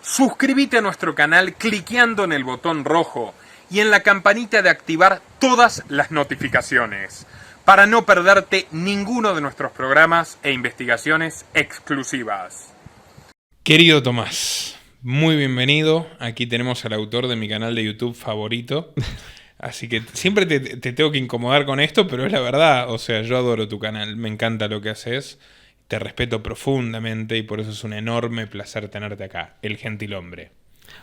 Suscríbete a nuestro canal cliqueando en el botón rojo y en la campanita de activar todas las notificaciones para no perderte ninguno de nuestros programas e investigaciones exclusivas. Querido Tomás, muy bienvenido. Aquí tenemos al autor de mi canal de YouTube favorito. Así que siempre te tengo que incomodar con esto, pero es la verdad. O sea, yo adoro tu canal, me encanta lo que haces. Te respeto profundamente y por eso es un enorme placer tenerte acá, el gentilhombre.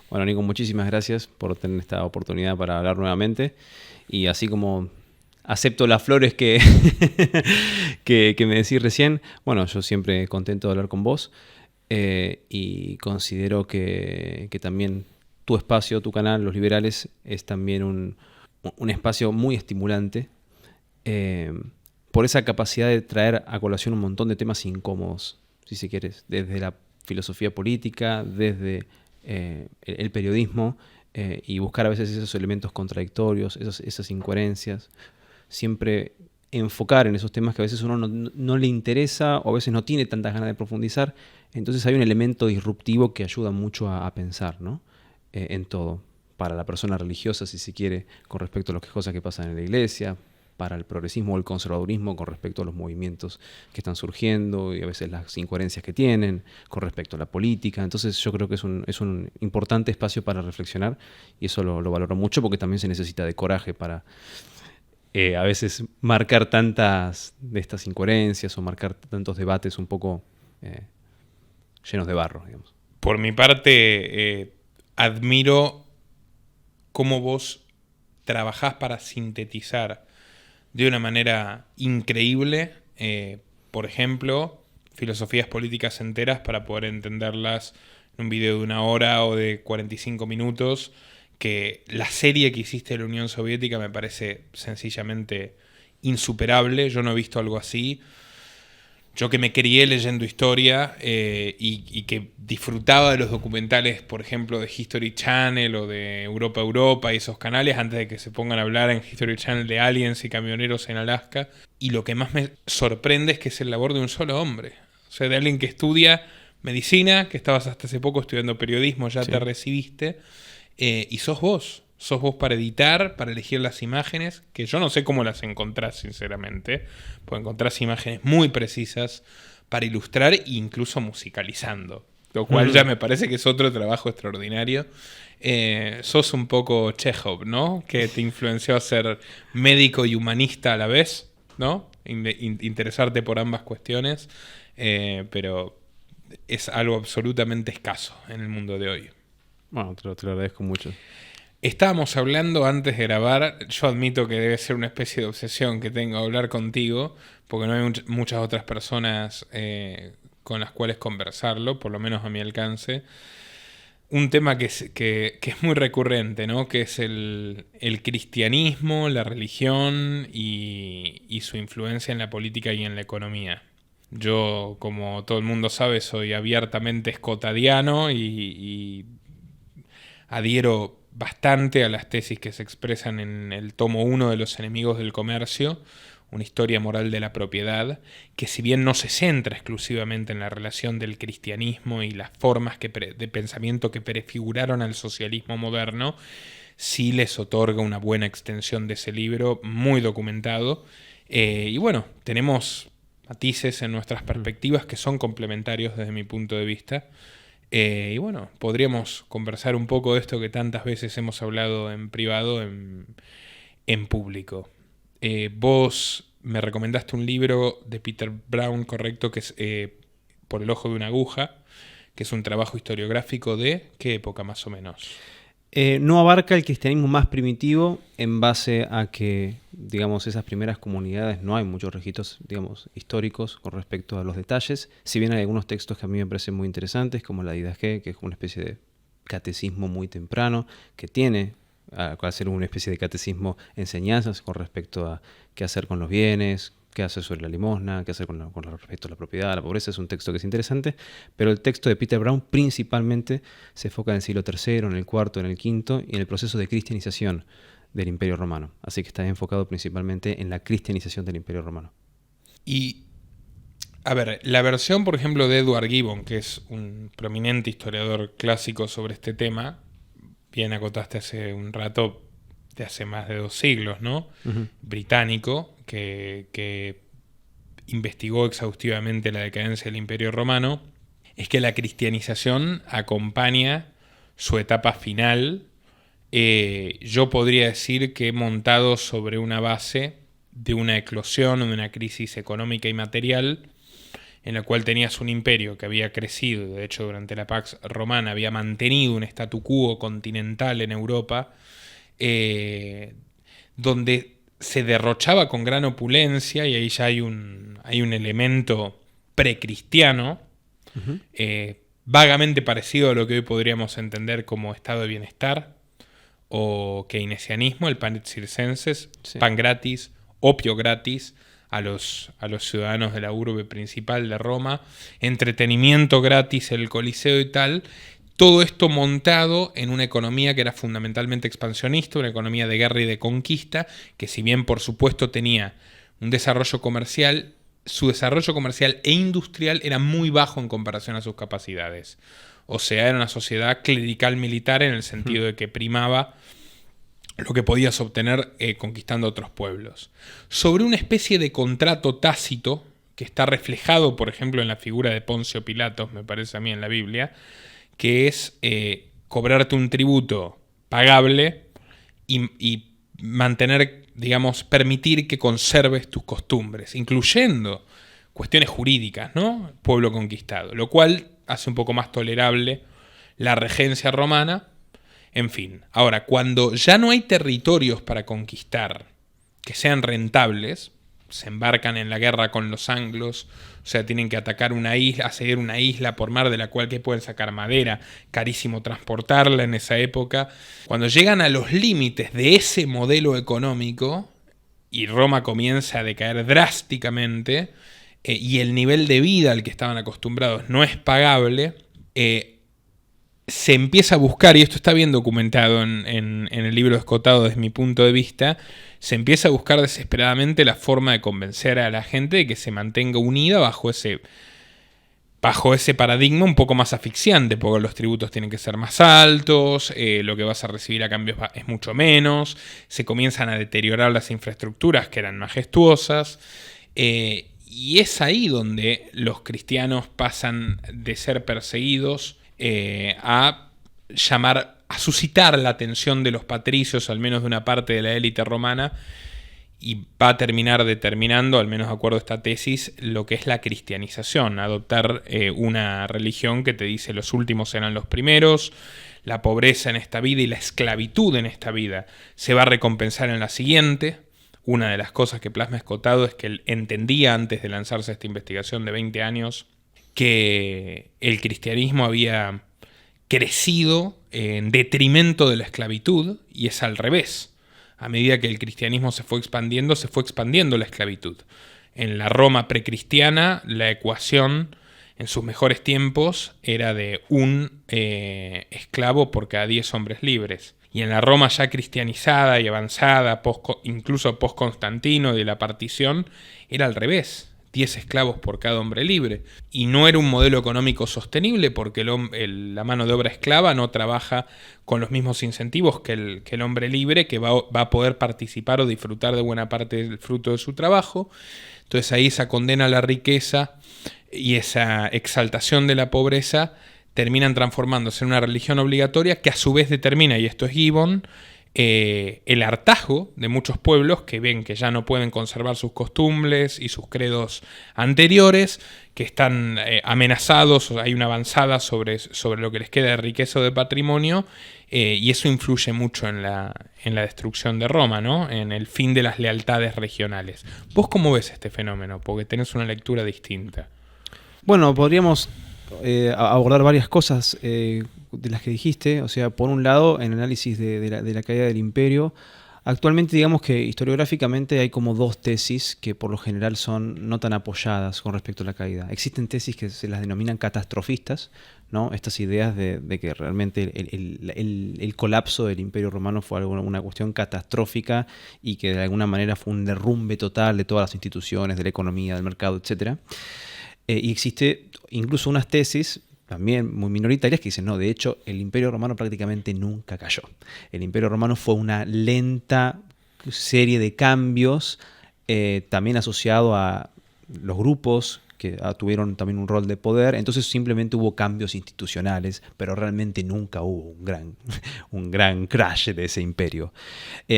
Bueno, Nico, muchísimas gracias por tener esta oportunidad para hablar nuevamente. Y así como acepto las flores que, que me decís recién, bueno, yo siempre contento de hablar con vos y considero que también tu espacio, tu canal, Los Liberales, es también un espacio muy estimulante. Por esa capacidad de traer a colación un montón de temas incómodos, si se quieres, desde la filosofía política, desde el periodismo, y buscar a veces esos elementos contradictorios, esas incoherencias, siempre enfocar en esos temas que a veces uno no le interesa o a veces no tiene tantas ganas de profundizar. Entonces hay un elemento disruptivo que ayuda mucho a pensar, ¿no? En todo. Para la persona religiosa, si se quiere, con respecto a las cosas que pasan en la iglesia, para el progresismo o el conservadurismo con respecto a los movimientos que están surgiendo y a veces las incoherencias que tienen con respecto a la política. Entonces yo creo que es un importante espacio para reflexionar y eso lo valoro mucho porque también se necesita de coraje para a veces marcar tantas de estas incoherencias o marcar tantos debates un poco llenos de barro, digamos. Por mi parte, admiro cómo vos trabajás para sintetizar de una manera increíble, por ejemplo, filosofías políticas enteras para poder entenderlas en un video de 1 hora o de 45 minutos, que la serie que hiciste de la Unión Soviética me parece sencillamente insuperable. Yo no he visto algo así. Yo que me crié leyendo historia y que disfrutaba de los documentales, por ejemplo, de History Channel o de Europa Europa y esos canales antes de que se pongan a hablar en History Channel de aliens y camioneros en Alaska. Y lo que más me sorprende es que es el labor de un solo hombre. O sea, de alguien que estudia medicina, que estabas hasta hace poco estudiando periodismo, ya Sí. te recibiste, y sos vos. Sos vos para editar, para elegir las imágenes, que yo no sé cómo las encontrás, sinceramente, porque encontrás imágenes muy precisas para ilustrar e incluso musicalizando, lo cual ya me parece que es otro trabajo extraordinario. Sos un poco Chekhov, ¿no? Que te influenció a ser médico y humanista a la vez, ¿no? Interesarte por ambas cuestiones, pero es algo absolutamente escaso en el mundo de hoy. Bueno, te lo agradezco mucho. Estábamos hablando antes de grabar, yo admito que debe ser una especie de obsesión que tengo hablar contigo, porque no hay muchas otras personas con las cuales conversarlo, por lo menos a mi alcance. Un tema que es muy recurrente, ¿no? Que es el cristianismo, la religión y su influencia en la política y en la economía. Yo, como todo el mundo sabe, soy abiertamente escotadiano y adhiero bastante a las tesis que se expresan en el tomo 1 de Los enemigos del comercio, una historia moral de la propiedad, que si bien no se centra exclusivamente en la relación del cristianismo y las formas de pensamiento que prefiguraron al socialismo moderno, sí les otorga una buena extensión de ese libro, muy documentado. Y bueno, tenemos matices en nuestras perspectivas que son complementarios desde mi punto de vista. Y bueno, podríamos conversar un poco de esto que tantas veces hemos hablado en privado, en público. Vos me recomendaste un libro de Peter Brown, correcto, que es Por el ojo de una aguja, que es un trabajo historiográfico de ¿qué época más o menos? No abarca el cristianismo más primitivo en base a que, digamos, esas primeras comunidades no hay muchos registros, digamos, históricos con respecto a los detalles. Si bien hay algunos textos que a mí me parecen muy interesantes, como la Didaché, que es una especie de catecismo muy temprano, que tiene, al ser una especie de catecismo, enseñanzas con respecto a qué hacer con los bienes, qué hacer sobre la limosna, qué hacer con respecto a la propiedad, a la pobreza. Es un texto que es interesante, pero el texto de Peter Brown principalmente se enfoca en el siglo III, en el IV, en el V y en el proceso de cristianización del Imperio Romano. Así que está enfocado principalmente en la cristianización del Imperio Romano. Y A ver, la versión, por ejemplo, de Edward Gibbon, que es un prominente historiador clásico sobre este tema, bien acotaste hace un rato, de hace más de 2 siglos, ¿no? Ujú. Británico, que investigó exhaustivamente la decadencia del Imperio Romano, es que la cristianización acompaña su etapa final. Yo podría decir que montado sobre una base de una eclosión o de una crisis económica y material, en la cual tenías un imperio que había crecido, de hecho durante la Pax Romana había mantenido un statu quo continental en Europa, donde se derrochaba con gran opulencia, y ahí ya hay un elemento precristiano, Ujú. vagamente parecido a lo que hoy podríamos entender como estado de bienestar o keynesianismo, el pan circenses, Sí. pan gratis, opio gratis a los ciudadanos de la urbe principal de Roma, entretenimiento gratis en el Coliseo y tal. Todo esto montado en una economía que era fundamentalmente expansionista, una economía de guerra y de conquista, que si bien por supuesto tenía un desarrollo comercial, su desarrollo comercial e industrial era muy bajo en comparación a sus capacidades. O sea, era una sociedad clerical militar en el sentido de que primaba lo que podías obtener conquistando otros pueblos. Sobre una especie de contrato tácito, que está reflejado, por ejemplo, en la figura de Poncio Pilatos, me parece a mí en la Biblia, que es cobrarte un tributo pagable y mantener, digamos, permitir que conserves tus costumbres, incluyendo cuestiones jurídicas, ¿no? Pueblo conquistado, lo cual hace un poco más tolerable la regencia romana. En fin, ahora, cuando ya no hay territorios para conquistar que sean rentables, se embarcan en la guerra con los anglos, o sea, tienen que atacar una isla, aseguir una isla por mar de la cual que pueden sacar madera, carísimo transportarla en esa época. Cuando llegan a los límites de ese modelo económico y Roma comienza a decaer drásticamente y el nivel de vida al que estaban acostumbrados no es pagable, se empieza a buscar, y esto está bien documentado en el libro Escotado desde mi punto de vista, se empieza a buscar desesperadamente la forma de convencer a la gente de que se mantenga unida bajo ese paradigma un poco más asfixiante, porque los tributos tienen que ser más altos, lo que vas a recibir a cambio es mucho menos, se comienzan a deteriorar las infraestructuras que eran majestuosas, y es ahí donde los cristianos pasan de ser perseguidos a suscitar la atención de los patricios, al menos de una parte de la élite romana, y va a terminar determinando, al menos de acuerdo a esta tesis, lo que es la cristianización, adoptar una religión que te dice los últimos serán los primeros, la pobreza en esta vida y la esclavitud en esta vida se va a recompensar en la siguiente. Una de las cosas que plasma Escotado es que él entendía antes de lanzarse a esta investigación de 20 años que el cristianismo había crecido en detrimento de la esclavitud, y es al revés. A medida que el cristianismo se fue expandiendo la esclavitud. En la Roma precristiana, la ecuación en sus mejores tiempos era de un esclavo por cada 10 hombres libres. Y en la Roma ya cristianizada y avanzada, incluso post-Constantino de la partición, era al revés. 10 esclavos por cada hombre libre. Y no era un modelo económico sostenible porque la mano de obra esclava no trabaja con los mismos incentivos que el hombre libre, que va a poder participar o disfrutar de buena parte del fruto de su trabajo. Entonces ahí esa condena a la riqueza y esa exaltación de la pobreza terminan transformándose en una religión obligatoria que a su vez determina, y esto es Gibbon, el hartazgo de muchos pueblos que ven que ya no pueden conservar sus costumbres y sus credos anteriores, que están amenazados, hay una avanzada sobre lo que les queda de riqueza o de patrimonio, y eso influye mucho en la destrucción de Roma, ¿no? En el fin de las lealtades regionales. ¿Vos cómo ves este fenómeno? Porque tenés una lectura distinta. Bueno, podríamos abordar varias cosas de las que dijiste. O sea, por un lado, en el análisis de la caída del imperio, actualmente digamos que historiográficamente hay como dos tesis que por lo general son no tan apoyadas con respecto a la caída. Existen tesis que se las denominan catastrofistas, ¿no? Estas ideas de que realmente el colapso del Imperio Romano fue una cuestión catastrófica y que de alguna manera fue un derrumbe total de todas las instituciones, de la economía, del mercado, etcétera. Y existe incluso unas tesis también muy minoritarias que dicen, no, de hecho, el Imperio Romano prácticamente nunca cayó. El Imperio Romano fue una lenta serie de cambios, también asociado a los grupos que tuvieron también un rol de poder. Entonces simplemente hubo cambios institucionales, pero realmente nunca hubo un gran crash de ese imperio.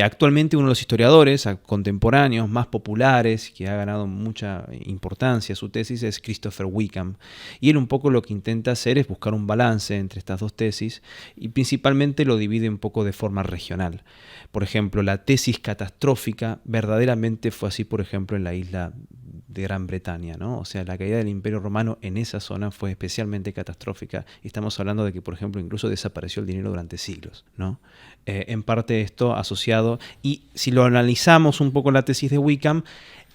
Actualmente uno de los historiadores contemporáneos más populares, que ha ganado mucha importancia su tesis, es Christopher Wickham. Y él un poco lo que intenta hacer es buscar un balance entre estas dos tesis y principalmente lo divide un poco de forma regional. Por ejemplo, la tesis catastrófica verdaderamente fue así, por ejemplo, en la isla de Gran Bretaña, ¿no? O sea, la caída del Imperio Romano en esa zona fue especialmente catastrófica. Y estamos hablando de que, por ejemplo, incluso desapareció el dinero durante siglos, ¿no? En parte esto asociado, y si lo analizamos un poco la tesis de Wickham,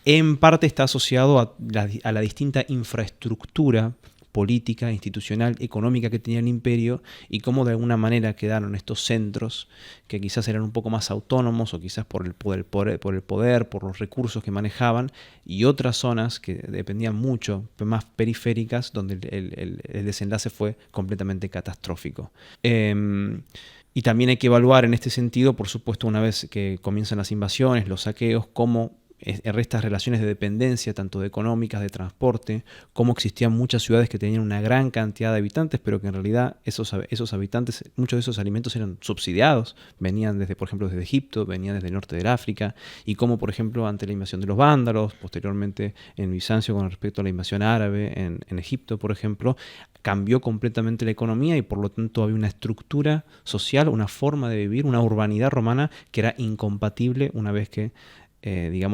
en parte está asociado a la distinta infraestructura política, institucional, económica que tenía el imperio y cómo de alguna manera quedaron estos centros que quizás eran un poco más autónomos o quizás por el poder, por los recursos que manejaban, y otras zonas que dependían mucho, más periféricas, donde el desenlace fue completamente catastrófico. Y también hay que evaluar en este sentido, por supuesto, una vez que comienzan las invasiones, los saqueos, cómo en estas relaciones de dependencia, tanto de económicas, de transporte, cómo existían muchas ciudades que tenían una gran cantidad de habitantes, pero que en realidad esos habitantes, muchos de esos alimentos eran subsidiados, venían desde, por ejemplo, desde Egipto, venían desde el norte del África, y cómo, por ejemplo, ante la invasión de los vándalos, posteriormente en Bizancio con respecto a la invasión árabe en Egipto, por ejemplo, cambió completamente la economía y por lo tanto había una estructura social, una forma de vivir, una urbanidad romana que era incompatible una vez que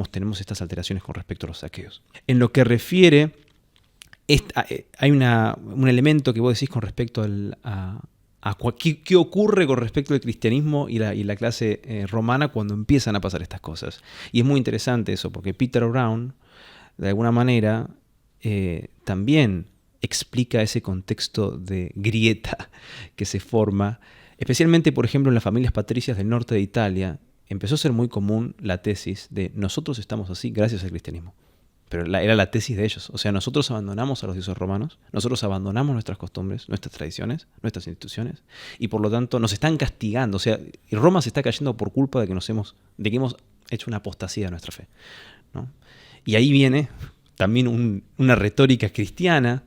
tenemos estas alteraciones con respecto a los saqueos. En lo que refiere, hay un elemento que vos decís con respecto a qué ocurre con respecto al cristianismo y la clase romana cuando empiezan a pasar estas cosas. Y es muy interesante eso, porque Peter Brown, de alguna manera, también explica ese contexto de grieta que se forma, especialmente, por ejemplo, en las familias patricias del norte de Italia. Empezó a ser muy común la tesis de nosotros estamos así gracias al cristianismo. Pero era la tesis de ellos. O sea, nosotros abandonamos a los dioses romanos, nosotros abandonamos nuestras costumbres, nuestras tradiciones, nuestras instituciones, y por lo tanto nos están castigando. O sea, Roma se está cayendo por culpa de que hemos hecho una apostasía de nuestra fe, ¿no? Y ahí viene también una retórica cristiana,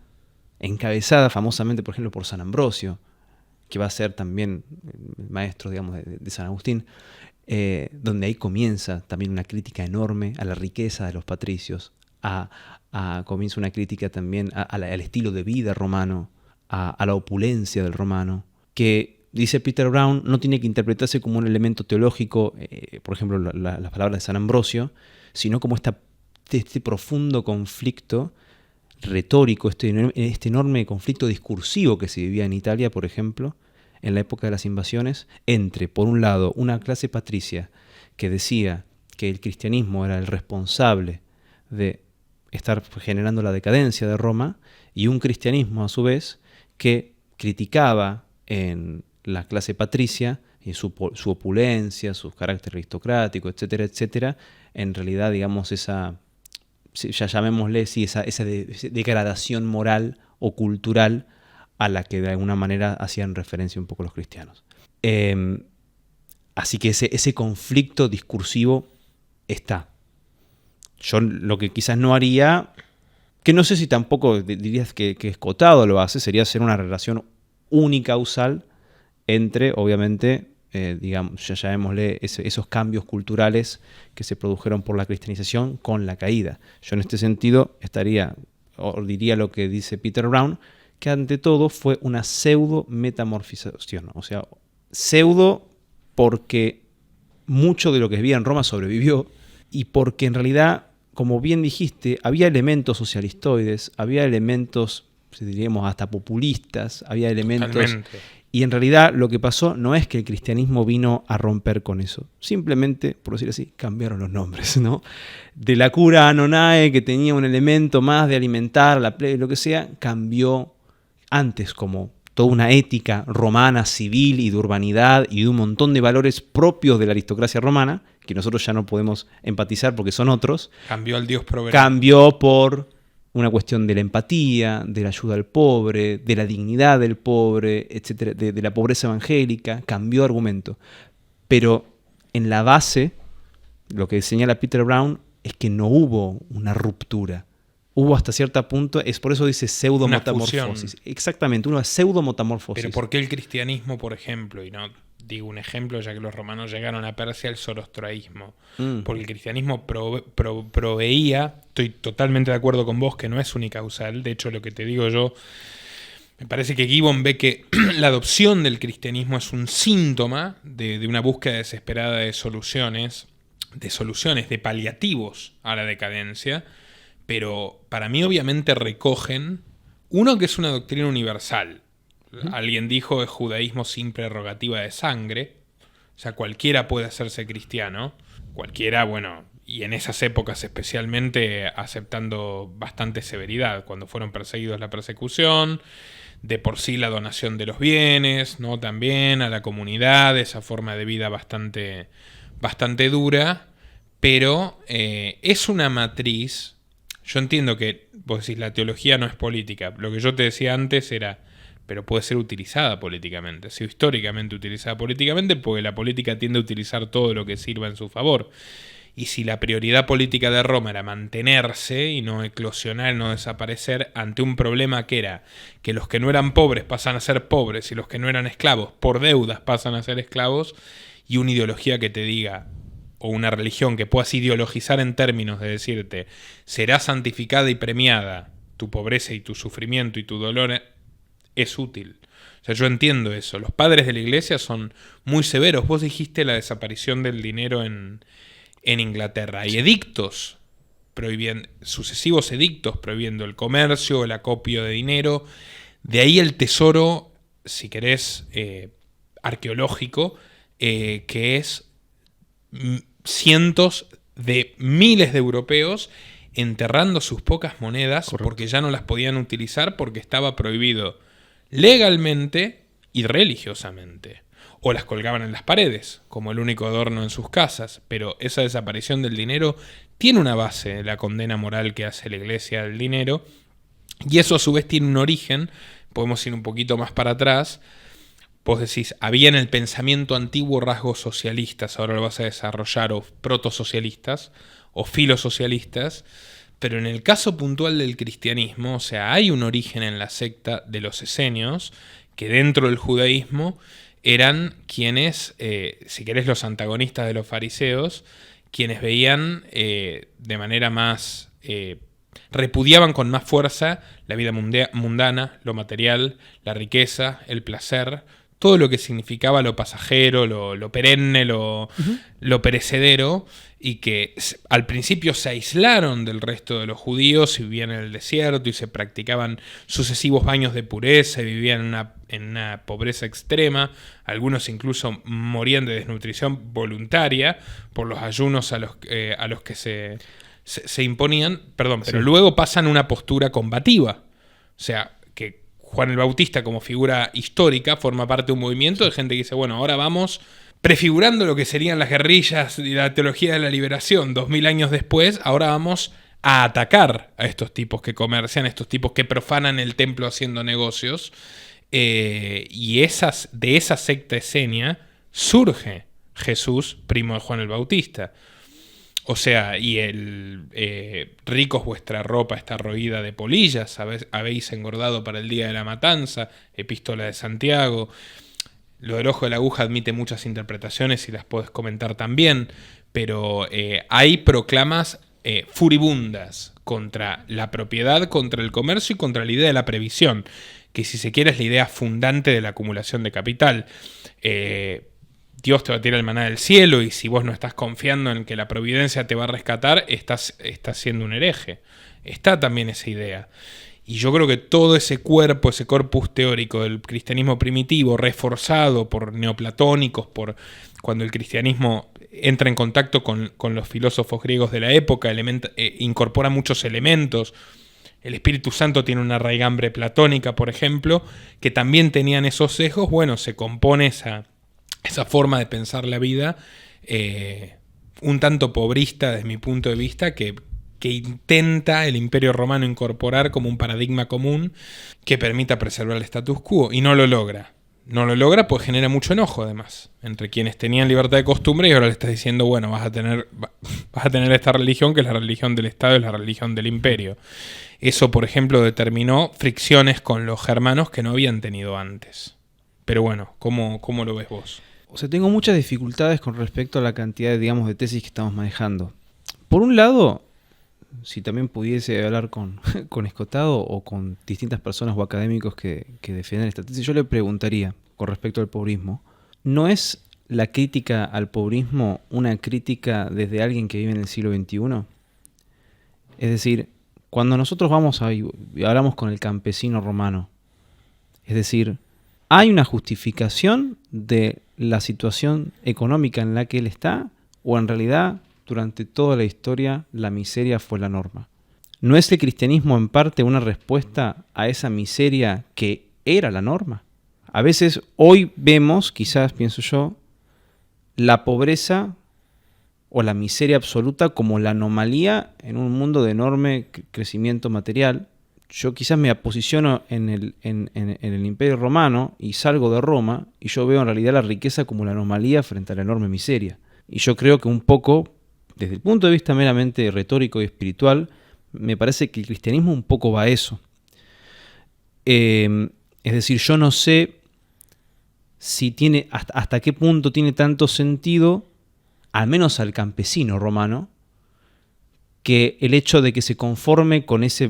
encabezada famosamente, por ejemplo, por San Ambrosio, que va a ser también el maestro, digamos, de San Agustín, donde ahí comienza también una crítica enorme a la riqueza de los patricios, comienza una crítica también al estilo de vida romano, a la opulencia del romano, que, dice Peter Brown, no tiene que interpretarse como un elemento teológico, por ejemplo, las palabras de San Ambrosio, sino como este profundo conflicto retórico, este enorme conflicto discursivo que se vivía en Italia, por ejemplo, en la época de las invasiones, entre, por un lado, una clase patricia que decía que el cristianismo era el responsable de estar generando la decadencia de Roma, y un cristianismo, a su vez, que criticaba en la clase patricia y su opulencia, su carácter aristocrático, etcétera, etcétera, en realidad, digamos, esa degradación moral o cultural a la que de alguna manera hacían referencia un poco los cristianos. Así que ese conflicto discursivo está. Yo lo que quizás no haría, que no sé si tampoco dirías que Escotado lo hace, sería hacer una relación unicausal entre, obviamente, digamos, ya llamémosle esos cambios culturales que se produjeron por la cristianización con la caída. Yo en este sentido diría lo que dice Peter Brown, que ante todo fue una pseudo metamorfización. O sea, pseudo porque mucho de lo que vivía en Roma sobrevivió, y porque en realidad, como bien dijiste, había elementos socialistoides, había elementos, diríamos, hasta populistas, había elementos... Totalmente. Y en realidad lo que pasó no es que el cristianismo vino a romper con eso. Simplemente, por decir así, cambiaron los nombres, ¿no? De la cura Anonae, que tenía un elemento más de alimentar a la plebe, lo que sea, cambió antes como toda una ética romana, civil y de urbanidad y de un montón de valores propios de la aristocracia romana, que nosotros ya no podemos empatizar porque son otros. Cambió al dios proveedor. Cambió por una cuestión de la empatía, de la ayuda al pobre, de la dignidad del pobre, etcétera, de la pobreza evangélica, cambió argumento. Pero en la base, lo que señala Peter Brown es que no hubo una ruptura. Hubo hasta cierto punto, es por eso dice pseudometamorfosis. Exactamente, una pseudometamorfosis. Pero ¿por qué el cristianismo, por ejemplo, y no digo un ejemplo ya que los romanos llegaron a Persia, el zoroastrianismo? Porque el cristianismo proveía, estoy totalmente de acuerdo con vos, que no es unicausal. De hecho, lo que te digo yo, me parece que Gibbon ve que la adopción del cristianismo es un síntoma de una búsqueda desesperada de soluciones, de paliativos a la decadencia, pero para mí obviamente recogen, uno, que es una doctrina universal. Alguien dijo, es judaísmo sin prerrogativa de sangre, o sea, cualquiera puede hacerse cristiano, cualquiera, bueno, y en esas épocas especialmente aceptando bastante severidad, cuando fueron perseguidos la persecución, de por sí la donación de los bienes, ¿no? También a la comunidad, esa forma de vida bastante dura, pero es una matriz. Yo entiendo que vos decís, la teología no es política. Lo que yo te decía antes era, pero puede ser utilizada políticamente, ha sido históricamente utilizada políticamente, porque la política tiende a utilizar todo lo que sirva en su favor. Y si la prioridad política de Roma era mantenerse y no eclosionar, no desaparecer, ante un problema que era que los que no eran pobres pasan a ser pobres y los que no eran esclavos por deudas pasan a ser esclavos, y una ideología que te diga, o una religión que puedas ideologizar en términos de decirte, será santificada y premiada tu pobreza y tu sufrimiento y tu dolor, es útil. O sea, yo entiendo eso. Los padres de la iglesia son muy severos. Vos dijiste la desaparición del dinero en Inglaterra. Hay edictos, sucesivos edictos prohibiendo el comercio, el acopio de dinero. De ahí el tesoro, si querés, arqueológico, que es cientos de miles de europeos enterrando sus pocas monedas. Correcto. Porque ya no las podían utilizar porque estaba prohibido legalmente y religiosamente. O las colgaban en las paredes, como el único adorno en sus casas. Pero esa desaparición del dinero tiene una base, la condena moral que hace la iglesia al dinero, y eso a su vez tiene un origen. Podemos ir un poquito más para atrás. Vos decís, había en el pensamiento antiguo rasgos socialistas, ahora lo vas a desarrollar, o protosocialistas, o filosocialistas, pero en el caso puntual del cristianismo, o sea, hay un origen en la secta de los esenios, que dentro del judaísmo eran quienes, si querés, los antagonistas de los fariseos, quienes veían de manera más, repudiaban con más fuerza la vida mundana, lo material, la riqueza, el placer, todo lo que significaba lo pasajero, lo perenne, lo perecedero, y que al principio se aislaron del resto de los judíos y vivían en el desierto y se practicaban sucesivos baños de pureza y vivían en una pobreza extrema. Algunos incluso morían de desnutrición voluntaria por los ayunos a los que se imponían, pero sí. Luego pasan a una postura combativa. O sea, que Juan el Bautista, como figura histórica, forma parte de un movimiento de gente que dice, bueno, ahora vamos prefigurando lo que serían las guerrillas y la teología de la liberación 2000 años después. Ahora vamos a atacar a estos tipos que comercian, estos tipos que profanan el templo haciendo negocios. Y de esa secta esenia surge Jesús, primo de Juan el Bautista. O sea, y ricos vuestra ropa está roída de polillas, habéis engordado para el día de la matanza, epístola de Santiago. Lo del ojo de la aguja admite muchas interpretaciones y las puedes comentar también, pero hay proclamas furibundas contra la propiedad, contra el comercio y contra la idea de la previsión, que si se quiere es la idea fundante de la acumulación de capital. Dios te va a tirar el maná del cielo y si vos no estás confiando en que la providencia te va a rescatar, estás siendo un hereje. Está también esa idea. Y yo creo que todo ese corpus teórico del cristianismo primitivo, reforzado por neoplatónicos, por cuando el cristianismo entra en contacto con los filósofos griegos de la época, incorpora muchos elementos. El Espíritu Santo tiene una raigambre platónica, por ejemplo, que también tenían esos sesgos. Bueno, se compone esa forma de pensar la vida un tanto pobrista desde mi punto de vista, que que intenta el Imperio Romano incorporar como un paradigma común que permita preservar el status quo, y no lo logra. No lo logra pues genera mucho enojo, además, entre quienes tenían libertad de costumbre y ahora le estás diciendo, bueno, vas a tener esta religión que es la religión del Estado, es la religión del imperio. Eso, por ejemplo, determinó fricciones con los germanos que no habían tenido antes. Pero bueno, ¿cómo lo ves vos? O sea, tengo muchas dificultades con respecto a la cantidad, digamos, de tesis que estamos manejando. Por un lado, si también pudiese hablar con Escotado o con distintas personas o académicos que defienden esta tesis, yo le preguntaría con respecto al pobrismo, ¿no es la crítica al pobrismo una crítica desde alguien que vive en el siglo XXI? Es decir, cuando nosotros vamos y hablamos con el campesino romano, es decir, ¿hay una justificación de la situación económica en la que él está? ¿O en realidad, durante toda la historia, la miseria fue la norma? ¿No es el cristianismo en parte una respuesta a esa miseria que era la norma? A veces hoy vemos, quizás pienso yo, la pobreza o la miseria absoluta como la anomalía en un mundo de enorme crecimiento material. Yo quizás me posiciono en el Imperio Romano y salgo de Roma y yo veo en realidad la riqueza como la anomalía frente a la enorme miseria. Y yo creo que un poco, desde el punto de vista meramente retórico y espiritual, me parece que el cristianismo un poco va a eso. Es decir, yo no sé si tiene hasta qué punto tiene tanto sentido, al menos al campesino romano, que el hecho de que se conforme con esa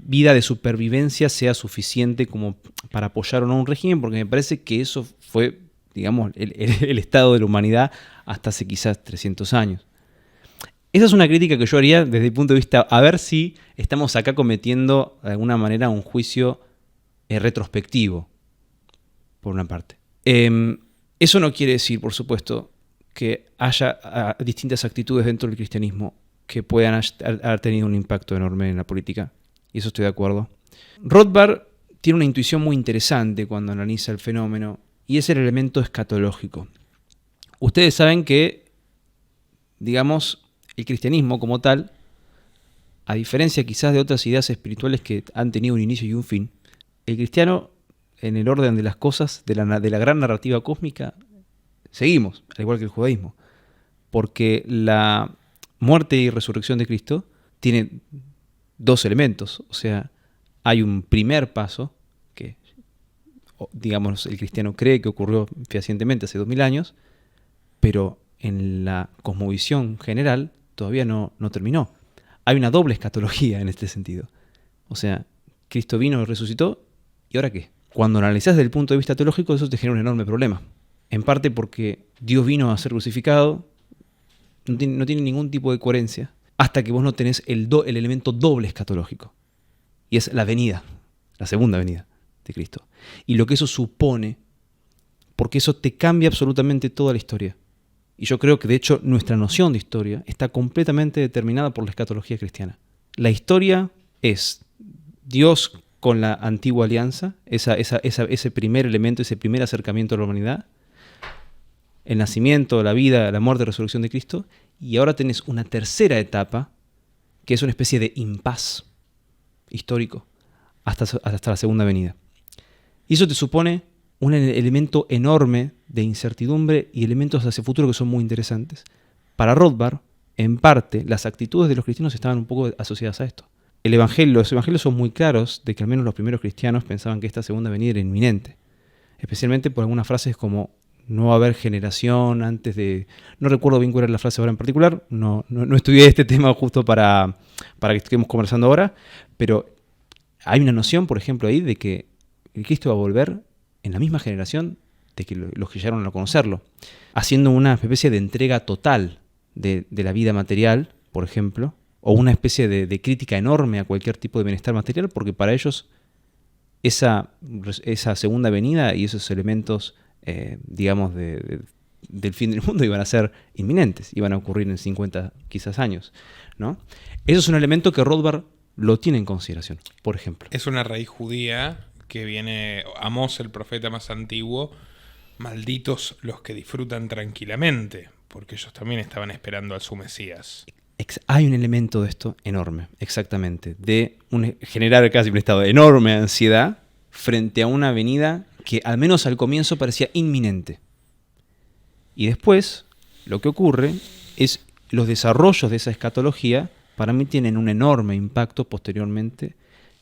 vida de supervivencia sea suficiente como para apoyar o no un régimen, porque me parece que eso fue, digamos, el estado de la humanidad hasta hace quizás 300 años. Esa es una crítica que yo haría desde el punto de vista, a ver si estamos acá cometiendo de alguna manera un juicio retrospectivo, por una parte. Eso no quiere decir, por supuesto, que haya distintas actitudes dentro del cristianismo que puedan haber tenido un impacto enorme en la política, y eso estoy de acuerdo. Rothbard tiene una intuición muy interesante cuando analiza el fenómeno, y es el elemento escatológico. Ustedes saben que, digamos, el cristianismo como tal, a diferencia quizás de otras ideas espirituales que han tenido un inicio y un fin, el cristiano, en el orden de las cosas, de la gran narrativa cósmica, seguimos, al igual que el judaísmo, porque la muerte y resurrección de Cristo tiene dos elementos. O sea, hay un primer paso que, digamos, el cristiano cree que ocurrió fehacientemente hace 2000 años, pero en la cosmovisión general todavía no terminó. Hay una doble escatología en este sentido. O sea, Cristo vino y resucitó, ¿y ahora qué? Cuando analizás desde el punto de vista teológico, eso te genera un enorme problema. En parte porque Dios vino a ser crucificado, no tiene ningún tipo de coherencia, hasta que vos no tenés el elemento doble escatológico. Y es la venida, la segunda venida de Cristo. Y lo que eso supone, porque eso te cambia absolutamente toda la historia. Y yo creo que, de hecho, nuestra noción de historia está completamente determinada por la escatología cristiana. La historia es Dios con la antigua alianza, ese primer elemento, ese primer acercamiento a la humanidad, el nacimiento, la vida, la muerte y resurrección de Cristo, y ahora tenés una tercera etapa, que es una especie de impas histórico, hasta la segunda venida. Y eso te supone un elemento enorme de incertidumbre y elementos hacia el futuro que son muy interesantes. Para Rothbard, en parte, las actitudes de los cristianos estaban un poco asociadas a esto. Los evangelios son muy claros de que al menos los primeros cristianos pensaban que esta segunda venida era inminente, especialmente por algunas frases como no va a haber generación antes de... No recuerdo bien cuál era la frase ahora en particular, no estudié este tema justo para que estemos conversando ahora, pero hay una noción, por ejemplo, ahí de que el Cristo va a volver en la misma generación de que los que llegaron a conocerlo, haciendo una especie de entrega total de la vida material, por ejemplo, o una especie de crítica enorme a cualquier tipo de bienestar material, porque para ellos esa segunda venida y esos elementos, digamos, del fin del mundo iban a ser inminentes, iban a ocurrir en 50 quizás años, ¿no? Eso es un elemento que Rothbard lo tiene en consideración, por ejemplo. Es una raíz judía que viene, Amós, el profeta más antiguo, malditos los que disfrutan tranquilamente, porque ellos también estaban esperando a su Mesías. Hay un elemento de esto enorme, exactamente, de generar casi un estado de enorme ansiedad frente a una venida que al menos al comienzo parecía inminente. Y después, lo que ocurre es los desarrollos de esa escatología, para mí tienen un enorme impacto posteriormente,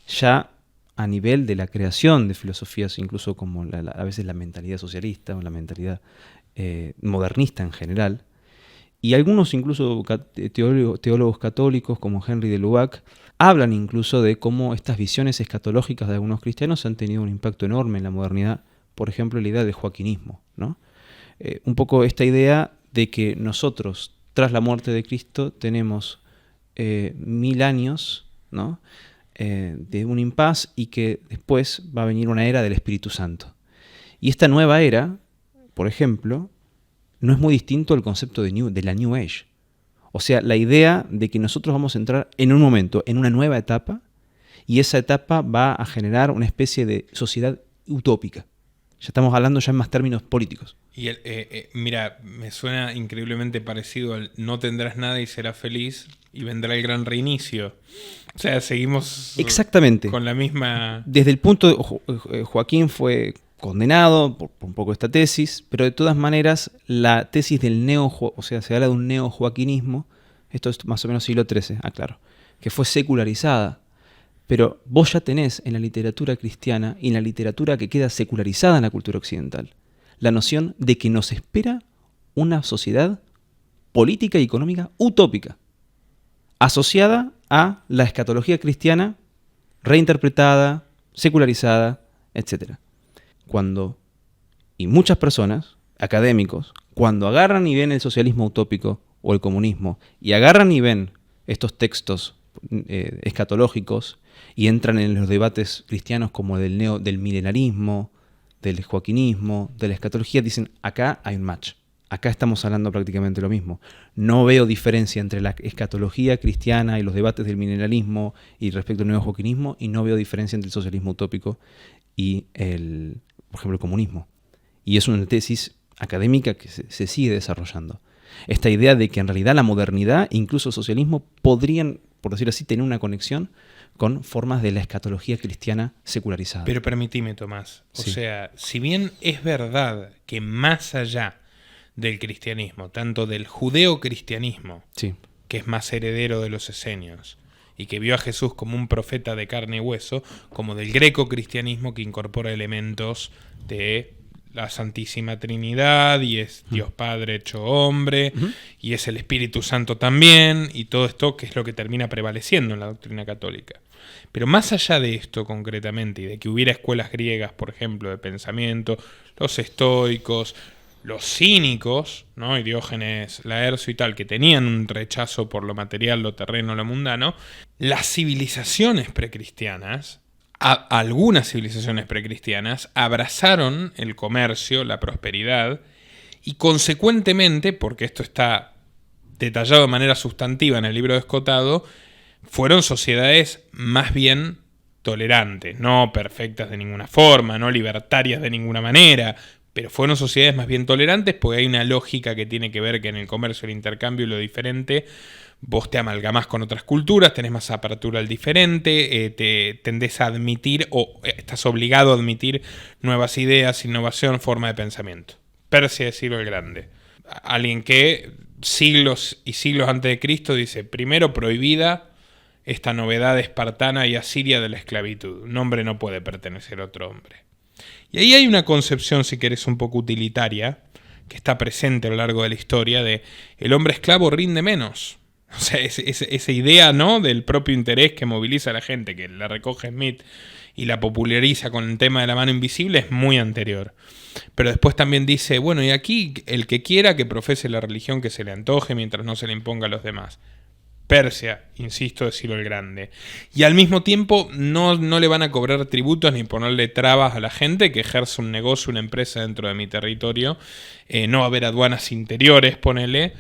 ya a nivel de la creación de filosofías, incluso como a veces la mentalidad socialista o la mentalidad modernista en general. Y algunos incluso teólogos católicos como Henry de Lubac hablan incluso de cómo estas visiones escatológicas de algunos cristianos han tenido un impacto enorme en la modernidad. Por ejemplo, la idea del joaquinismo, ¿no? Un poco esta idea de que nosotros, tras la muerte de Cristo, tenemos 1000 años, ¿no? De un impas y que después va a venir una era del Espíritu Santo. Y esta nueva era, por ejemplo, no es muy distinto al concepto de la New Age. O sea, la idea de que nosotros vamos a entrar en un momento, en una nueva etapa, y esa etapa va a generar una especie de sociedad utópica. Ya estamos hablando ya en más términos políticos. Y mira, me suena increíblemente parecido al no tendrás nada y serás feliz y vendrá el gran reinicio. O sea, seguimos exactamente con la misma... Desde el punto de Joaquín fue condenado por un poco esta tesis, pero de todas maneras la tesis del o sea, se habla de un neojoaquinismo, esto es más o menos siglo XIII, claro, que fue secularizada. Pero vos ya tenés en la literatura cristiana y en la literatura que queda secularizada en la cultura occidental la noción de que nos espera una sociedad política y económica utópica, asociada a la escatología cristiana reinterpretada, secularizada, etc. Y muchas personas, académicos, cuando agarran y ven el socialismo utópico o el comunismo y agarran y ven estos textos escatológicos y entran en los debates cristianos como del milenarismo, del joaquinismo, de la escatología, dicen, acá hay un match. Acá estamos hablando prácticamente lo mismo. No veo diferencia entre la escatología cristiana y los debates del milenarismo y respecto al neojoaquinismo, y no veo diferencia entre el socialismo utópico y, por ejemplo, el comunismo. Y es una tesis académica que se sigue desarrollando. Esta idea de que en realidad la modernidad, incluso el socialismo, podrían, por decir así, tener una conexión con formas de la escatología cristiana secularizada. Pero permitime, Tomás, sí. O sea, si bien es verdad que más allá del cristianismo, tanto del judeocristianismo, sí, que es más heredero de los esenios, y que vio a Jesús como un profeta de carne y hueso, como del greco-cristianismo que incorpora elementos de la Santísima Trinidad, y es Dios Padre hecho hombre, y es el Espíritu Santo también, y todo esto que es lo que termina prevaleciendo en la doctrina católica. Pero más allá de esto concretamente, y de que hubiera escuelas griegas, por ejemplo, de pensamiento, los estoicos, los cínicos, ¿no? Y Diógenes Laercio y tal, que tenían un rechazo por lo material, lo terreno, lo mundano, las civilizaciones precristianas, algunas civilizaciones precristianas, abrazaron el comercio, la prosperidad, y consecuentemente, porque esto está detallado de manera sustantiva en el libro de Escotado, fueron sociedades más bien tolerantes, no perfectas de ninguna forma, no libertarias de ninguna manera, pero fueron sociedades más bien tolerantes porque hay una lógica que tiene que ver que en el comercio, el intercambio y lo diferente, vos te amalgamás con otras culturas, tenés más apertura al diferente, te tendés a admitir o estás obligado a admitir nuevas ideas, innovación, forma de pensamiento. Persia de Ciro el Grande. Alguien que siglos y siglos antes de Cristo dice, primero prohibida esta novedad espartana y asiria de la esclavitud. Un hombre no puede pertenecer a otro hombre. Y ahí hay una concepción, si querés, un poco utilitaria, que está presente a lo largo de la historia, de el hombre esclavo rinde menos. O sea, esa idea, ¿no?, del propio interés que moviliza a la gente, que la recoge Smith y la populariza con el tema de la mano invisible, es muy anterior. Pero después también dice, bueno, y aquí el que quiera que profese la religión que se le antoje mientras no se le imponga a los demás. Persia, insisto, de Ciro el Grande. Y al mismo tiempo no le van a cobrar tributos ni ponerle trabas a la gente que ejerce un negocio, una empresa dentro de mi territorio. No va a haber aduanas interiores, ponele.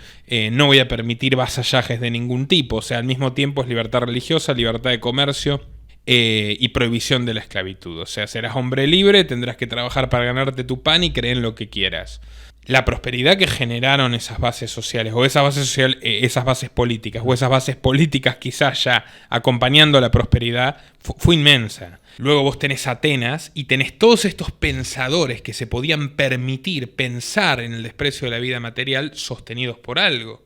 No voy a permitir vasallajes de ningún tipo. O sea, al mismo tiempo es libertad religiosa, libertad de comercio y prohibición de la esclavitud. O sea, serás hombre libre, tendrás que trabajar para ganarte tu pan y creer en lo que quieras. la prosperidad que generaron esas bases sociales, o esas bases sociales, esas bases políticas, o esas bases políticas quizás ya acompañando la prosperidad, fue inmensa. Luego vos tenés Atenas y tenés todos estos pensadores que se podían permitir pensar en el desprecio de la vida material sostenidos por algo.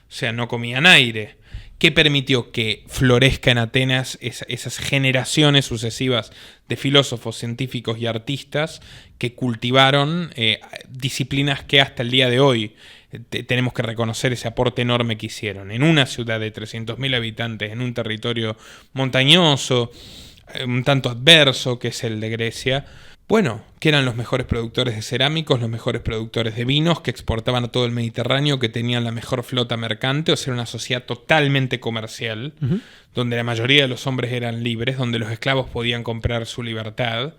O sea, no comían aire. ¿Qué permitió que florezca en Atenas esas generaciones sucesivas de filósofos, científicos y artistas que cultivaron disciplinas que hasta el día de hoy tenemos que reconocer ese aporte enorme que hicieron? En una ciudad de 300.000 habitantes, en un territorio montañoso, un tanto adverso, que es el de Grecia. Bueno, que eran los mejores productores de cerámicos, los mejores productores de vinos, que exportaban a todo el Mediterráneo, que tenían la mejor flota mercante, o sea, era una sociedad totalmente comercial, donde la mayoría de los hombres eran libres, donde los esclavos podían comprar su libertad.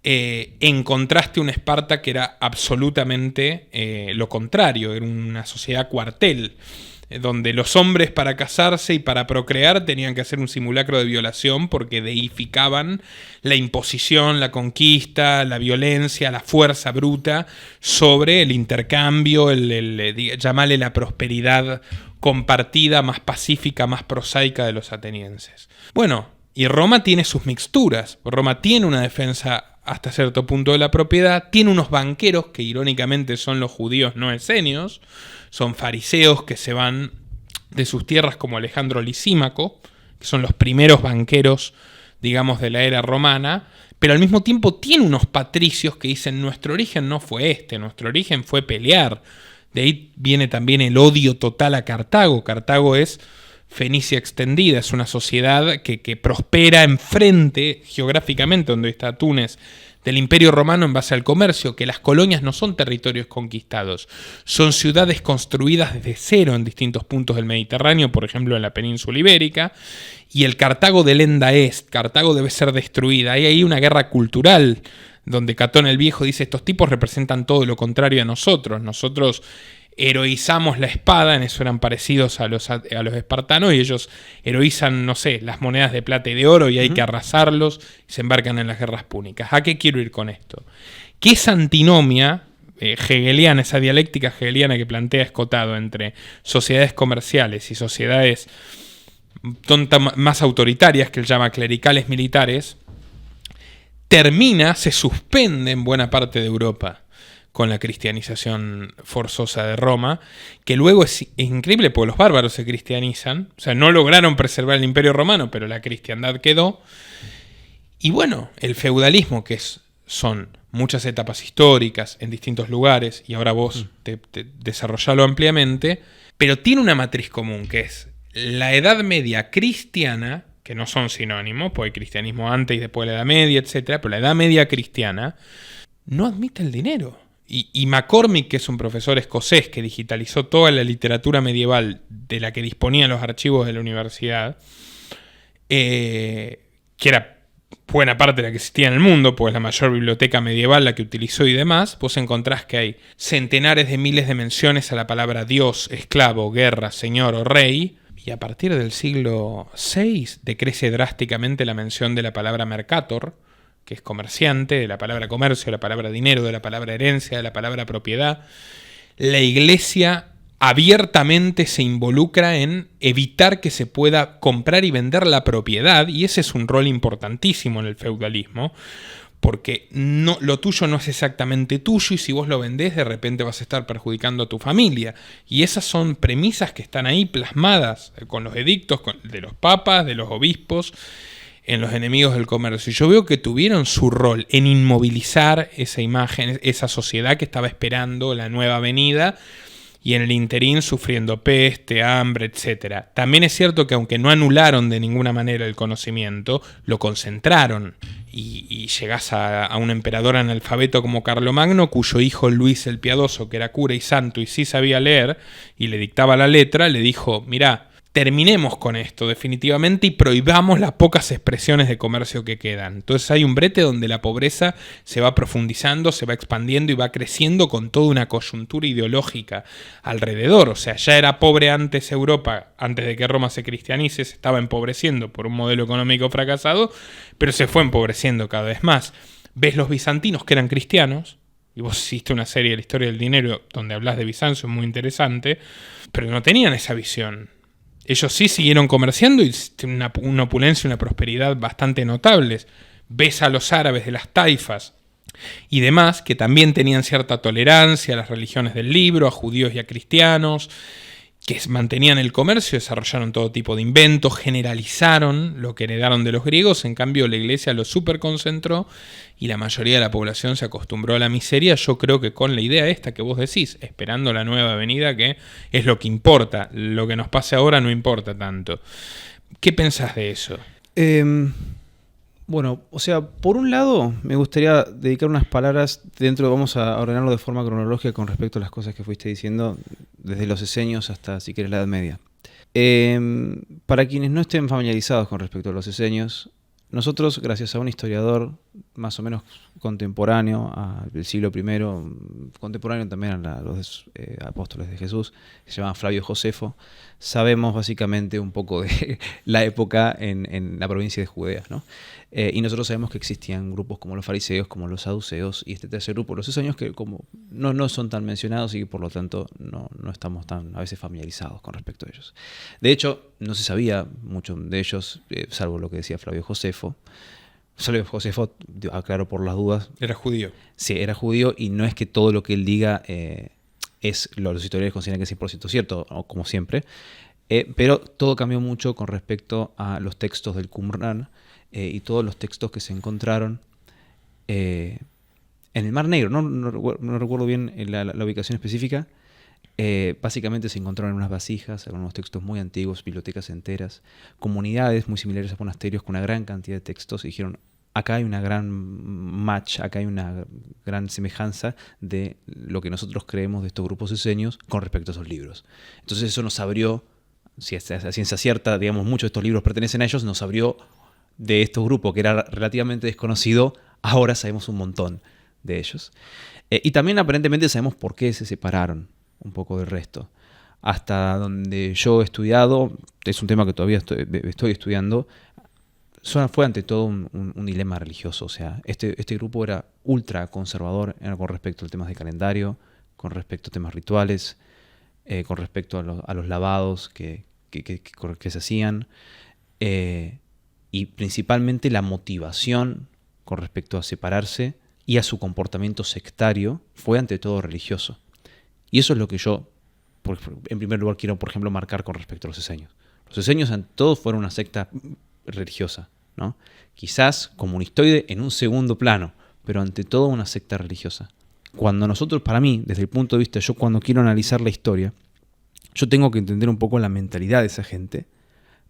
En contraste a una Esparta que era absolutamente lo contrario, era una sociedad cuartel, donde los hombres para casarse y para procrear tenían que hacer un simulacro de violación porque deificaban la imposición, la conquista, la violencia, la fuerza bruta sobre el intercambio, llamarle la prosperidad compartida, más pacífica, más prosaica de los atenienses. Bueno, y Roma tiene sus mixturas. Roma tiene una defensa hasta cierto punto de la propiedad, tiene unos banqueros que irónicamente son los judíos no esenios, son fariseos que se van de sus tierras como Alejandro Lisímaco, que son los primeros banqueros, digamos, de la era romana, pero al mismo tiempo tiene unos patricios que dicen nuestro origen no fue este, nuestro origen fue pelear. De ahí viene también el odio total a Cartago. Cartago es Fenicia extendida, es una sociedad que prospera enfrente, geográficamente, donde está Túnez, del Imperio Romano en base al comercio, que las colonias no son territorios conquistados, son ciudades construidas desde cero en distintos puntos del Mediterráneo, por ejemplo en la península ibérica, y el Cartago del Enda Est, Cartago debe ser destruida. Hay ahí una guerra cultural, donde Catón el Viejo dice, estos tipos representan todo lo contrario a nosotros heroizamos la espada, en eso eran parecidos a los espartanos, y ellos heroizan, no sé, las monedas de plata y de oro, y hay que arrasarlos, y se embarcan en las guerras púnicas. ¿A qué quiero ir con esto? Que esa antinomia hegeliana, esa dialéctica hegeliana que plantea Escotado entre sociedades comerciales y sociedades más autoritarias, que él llama clericales militares, se suspende en buena parte de Europa con la cristianización forzosa de Roma, que luego es increíble porque los bárbaros se cristianizan, o sea, no lograron preservar el Imperio Romano, pero la cristiandad quedó. Y bueno, el feudalismo, que son muchas etapas históricas en distintos lugares, y ahora vos te desarrollalo ampliamente, pero tiene una matriz común, que es la Edad Media cristiana, que no son sinónimos, porque hay cristianismo antes y después de la Edad Media, etc., pero la Edad Media cristiana no admite el dinero. Y McCormick, que es un profesor escocés que digitalizó toda la literatura medieval de la que disponían los archivos de la universidad, que era buena parte de la que existía en el mundo, pues la mayor biblioteca medieval la que utilizó y demás, vos encontrás que hay centenares de miles de menciones a la palabra Dios, esclavo, guerra, señor o rey, y a partir del siglo VI decrece drásticamente la mención de la palabra mercator, que es comerciante, de la palabra comercio, de la palabra dinero, de la palabra herencia, de la palabra propiedad. La Iglesia abiertamente se involucra en evitar que se pueda comprar y vender la propiedad, y ese es un rol importantísimo en el feudalismo, porque lo tuyo no es exactamente tuyo, y si vos lo vendés de repente vas a estar perjudicando a tu familia. Y esas son premisas que están ahí plasmadas con los edictos de los papas, de los obispos, en los enemigos del comercio. Y yo veo que tuvieron su rol en inmovilizar esa imagen, esa sociedad que estaba esperando la nueva venida, y en el interín sufriendo peste, hambre, etc. También es cierto que aunque no anularon de ninguna manera el conocimiento, lo concentraron. Y llegás a un emperador analfabeto como Carlomagno, cuyo hijo Luis el Piadoso, que era cura y santo y sí sabía leer, y le dictaba la letra, le dijo, mirá, terminemos con esto definitivamente y prohibamos las pocas expresiones de comercio que quedan. Entonces hay un brete donde la pobreza se va profundizando, se va expandiendo y va creciendo con toda una coyuntura ideológica alrededor. O sea, ya era pobre antes Europa, antes de que Roma se cristianice, se estaba empobreciendo por un modelo económico fracasado, pero se fue empobreciendo cada vez más. Ves los bizantinos que eran cristianos, y vos hiciste una serie de la historia del dinero donde hablas de Bizancio, muy interesante, pero no tenían esa visión. Ellos sí siguieron comerciando y tienen una opulencia y una prosperidad bastante notables. Ves a los árabes de las taifas y demás, que también tenían cierta tolerancia a las religiones del libro, a judíos y a cristianos, que mantenían el comercio, desarrollaron todo tipo de inventos, generalizaron lo que heredaron de los griegos. En cambio la iglesia lo superconcentró y la mayoría de la población se acostumbró a la miseria. Yo creo que con la idea esta que vos decís, esperando la nueva venida, que es lo que importa, lo que nos pase ahora no importa tanto. ¿Qué pensás de eso? Bueno, o sea, por un lado me gustaría dedicar unas palabras vamos a ordenarlo de forma cronológica con respecto a las cosas que fuiste diciendo, desde los esenios hasta, si quieres, la Edad Media. Para quienes no estén familiarizados con respecto a los esenios, nosotros, gracias a un historiador más o menos contemporáneo al siglo I, contemporáneo también a los apóstoles de Jesús, que se llama Flavio Josefo, sabemos básicamente un poco de la época en la provincia de Judea, ¿no? Y nosotros sabemos que existían grupos como los fariseos, como los saduceos, y este tercer grupo, los esenios, que como no son tan mencionados y por lo tanto no estamos tan a veces familiarizados con respecto a ellos. De hecho, no se sabía mucho de ellos, salvo lo que decía Flavio Josefo. Flavio Josefo, aclaro por las dudas. Era judío. Sí, era judío, y no es que todo lo que él diga los historiadores consideran que es 100% cierto, como siempre, pero todo cambió mucho con respecto a los textos del Qumran y todos los textos que se encontraron en el Mar Negro. No recuerdo bien la ubicación específica. Básicamente se encontraron en unas vasijas, algunos textos muy antiguos, bibliotecas enteras, comunidades muy similares a monasterios con una gran cantidad de textos, y dijeron: acá hay una gran match, acá hay una gran semejanza de lo que nosotros creemos de estos grupos esenios con respecto a esos libros. Entonces eso nos abrió, si es a ciencia cierta, digamos, muchos de estos libros pertenecen a ellos, nos abrió de estos grupos que era relativamente desconocido. Ahora sabemos un montón de ellos. Y también aparentemente sabemos por qué se separaron un poco del resto. Hasta donde yo he estudiado, es un tema que todavía estoy estudiando, fue ante todo un dilema religioso. O sea, este grupo era ultra conservador con respecto a temas de calendario, con respecto a temas rituales, con respecto a los lavados que se hacían, y principalmente la motivación con respecto a separarse y a su comportamiento sectario fue ante todo religioso. Y eso es lo que yo, en primer lugar, quiero, por ejemplo, marcar con respecto a los esenios. Los esenios ante todo fueron una secta religiosa, ¿no? Quizás comunistoide en un segundo plano, pero ante todo una secta religiosa. Cuando nosotros, para mí, desde el punto de vista, yo cuando quiero analizar la historia, yo tengo que entender un poco la mentalidad de esa gente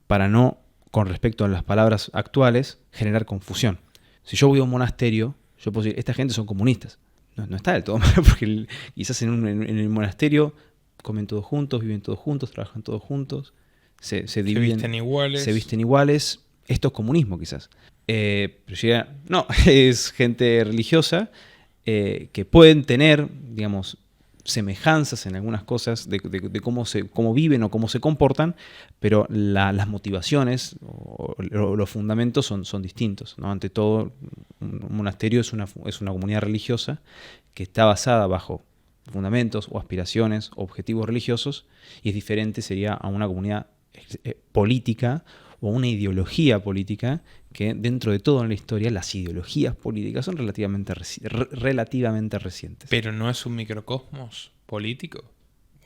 para no, con respecto a las palabras actuales, generar confusión. Si yo voy a un monasterio, yo puedo decir: esta gente son comunistas. No está del todo mal, porque quizás en el monasterio comen todos juntos, viven todos juntos, trabajan todos juntos, se dividen, se visten iguales. Esto es comunismo, quizás. Pero no, es gente religiosa que pueden tener, digamos, semejanzas en algunas cosas de cómo viven o cómo se comportan, pero las motivaciones o los fundamentos son distintos, ¿no? Ante todo, un monasterio es una comunidad religiosa que está basada bajo fundamentos o aspiraciones o objetivos religiosos, y es diferente, sería a una comunidad política o una ideología política, que dentro de todo en la historia las ideologías políticas son relativamente recientes. Pero no es un microcosmos político,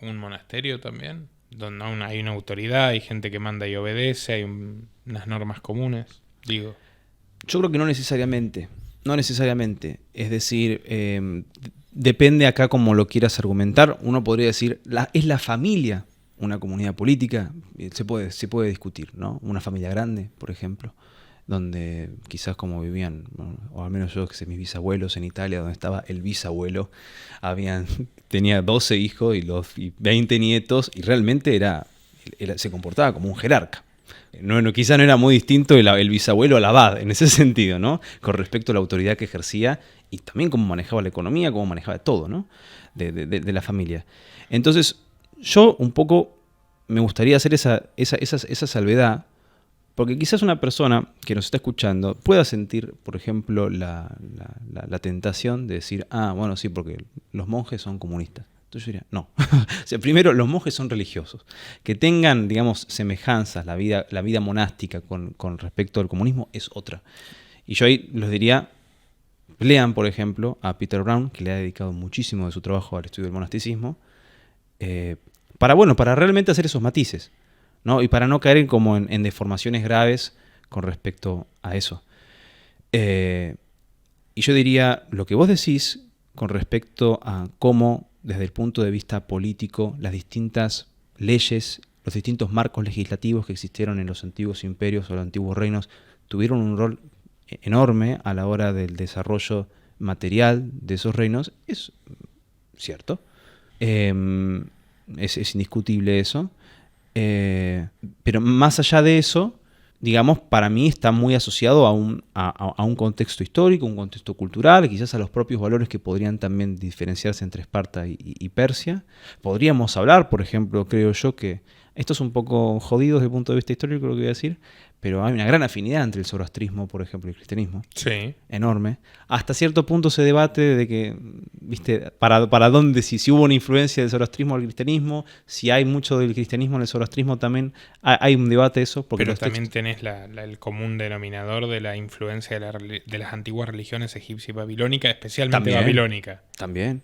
un monasterio también, donde hay una autoridad, hay gente que manda y obedece, hay unas normas comunes, digo. Yo creo que no necesariamente. Es decir, depende acá cómo lo quieras argumentar. Uno podría decir, es la familia una comunidad política, se puede discutir, ¿no? Una familia grande, por ejemplo, donde quizás como vivían, bueno, o al menos yo que sé, mis bisabuelos en Italia, donde estaba el bisabuelo, tenía 12 hijos y 20 nietos, y realmente se comportaba como un jerarca. Quizás no era muy distinto el bisabuelo al abad en ese sentido, ¿no? Con respecto a la autoridad que ejercía y también cómo manejaba la economía, cómo manejaba todo, ¿no? De la familia. Entonces, yo un poco me gustaría hacer esa salvedad, Porque quizás una persona que nos está escuchando pueda sentir, por ejemplo, la tentación de decir, bueno, sí, porque los monjes son comunistas. Entonces yo diría, no. O sea, primero, los monjes son religiosos. Que tengan, digamos, semejanzas, la vida monástica con respecto al comunismo es otra. Y yo ahí les diría, lean, por ejemplo, a Peter Brown, que le ha dedicado muchísimo de su trabajo al estudio del monasticismo, para realmente hacer esos matices, ¿no? Y para no caer en deformaciones graves con respecto a eso. Y yo diría, lo que vos decís con respecto a cómo, desde el punto de vista político, las distintas leyes, los distintos marcos legislativos que existieron en los antiguos imperios o los antiguos reinos, tuvieron un rol enorme a la hora del desarrollo material de esos reinos, es cierto. Es indiscutible eso. Pero más allá de eso, digamos, para mí está muy asociado a un contexto histórico, un contexto cultural, quizás a los propios valores que podrían también diferenciarse entre Esparta y Persia. Podríamos hablar, por ejemplo, creo yo que esto es un poco jodido desde el punto de vista histórico, lo que voy a decir, pero hay una gran afinidad entre el zoroastrismo, por ejemplo, y el cristianismo. Sí. Enorme. Hasta cierto punto se debate de que, ¿viste? Para dónde, si hubo una influencia del zoroastrismo al cristianismo, si hay mucho del cristianismo en el zoroastrismo también, hay un debate de eso. Pero también tenés el común denominador de la influencia de las antiguas religiones egipcia y babilónica, especialmente babilónica. También.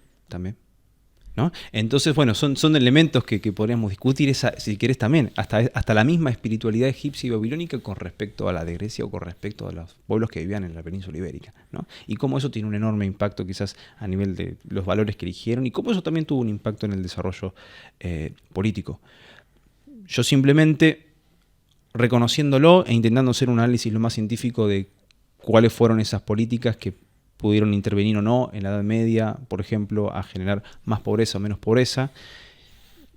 ¿No? Entonces, bueno, son elementos que podríamos discutir, si querés también, hasta la misma espiritualidad egipcia y babilónica con respecto a la de Grecia o con respecto a los pueblos que vivían en la península ibérica, ¿no? Y cómo eso tiene un enorme impacto quizás a nivel de los valores que eligieron y cómo eso también tuvo un impacto en el desarrollo político. Yo simplemente, reconociéndolo e intentando hacer un análisis lo más científico de cuáles fueron esas políticas que pudieron intervenir o no en la Edad Media, por ejemplo, a generar más pobreza o menos pobreza,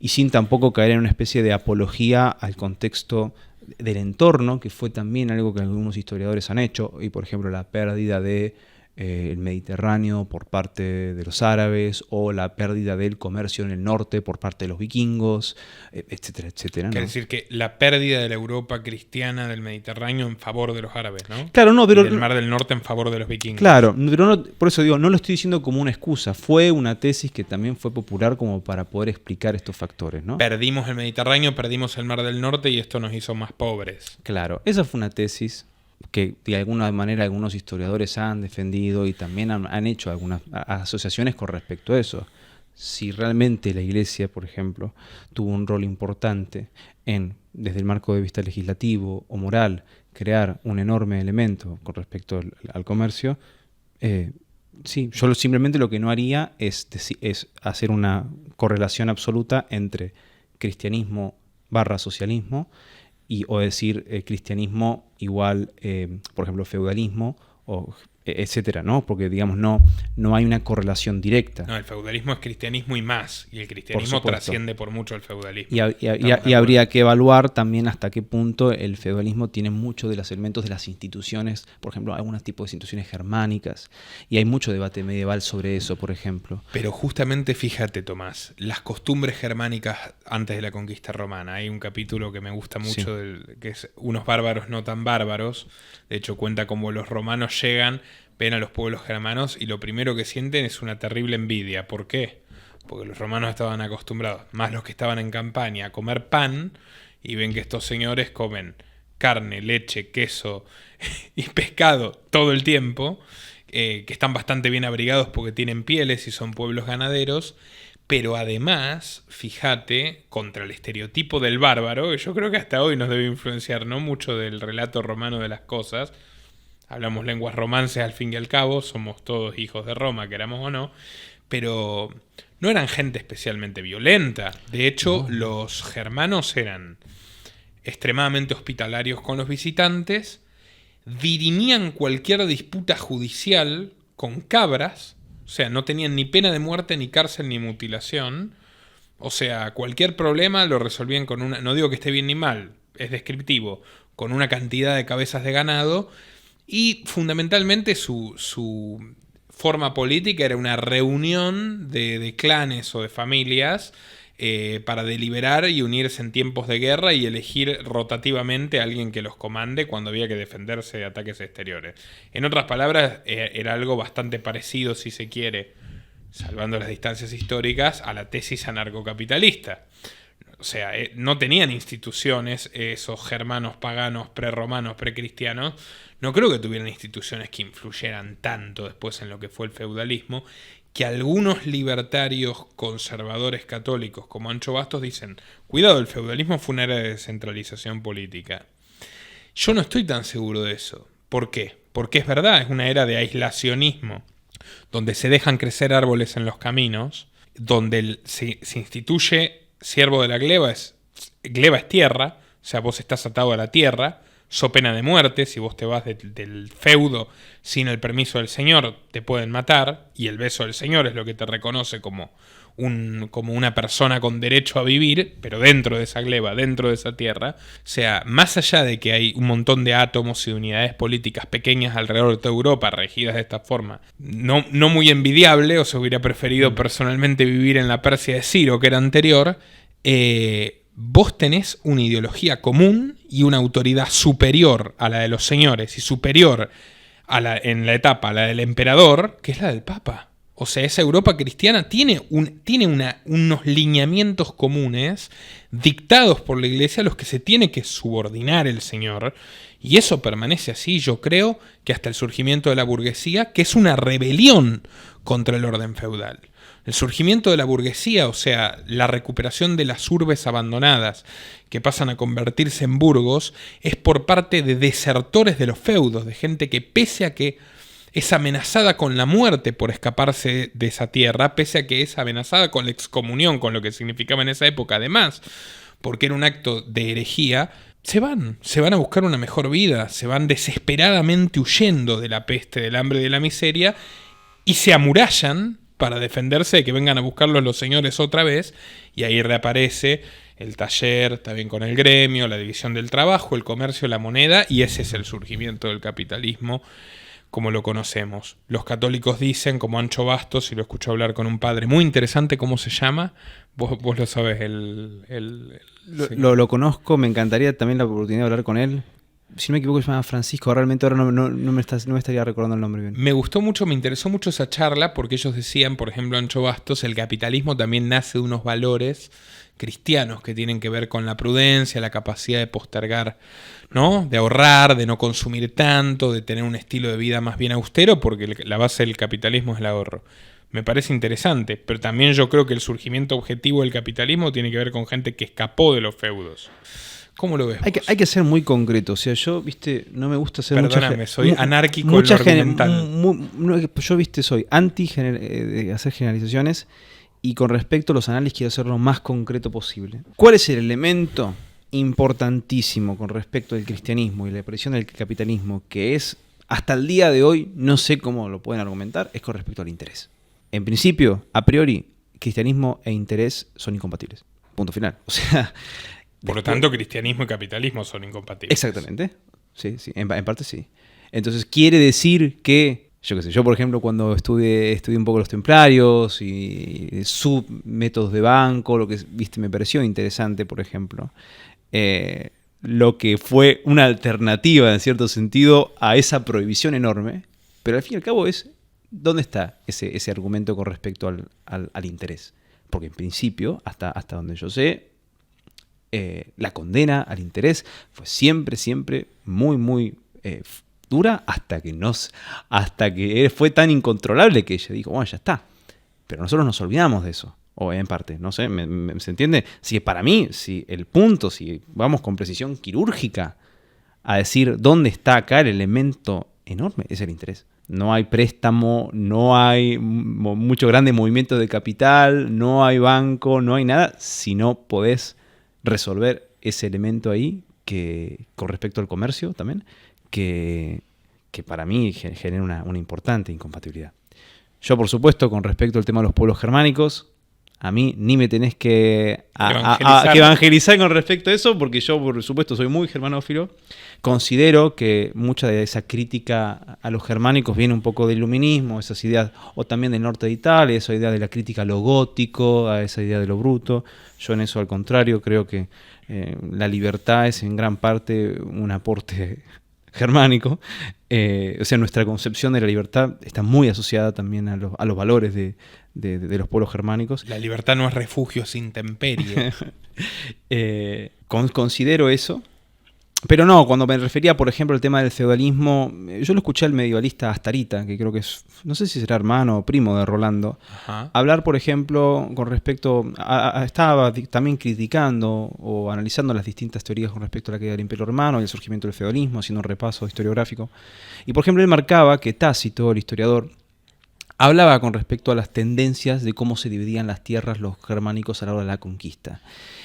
y sin tampoco caer en una especie de apología al contexto del entorno, que fue también algo que algunos historiadores han hecho, y por ejemplo la pérdida de el Mediterráneo por parte de los árabes, o la pérdida del comercio en el norte por parte de los vikingos, etcétera, etcétera, ¿no? Quiere decir que la pérdida de la Europa cristiana del Mediterráneo en favor de los árabes, ¿no? Claro, no, pero... Y del Mar del Norte en favor de los vikingos. Claro, pero no, por eso digo, no lo estoy diciendo como una excusa, fue una tesis que también fue popular como para poder explicar estos factores, ¿no? Perdimos el Mediterráneo, perdimos el Mar del Norte y esto nos hizo más pobres. Claro, esa fue una tesis que de alguna manera algunos historiadores han defendido y también han hecho algunas asociaciones con respecto a eso. Si realmente la Iglesia, por ejemplo, tuvo un rol importante desde el marco de vista legislativo o moral, crear un enorme elemento con respecto al comercio, sí, yo simplemente lo que no haría es hacer una correlación absoluta entre cristianismo / socialismo, o decir cristianismo igual, por ejemplo, feudalismo, o etcétera, ¿no? Porque, digamos, no hay una correlación directa. No, el feudalismo es cristianismo y más, y el cristianismo trasciende por mucho el feudalismo. Y habría que evaluar también hasta qué punto el feudalismo tiene mucho de los elementos de las instituciones, por ejemplo, algunos tipos de instituciones germánicas, y hay mucho debate medieval sobre eso, por ejemplo. Pero justamente fíjate, Tomás, las costumbres germánicas antes de la conquista romana. Hay un capítulo que me gusta mucho, que es Unos bárbaros no tan bárbaros. De hecho, cuenta cómo los romanos llegan, ven a los pueblos germanos y lo primero que sienten es una terrible envidia. ¿Por qué? Porque los romanos estaban acostumbrados, más los que estaban en campaña, a comer pan, y ven que estos señores comen carne, leche, queso y pescado todo el tiempo, que están bastante bien abrigados porque tienen pieles y son pueblos ganaderos, pero además, fíjate, contra el estereotipo del bárbaro, que yo creo que hasta hoy nos debe influenciar, ¿no?, mucho del relato romano de las cosas. Hablamos lenguas romances al fin y al cabo, somos todos hijos de Roma, queramos o no, pero no eran gente especialmente violenta. De hecho, los germanos eran extremadamente hospitalarios con los visitantes, dirimían cualquier disputa judicial con cabras, o sea, no tenían ni pena de muerte, ni cárcel, ni mutilación. O sea, cualquier problema lo resolvían con una... No digo que esté bien ni mal, es descriptivo, con una cantidad de cabezas de ganado. Y fundamentalmente su forma política era una reunión de clanes o de familias para deliberar y unirse en tiempos de guerra y elegir rotativamente a alguien que los comande cuando había que defenderse de ataques exteriores. En otras palabras, era algo bastante parecido, si se quiere, salvando las distancias históricas, a la tesis anarcocapitalista. O sea, no tenían instituciones esos germanos paganos, prerromanos, precristianos. No creo que tuvieran instituciones que influyeran tanto después en lo que fue el feudalismo, que algunos libertarios conservadores católicos como Ancho Bastos dicen, cuidado, el feudalismo fue una era de descentralización política. Yo no estoy tan seguro de eso. ¿Por qué? Porque es verdad, es una era de aislacionismo, donde se dejan crecer árboles en los caminos, donde se instituye siervo de la gleba es tierra, o sea, vos estás atado a la tierra, so pena de muerte, si vos te vas del feudo sin el permiso del señor, te pueden matar, y el beso del señor es lo que te reconoce como una persona con derecho a vivir, pero dentro de esa gleba, dentro de esa tierra. O sea, más allá de que hay un montón de átomos y unidades políticas pequeñas alrededor de toda Europa regidas de esta forma, no muy envidiable, o se hubiera preferido personalmente vivir en la Persia de Ciro, que era anterior, vos tenés una ideología común y una autoridad superior a la de los señores y superior en la etapa a la del emperador, que es la del Papa. O sea, esa Europa cristiana tiene unos lineamientos comunes dictados por la Iglesia a los que se tiene que subordinar el Señor. Y eso permanece así, yo creo, que hasta el surgimiento de la burguesía, que es una rebelión contra el orden feudal. El surgimiento de la burguesía, o sea, la recuperación de las urbes abandonadas que pasan a convertirse en burgos, es por parte de desertores de los feudos, de gente que pese a que es amenazada con la muerte por escaparse de esa tierra, pese a que es amenazada con la excomunión, con lo que significaba en esa época, además, porque era un acto de herejía, se van a buscar una mejor vida, se van desesperadamente huyendo de la peste, del hambre y de la miseria, y se amurallan para defenderse de que vengan a buscarlos los señores otra vez, y ahí reaparece el taller, también con el gremio, la división del trabajo, el comercio, la moneda, y ese es el surgimiento del capitalismo como lo conocemos. Los católicos dicen, como Ancho Bastos, y lo escucho hablar con un padre muy interesante, ¿cómo se llama? Vos lo sabés, Lo conozco, me encantaría también la oportunidad de hablar con él. Si no me equivoco, se llama Francisco. Realmente ahora no me estaría recordando el nombre bien. Me gustó mucho, me interesó mucho esa charla, porque ellos decían, por ejemplo, Ancho Bastos, el capitalismo también nace de unos valores cristianos que tienen que ver con la prudencia, la capacidad de postergar, ¿no? De ahorrar, de no consumir tanto, de tener un estilo de vida más bien austero, porque la base del capitalismo es el ahorro. Me parece interesante, pero también yo creo que el surgimiento objetivo del capitalismo tiene que ver con gente que escapó de los feudos. ¿Cómo lo ves? Hay que ser muy concreto. O sea, yo, no me gusta ser Perdóname, soy anárquico en lo argumental. Yo, soy anti de hacer generalizaciones, y con respecto a los análisis quiero hacerlo lo más concreto posible. ¿Cuál es el elemento importantísimo con respecto al cristianismo y la aparición del capitalismo, que es, hasta el día de hoy, no sé cómo lo pueden argumentar, es con respecto al interés? En principio, a priori, cristianismo e interés son incompatibles. Punto final. O sea, por lo tanto, cristianismo y capitalismo son incompatibles. Exactamente. Sí, en parte sí. Entonces quiere decir que, yo por ejemplo cuando estudié un poco los templarios y sus métodos de banco, lo que me pareció interesante, por ejemplo, lo que fue una alternativa en cierto sentido a esa prohibición enorme, pero al fin y al cabo es, ¿dónde está ese argumento con respecto al interés? Porque en principio, hasta donde yo sé, la condena al interés fue siempre muy, muy dura hasta que fue tan incontrolable que ella dijo, bueno, ya está. Pero nosotros nos olvidamos de eso, o en parte, no sé, ¿se entiende? Si para mí, si vamos con precisión quirúrgica a decir dónde está acá el elemento enorme, es el interés. No hay préstamo, no hay mucho grande movimiento de capital, no hay banco, no hay nada, si no podés resolver ese elemento ahí, que con respecto al comercio también, que para mí genera una importante incompatibilidad. Yo, por supuesto, con respecto al tema de los pueblos germánicos, A mí ni me tenés que Evangelizar. evangelizar con respecto a eso, porque yo, por supuesto, soy muy germanófilo. Considero que mucha de esa crítica a los germánicos viene un poco del iluminismo, esas ideas, o también del norte de Italia, esa idea de la crítica a lo gótico, a esa idea de lo bruto. Yo en eso, al contrario, creo que la libertad es en gran parte un aporte germánico. O sea, nuestra concepción de la libertad está muy asociada también a los valores de los pueblos germánicos. La libertad no es refugio, es intemperie. Considero eso. Pero no, cuando me refería, por ejemplo, al tema del feudalismo, yo lo escuché al medievalista Astarita, que creo que es, no sé si será hermano o primo de Rolando, Ajá. hablar, por ejemplo, con respecto estaba también criticando o analizando las distintas teorías con respecto a la caída del Imperio Romano y el surgimiento del feudalismo, haciendo un repaso historiográfico. Y, por ejemplo, él marcaba que Tácito, el historiador, hablaba con respecto a las tendencias de cómo se dividían las tierras los germánicos a la hora de la conquista.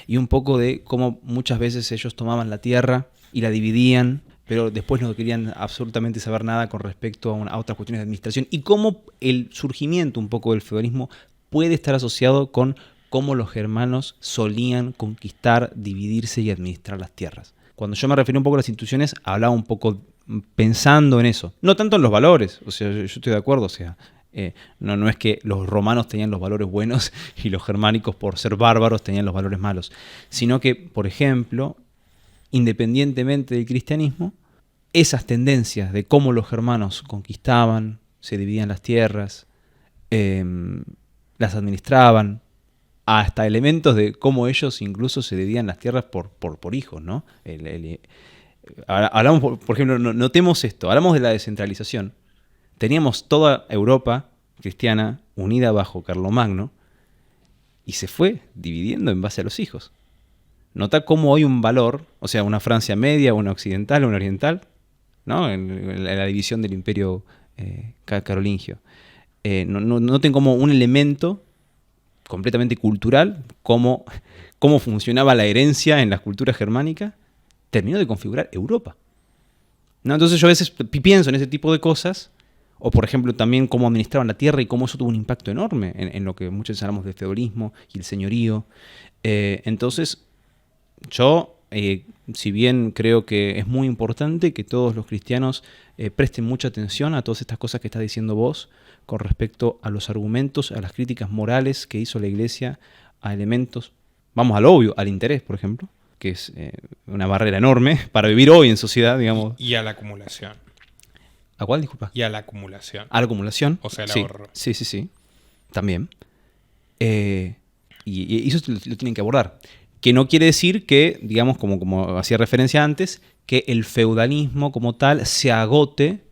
Y un poco de cómo muchas veces ellos tomaban la tierra y la dividían, pero después no querían absolutamente saber nada con respecto a otras cuestiones de administración. Y cómo el surgimiento un poco del feudalismo puede estar asociado con cómo los germanos solían conquistar, dividirse y administrar las tierras. Cuando yo me refería un poco a las instituciones, hablaba un poco pensando en eso. No tanto en los valores, o sea, yo estoy de acuerdo, o sea, no es que los romanos tenían los valores buenos y los germánicos, por ser bárbaros, tenían los valores malos, sino que, por ejemplo, independientemente del cristianismo, esas tendencias de cómo los germanos conquistaban, se dividían las tierras, las administraban, hasta elementos de cómo ellos incluso se dividían las tierras por hijos, ¿no? Hablamos, por ejemplo, notemos esto, hablamos de la descentralización. Teníamos toda Europa cristiana unida bajo Carlomagno y se fue dividiendo en base a los hijos. Nota cómo hay un valor, o sea, una Francia media, una occidental, una oriental, ¿no? En la división del imperio carolingio. Noten como un elemento completamente cultural, cómo funcionaba la herencia en las culturas germánicas, terminó de configurar Europa, ¿no? Entonces yo a veces pienso en ese tipo de cosas, o por ejemplo también cómo administraban la tierra y cómo eso tuvo un impacto enorme en lo que muchos hablamos del feudalismo y el señorío. Entonces, yo, si bien creo que es muy importante que todos los cristianos presten mucha atención a todas estas cosas que estás diciendo vos con respecto a los argumentos, a las críticas morales que hizo la Iglesia a elementos, vamos al obvio, al interés, por ejemplo, que es una barrera enorme para vivir hoy en sociedad, digamos. Y a la acumulación. ¿A cuál, disculpa? Y a la acumulación. A la acumulación. O sea, el sí, ahorro. Sí. También. Y eso lo tienen que abordar. Que no quiere decir que, digamos, como hacía referencia antes, que el feudalismo como tal se agote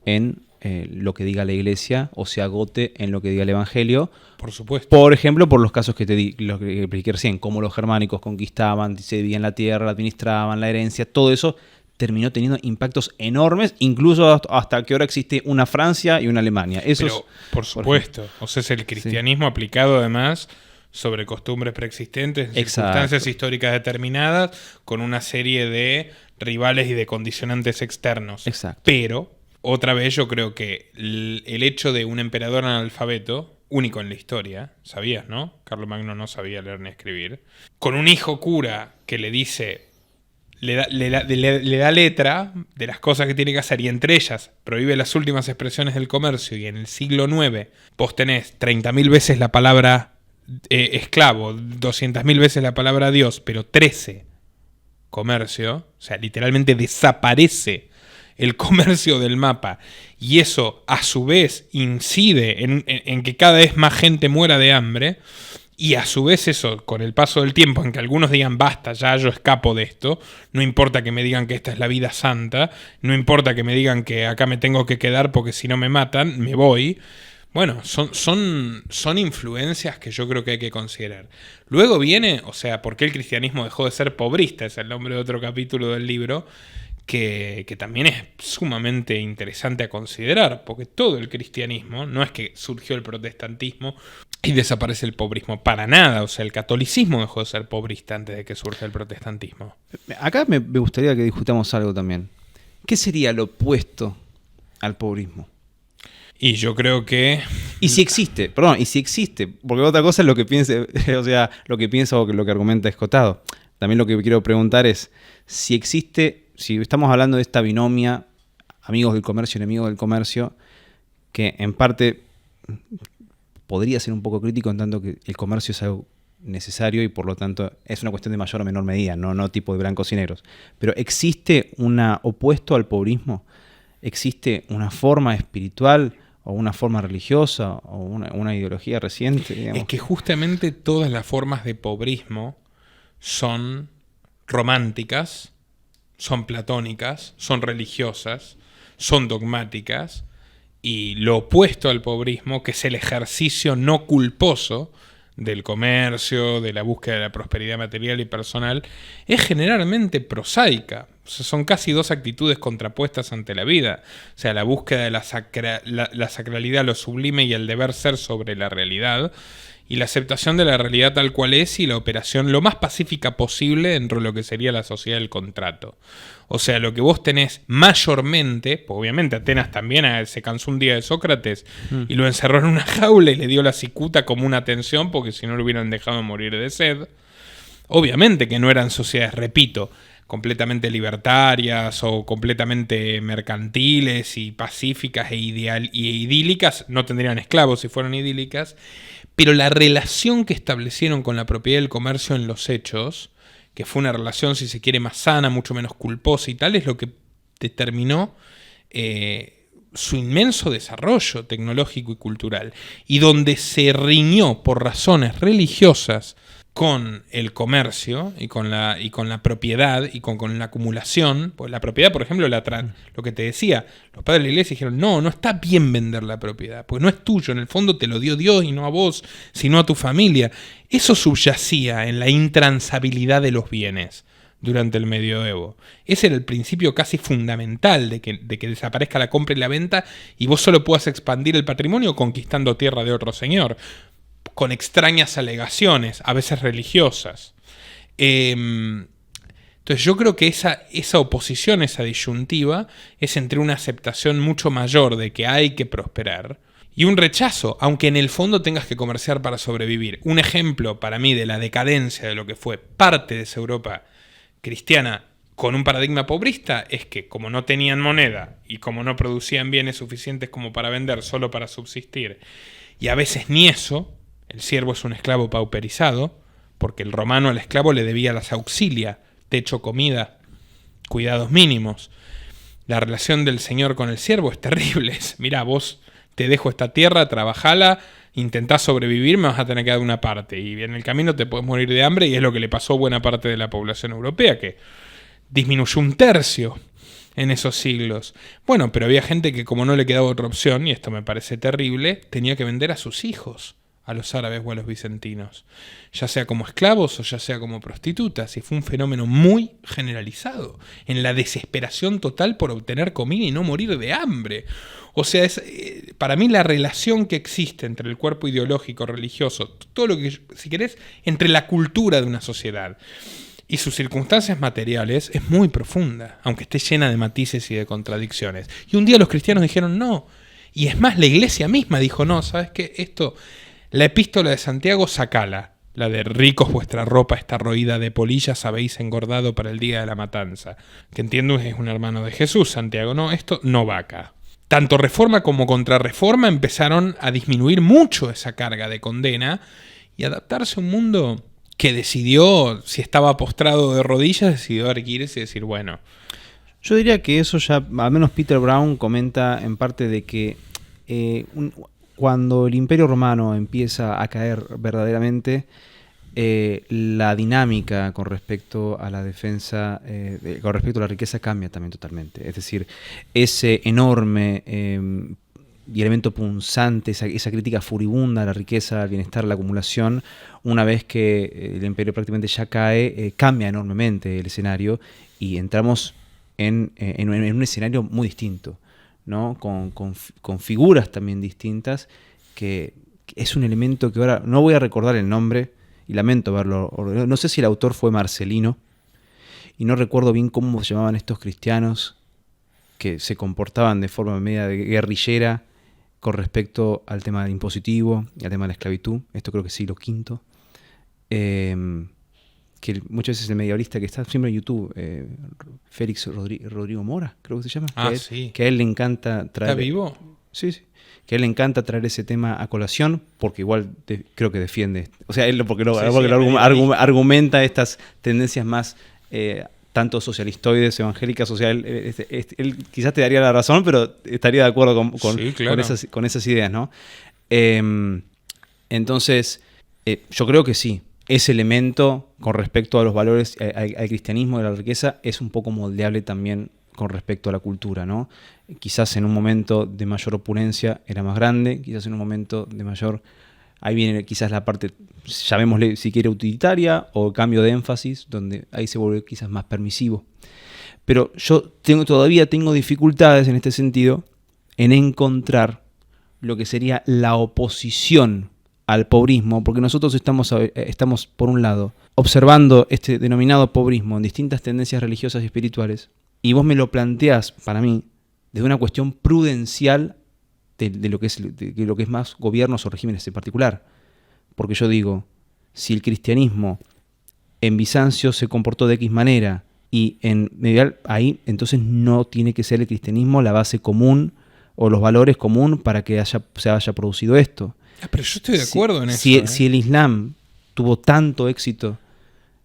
en lo que diga la Iglesia o se agote en lo que diga el Evangelio. Por supuesto. Por ejemplo, por los casos que lo que expliqué recién, cómo los germánicos conquistaban, se dividían la tierra, la administraban, la herencia, todo eso terminó teniendo impactos enormes, incluso hasta que ahora existe una Francia y una Alemania. Eso pero, por supuesto. O sea, es el cristianismo aplicado además sobre costumbres preexistentes, en circunstancias históricas determinadas, con una serie de rivales y de condicionantes externos. Exacto. Pero, otra vez, yo creo que el hecho de un emperador analfabeto, único en la historia, ¿sabías, no? Carlomagno no sabía leer ni escribir. Con un hijo cura que le dice, le da letra de las cosas que tiene que hacer, y entre ellas prohíbe las últimas expresiones del comercio, y en el siglo IX vos tenés 30.000 veces la palabra esclavo, 200.000 veces la palabra Dios, pero 13 comercio, o sea, literalmente desaparece el comercio del mapa, y eso a su vez incide en que cada vez más gente muera de hambre, y a su vez eso, con el paso del tiempo, en que algunos digan basta, ya yo escapo de esto, no importa que me digan que esta es la vida santa, no importa que me digan que acá me tengo que quedar porque si no me matan, me voy. Bueno, son influencias que yo creo que hay que considerar. Luego viene, o sea, ¿por qué el cristianismo dejó de ser pobrista? Es el nombre de otro capítulo del libro, que también es sumamente interesante a considerar, porque todo el cristianismo, no es que surgió el protestantismo y desaparece el pobrismo, para nada. O sea, el catolicismo dejó de ser pobrista antes de que surja el protestantismo. Acá me gustaría que discutamos algo también. ¿Qué sería lo opuesto al pobrismo? Y yo creo que... Y si existe, porque otra cosa es lo que piense, o sea, lo que piensa o lo que argumenta Escotado. También lo que quiero preguntar es si existe, si estamos hablando de esta binomia, amigos del comercio, enemigos del comercio, que en parte podría ser un poco crítico en tanto que el comercio es algo necesario y por lo tanto es una cuestión de mayor o menor medida, no tipo de blancos y negros. Pero ¿existe una opuesto al pobrismo? ¿Existe una forma espiritual o una forma religiosa o una ideología reciente, digamos? Es que justamente todas las formas de pobrismo son románticas, son platónicas, son religiosas, son dogmáticas, y lo opuesto al pobrismo, que es el ejercicio no culposo del comercio, de la búsqueda de la prosperidad material y personal, es generalmente prosaica. O sea, son casi dos actitudes contrapuestas ante la vida. O sea, la búsqueda de la sacralidad, lo sublime y el deber ser sobre la realidad, y la aceptación de la realidad tal cual es y la operación lo más pacífica posible dentro de lo que sería la sociedad del contrato. O sea, lo que vos tenés mayormente, pues obviamente Atenas también se cansó un día de Sócrates y lo encerró en una jaula y le dio la cicuta como una atención porque si no lo hubieran dejado morir de sed. Obviamente que no eran sociedades, repito, completamente libertarias o completamente mercantiles y pacíficas e idílicas, no tendrían esclavos si fueran idílicas, pero la relación que establecieron con la propiedad del comercio en los hechos, que fue una relación, si se quiere, más sana, mucho menos culposa y tal, es lo que determinó su inmenso desarrollo tecnológico y cultural, y donde se riñó por razones religiosas con el comercio y con la propiedad y con la acumulación. Pues la propiedad, por ejemplo, lo que te decía, los padres de la iglesia dijeron, no está bien vender la propiedad, porque no es tuyo, en el fondo te lo dio Dios y no a vos, sino a tu familia. Eso subyacía en la intransabilidad de los bienes durante el medioevo. Ese era el principio casi fundamental de que desaparezca la compra y la venta y vos solo puedas expandir el patrimonio conquistando tierra de otro señor, con extrañas alegaciones, a veces religiosas. Entonces yo creo que esa oposición, esa disyuntiva, es entre una aceptación mucho mayor de que hay que prosperar y un rechazo, aunque en el fondo tengas que comerciar para sobrevivir. Un ejemplo para mí de la decadencia de lo que fue parte de esa Europa cristiana con un paradigma pobrista es que como no tenían moneda y como no producían bienes suficientes como para vender, solo para subsistir, y a veces ni eso, el siervo es un esclavo pauperizado, porque el romano al esclavo le debía las auxilia, techo, comida, cuidados mínimos. La relación del señor con el siervo es terrible. Mirá, vos te dejo esta tierra, trabajala, intentás sobrevivir, me vas a tener que dar una parte. Y en el camino te podés morir de hambre, y es lo que le pasó a buena parte de la población europea, que disminuyó un tercio en esos siglos. Bueno, pero había gente que, como no le quedaba otra opción, y esto me parece terrible, tenía que vender a sus hijos a los árabes o a los bizantinos, ya sea como esclavos o ya sea como prostitutas, y fue un fenómeno muy generalizado, en la desesperación total por obtener comida y no morir de hambre. O sea, para mí la relación que existe entre el cuerpo ideológico, religioso, todo lo que, si querés, entre la cultura de una sociedad y sus circunstancias materiales es muy profunda, aunque esté llena de matices y de contradicciones. Y un día los cristianos dijeron no, y es más, la iglesia misma dijo no, ¿sabes qué? La epístola de Santiago, sacala, la de ricos vuestra ropa está roída de polillas, habéis engordado para el día de la matanza, que entiendo es un hermano de Jesús, Santiago, no, esto no va acá. Tanto Reforma como Contrarreforma empezaron a disminuir mucho esa carga de condena y adaptarse a un mundo que decidió, si estaba postrado de rodillas, decidió erguirse y decir, bueno. Yo diría que eso ya, al menos Peter Brown comenta en parte de que cuando el Imperio Romano empieza a caer verdaderamente, la dinámica con respecto a la defensa, con respecto a la riqueza cambia también totalmente. Es decir, ese enorme y elemento punzante, esa crítica furibunda a la riqueza, al bienestar, a la acumulación, una vez que el imperio prácticamente ya cae, cambia enormemente el escenario y entramos en un escenario muy distinto, ¿no? Con figuras también distintas, que es un elemento que ahora no voy a recordar el nombre y lamento verlo. No sé si el autor fue Marcelino y no recuerdo bien cómo se llamaban estos cristianos que se comportaban de forma media de guerrillera con respecto al tema del impositivo y al tema de la esclavitud. Esto creo que es siglo V. Que muchas veces el medievalista que está siempre en YouTube, Félix Rodrigo Mora, creo que se llama. Sí. Que a él le encanta traer... ¿Está vivo? Sí. Que a él le encanta traer ese tema a colación, porque igual creo que defiende... O sea, él porque argumenta estas tendencias más... tanto socialistoides, evangélicas, o sea, él quizás te daría la razón, pero estaría de acuerdo con esas ideas, ¿no? Entonces, yo creo que sí, ese elemento con respecto a los valores, al cristianismo de la riqueza, es un poco moldeable también con respecto a la cultura, ¿no? Quizás en un momento de mayor opulencia era más grande, quizás en un momento de mayor... Ahí viene quizás la parte, llamémosle si quiere utilitaria o cambio de énfasis, donde ahí se vuelve quizás más permisivo. Pero yo todavía tengo dificultades en este sentido en encontrar lo que sería la oposición al pobrismo, porque nosotros estamos por un lado observando este denominado pobrismo en distintas tendencias religiosas y espirituales, y vos me lo planteás para mí desde una cuestión prudencial de lo que es más gobiernos o regímenes en particular. Porque yo digo, si el cristianismo en Bizancio se comportó de X manera y en medieval ahí, entonces no tiene que ser el cristianismo la base común o los valores común para que se haya producido esto. Pero yo estoy de acuerdo en eso. Si el Islam tuvo tanto éxito,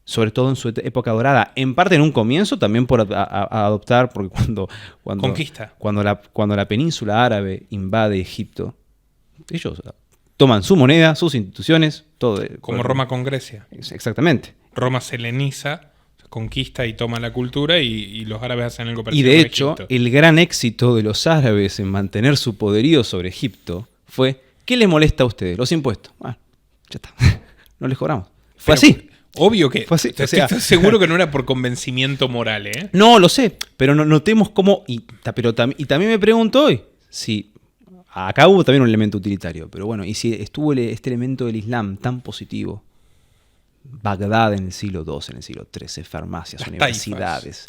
sobre todo en su época dorada, en parte en un comienzo también por adoptar, porque conquista. Cuando la península árabe invade Egipto, ellos toman su moneda, sus instituciones, todo. Como Roma con Grecia. Exactamente. Roma se heleniza, conquista y toma la cultura y los árabes hacen algo parecido. Y de hecho, el gran éxito de los árabes en mantener su poderío sobre Egipto fue, ¿qué les molesta a ustedes? Los impuestos. Ya está, no les cobramos. Fue así. Obvio que fue así, estoy seguro que no era por convencimiento moral, ¿eh? No, lo sé, pero notemos cómo... Y también me pregunto hoy, si acá hubo también un elemento utilitario, pero bueno, y si estuvo este elemento del Islam tan positivo, Bagdad en el siglo II, en el siglo XIII, farmacias, las universidades,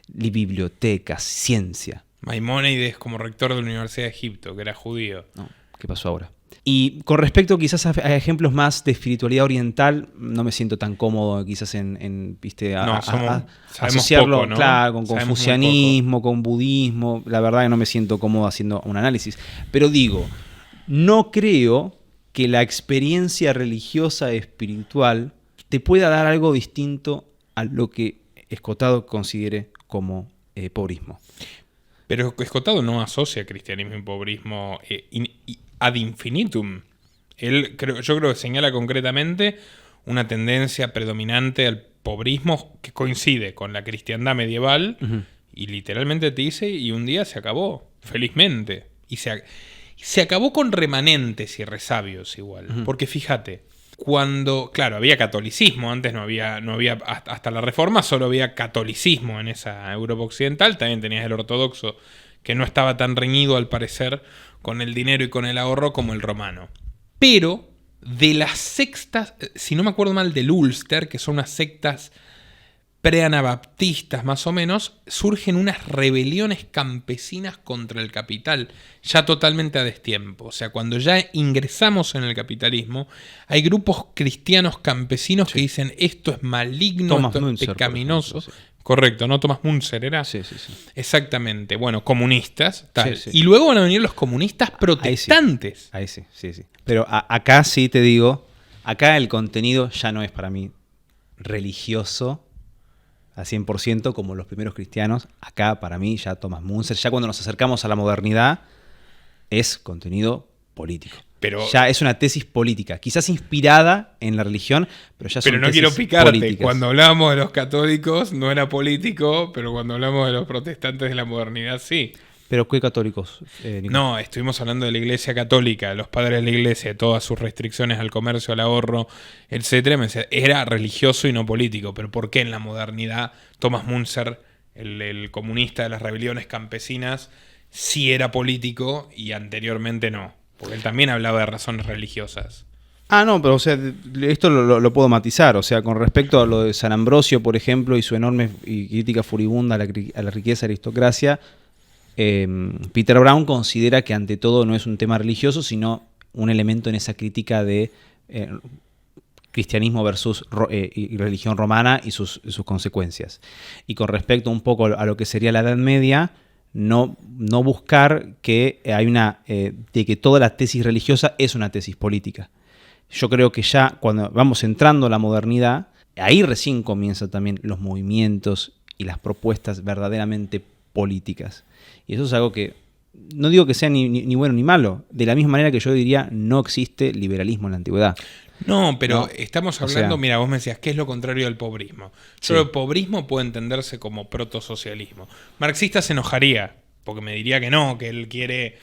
bibliotecas, ciencia. Maimónides como rector de la Universidad de Egipto, que era judío. No, ¿qué pasó ahora? Y con respecto quizás a ejemplos más de espiritualidad oriental, no me siento tan cómodo quizás asociarlo poco, ¿no? Claro, con confucianismo, con budismo. La verdad que no me siento cómodo haciendo un análisis. Pero digo, no creo que la experiencia religiosa espiritual te pueda dar algo distinto a lo que Escotado considere como pobrismo. Pero Escotado no asocia cristianismo y pobrismo ad infinitum. Yo creo que señala concretamente una tendencia predominante al pobrismo que coincide con la cristiandad medieval. Uh-huh. Y literalmente te dice, y un día se acabó, felizmente. Y se acabó con remanentes y resabios igual. Uh-huh. Porque fíjate, claro, había catolicismo, antes no había hasta la Reforma solo había catolicismo en esa Europa occidental, también tenías el ortodoxo que no estaba tan reñido al parecer con el dinero y con el ahorro como el romano. Pero de las sectas, si no me acuerdo mal, del Ulster, que son unas sectas preanabaptistas más o menos, surgen unas rebeliones campesinas contra el capital, ya totalmente a destiempo. O sea, cuando ya ingresamos en el capitalismo, hay grupos cristianos campesinos que dicen esto es maligno, esto es pecaminoso. Correcto, ¿no? Thomas Müntzer era. Sí. Exactamente. Bueno, comunistas, tal. Sí. Y luego van a venir los comunistas protestantes. Ahí sí. Pero acá sí te digo, acá el contenido ya no es para mí religioso a 100% como los primeros cristianos. Acá para mí ya Thomas Müntzer, ya cuando nos acercamos a la modernidad, es contenido político. Pero ya es una tesis política, quizás inspirada en la religión, pero ya son Pero no tesis quiero picarte, políticas. Cuando hablábamos de los católicos no era político, pero cuando hablamos de los protestantes de la modernidad sí. ¿Pero qué católicos, Nico? No, estuvimos hablando de la Iglesia Católica, los padres de la Iglesia, todas sus restricciones al comercio, al ahorro, etcétera. Me decía, era religioso y no político, pero ¿por qué en la modernidad Thomas Müntzer, el comunista de las rebeliones campesinas, sí era político y anteriormente no? Porque él también hablaba de razones religiosas. No, pero o sea, esto lo puedo matizar. O sea, con respecto a lo de San Ambrosio, por ejemplo, y su enorme y crítica furibunda a la riqueza y aristocracia, Peter Brown considera que ante todo no es un tema religioso, sino un elemento en esa crítica de cristianismo versus y religión romana y sus consecuencias. Y con respecto un poco a lo que sería la Edad Media, no buscar que hay de que toda la tesis religiosa es una tesis política. Yo creo que ya cuando vamos entrando a la modernidad, ahí recién comienzan también los movimientos y las propuestas verdaderamente políticas. Y eso es algo que no digo que sea ni bueno ni malo. De la misma manera que yo diría no existe liberalismo en la antigüedad. No, pero ¿No? estamos hablando, mira, vos me decías, ¿qué es lo contrario del pobrismo? Sí. El pobrismo puede entenderse como protosocialismo. Marxista se enojaría, porque me diría que no, que él quiere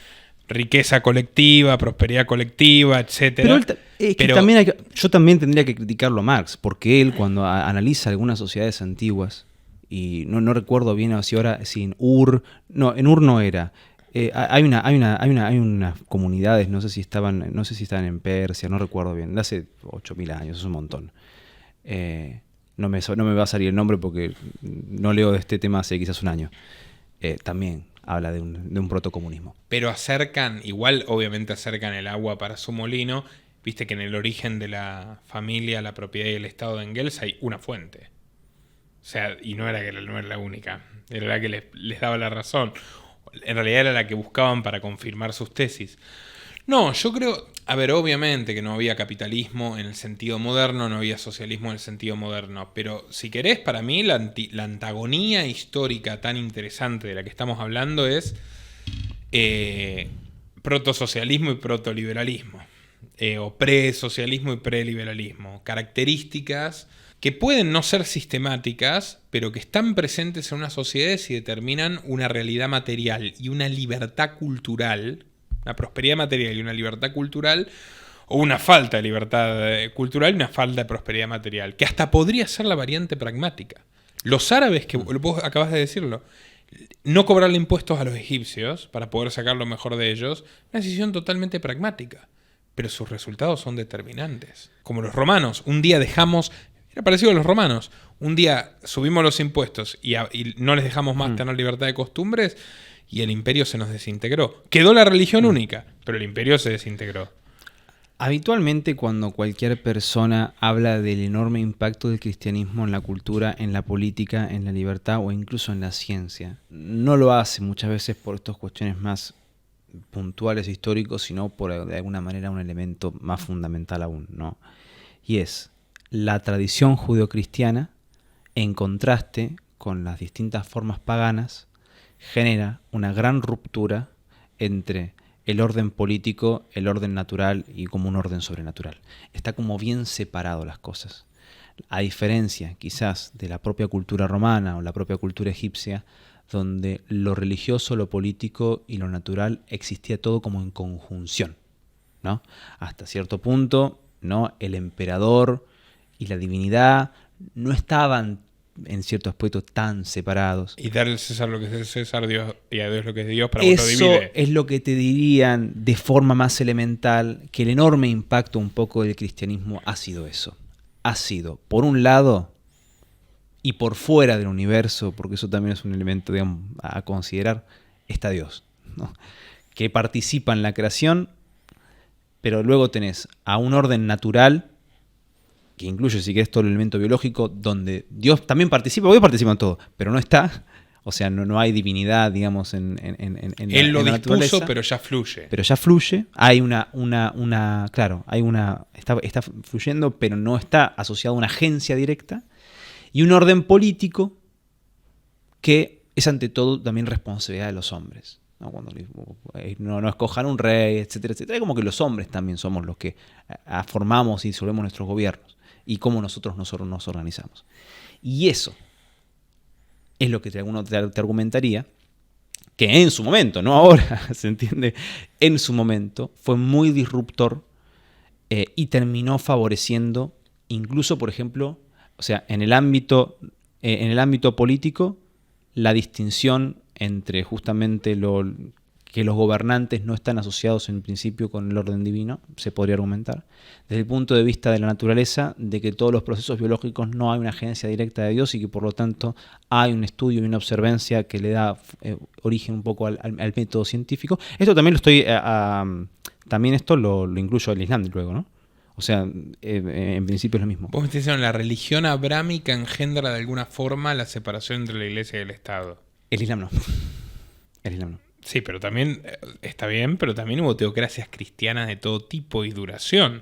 riqueza colectiva, prosperidad colectiva, etcétera. Yo también tendría que criticarlo a Marx, porque él cuando analiza algunas sociedades antiguas, y no recuerdo bien si en Ur no era. Hay unas comunidades, no sé si estaban en Persia, no recuerdo bien, de hace 8.000 años, es un montón. No me va a salir el nombre porque no leo de este tema hace quizás un año. También habla de un protocomunismo. Pero obviamente acercan el agua para su molino. Viste que en el origen de la familia, la propiedad y el Estado de Engels hay una fuente. O sea, y no era la única, era la que les daba la razón. En realidad era la que buscaban para confirmar sus tesis. No, yo creo, obviamente que no había capitalismo en el sentido moderno, no había socialismo en el sentido moderno, pero si querés, para mí la antagonía histórica tan interesante de la que estamos hablando es protosocialismo y protoliberalismo, o presocialismo y preliberalismo, características que pueden no ser sistemáticas, pero que están presentes en unas sociedades y determinan una realidad material y una libertad cultural, una prosperidad material y una libertad cultural, o una falta de libertad cultural y una falta de prosperidad material, que hasta podría ser la variante pragmática. Los árabes, que vos acabas de decirlo, no cobrarle impuestos a los egipcios para poder sacar lo mejor de ellos, una decisión totalmente pragmática, pero sus resultados son determinantes. Como los romanos, un día dejamos... Era parecido a los romanos. Un día subimos los impuestos y no les dejamos más tener libertad de costumbres y el imperio se nos desintegró. Quedó la religión única, pero el imperio se desintegró. Habitualmente cuando cualquier persona habla del enorme impacto del cristianismo en la cultura, en la política, en la libertad o incluso en la ciencia, no lo hace muchas veces por estas cuestiones más puntuales históricos, sino por de alguna manera un elemento más fundamental aún, ¿no? Y es la tradición judeocristiana, en contraste con las distintas formas paganas, genera una gran ruptura entre el orden político, el orden natural y como un orden sobrenatural. Está como bien separado las cosas. A diferencia quizás de la propia cultura romana o la propia cultura egipcia, donde lo religioso, lo político y lo natural existía todo como en conjunción, ¿no? Hasta cierto punto, ¿no? El emperador y la divinidad no estaban en cierto aspecto tan separados. Y darle al César lo que es del César, Dios, y a Dios lo que es de Dios, para vos lo divide. Eso es lo que te dirían de forma más elemental, que el enorme impacto un poco del cristianismo ha sido eso. Ha sido, por un lado, y por fuera del universo, porque eso también es un elemento, digamos, a considerar, está Dios, ¿no? Que participa en la creación, pero luego tenés a un orden natural que incluye, si querés, todo el elemento biológico, donde Dios también participa, Dios participa en todo, pero no está, o sea, no hay divinidad, digamos, en Él lo en la dispuso, naturaleza, pero ya fluye. pero ya fluye, hay está fluyendo, pero no está asociado a una agencia directa, y un orden político que es ante todo también responsabilidad de los hombres. Cuando no escojan un rey, etcétera, etcétera. Es como que los hombres también somos los que formamos y disolvemos nuestros gobiernos y cómo nosotros nos organizamos. Y eso es lo que te argumentaría que en su momento, no ahora, ¿se entiende? En su momento fue muy disruptor y terminó favoreciendo incluso, por ejemplo, o sea, en el ámbito político, la distinción entre justamente que los gobernantes no están asociados en principio con el orden divino, se podría argumentar. Desde el punto de vista de la naturaleza, de que todos los procesos biológicos no hay una agencia directa de Dios y que por lo tanto hay un estudio y una observancia que le da origen un poco al método científico. Esto también también esto lo incluyo al Islam luego, ¿no? O sea, en principio es lo mismo. Vos me estás diciendo, la religión abrámica engendra de alguna forma la separación entre la iglesia y el Estado. El Islam no. El Islam no. Sí, pero también está bien, pero también hubo teocracias cristianas de todo tipo y duración.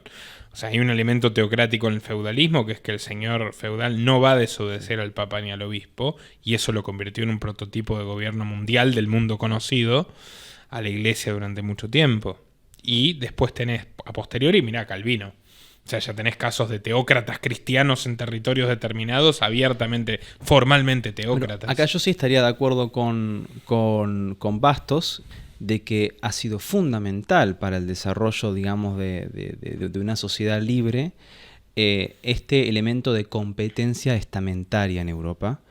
O sea, hay un elemento teocrático en el feudalismo, que es que el señor feudal no va a desobedecer al papa ni al obispo, y eso lo convirtió en un prototipo de gobierno mundial del mundo conocido, a la iglesia durante mucho tiempo. Y después tenés, a posteriori, mirá, Calvino. O sea, ya tenés casos de teócratas cristianos en territorios determinados, abiertamente, formalmente teócratas. Bueno, acá yo sí estaría de acuerdo con Bastos, de que ha sido fundamental para el desarrollo, digamos, de una sociedad libre, este elemento de competencia estamentaria en Europa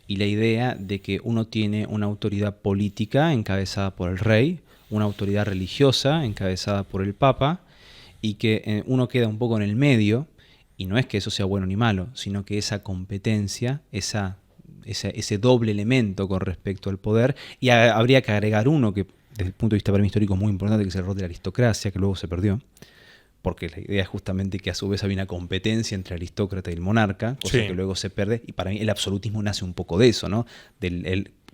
y la idea de que uno tiene una autoridad política encabezada por el rey, una autoridad religiosa encabezada por el papa, y que uno queda un poco en el medio, y no es que eso sea bueno ni malo, sino que esa competencia, ese doble elemento con respecto al poder, y habría que agregar uno que desde el punto de vista para mí histórico es muy importante, que es el rol de la aristocracia, que luego se perdió, porque la idea es justamente que a su vez había una competencia entre el aristócrata y el monarca, cosa que luego se pierde, y para mí el absolutismo nace un poco de eso, ¿no?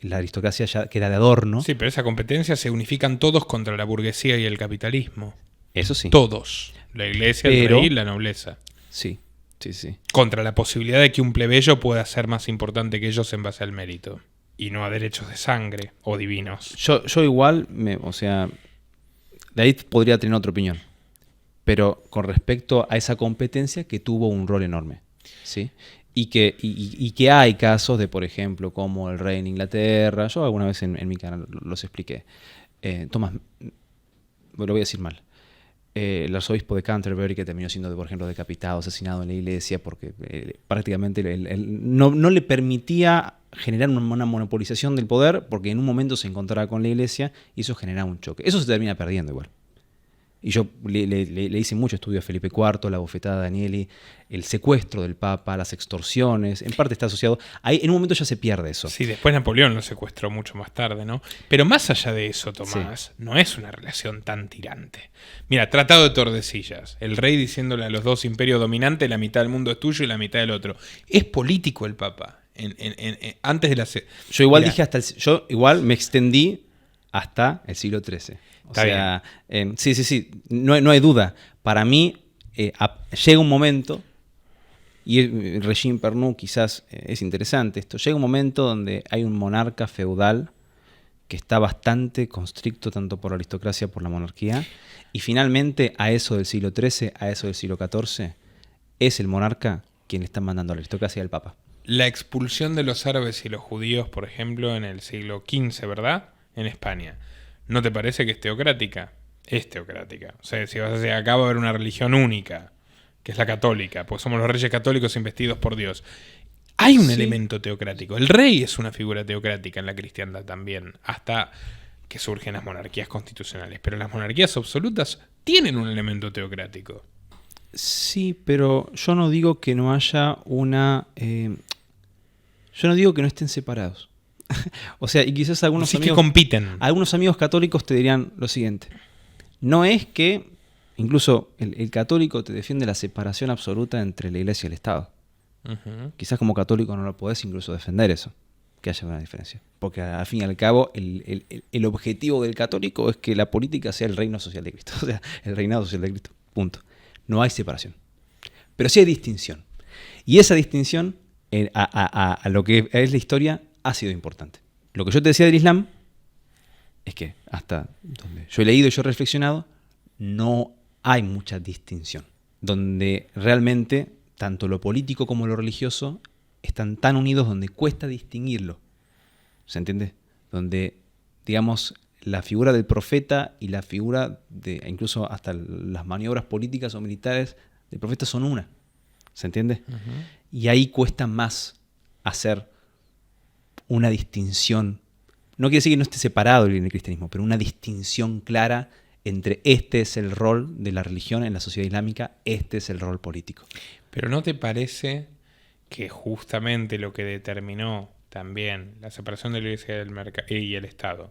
La aristocracia ya queda de adorno. Sí, pero esa competencia se unifican todos contra la burguesía y el capitalismo. Eso sí. Todos. La iglesia, el rey y la nobleza. Sí, sí, sí. Contra la posibilidad de que un plebeyo pueda ser más importante que ellos en base al mérito. Y no a derechos de sangre o divinos. Yo igual, o sea, David podría tener otra opinión. Pero con respecto a esa competencia que tuvo un rol enorme. ¿Sí? Y que hay casos de, por ejemplo, como el rey en Inglaterra. Yo alguna vez en mi canal los expliqué. Tomás, lo voy a decir mal. El arzobispo de Canterbury, que terminó siendo, por ejemplo, decapitado, asesinado en la iglesia, porque prácticamente no le permitía generar una monopolización del poder, porque en un momento se encontraba con la iglesia y eso generaba un choque. Eso se termina perdiendo igual. Y yo le hice mucho estudio a Felipe IV, la bofetada de Danieli, el secuestro del Papa, las extorsiones, en parte está asociado. Ahí en un momento ya se pierde eso. Sí, después Napoleón lo secuestró mucho más tarde, ¿no? Pero más allá de eso, Tomás, no es una relación tan tirante. Mira, Tratado de Tordesillas, el rey diciéndole a los dos imperios dominantes, la mitad del mundo es tuyo y la mitad del otro. Es político el Papa. Antes de la... Yo igual dije yo igual me extendí hasta el siglo XIII. O sea, sí, no hay duda. Para mí llega un momento, y el régimen Pernod quizás es interesante esto, llega un momento donde hay un monarca feudal que está bastante constricto tanto por la aristocracia como por la monarquía, y finalmente a eso del siglo XIII, a eso del siglo XIV, es el monarca quien le está mandando a la aristocracia y al papa. La expulsión de los árabes y los judíos, por ejemplo, en el siglo XV, ¿verdad? En España. ¿No te parece que es teocrática? Es teocrática. O sea, si vas a decir, acá va a haber una religión única, que es la católica, pues somos los reyes católicos investidos por Dios. Hay un elemento teocrático. El rey es una figura teocrática en la cristiandad también, hasta que surgen las monarquías constitucionales. Pero las monarquías absolutas tienen un elemento teocrático. Sí, pero yo no digo que no haya una... yo no digo que no estén separados. O sea, y quizás algunos amigos que compiten. Algunos amigos católicos te dirían lo siguiente. No es que incluso el católico te defiende la separación absoluta entre la iglesia y el Estado. Uh-huh. Quizás como católico no lo podés incluso defender eso, que haya una diferencia. Porque al fin y al cabo el objetivo del católico es que la política sea el reino social de Cristo. O sea, el reinado social de Cristo. Punto. No hay separación. Pero sí hay distinción. Y esa distinción a lo que es la historia ha sido importante. Lo que yo te decía del Islam es que hasta donde yo he leído y yo he reflexionado, no hay mucha distinción. Donde realmente tanto lo político como lo religioso están tan unidos donde cuesta distinguirlo. ¿Se entiende? Donde, digamos, la figura del profeta y la figura de incluso hasta las maniobras políticas o militares del profeta son una. ¿Se entiende? Uh-huh. Y ahí cuesta más hacer una distinción no quiere decir que no esté separado el cristianismo, pero una distinción clara entre este es el rol de la religión en la sociedad islámica, este es el rol político. Pero ¿no te parece que justamente lo que determinó también la separación de la Iglesia y el Estado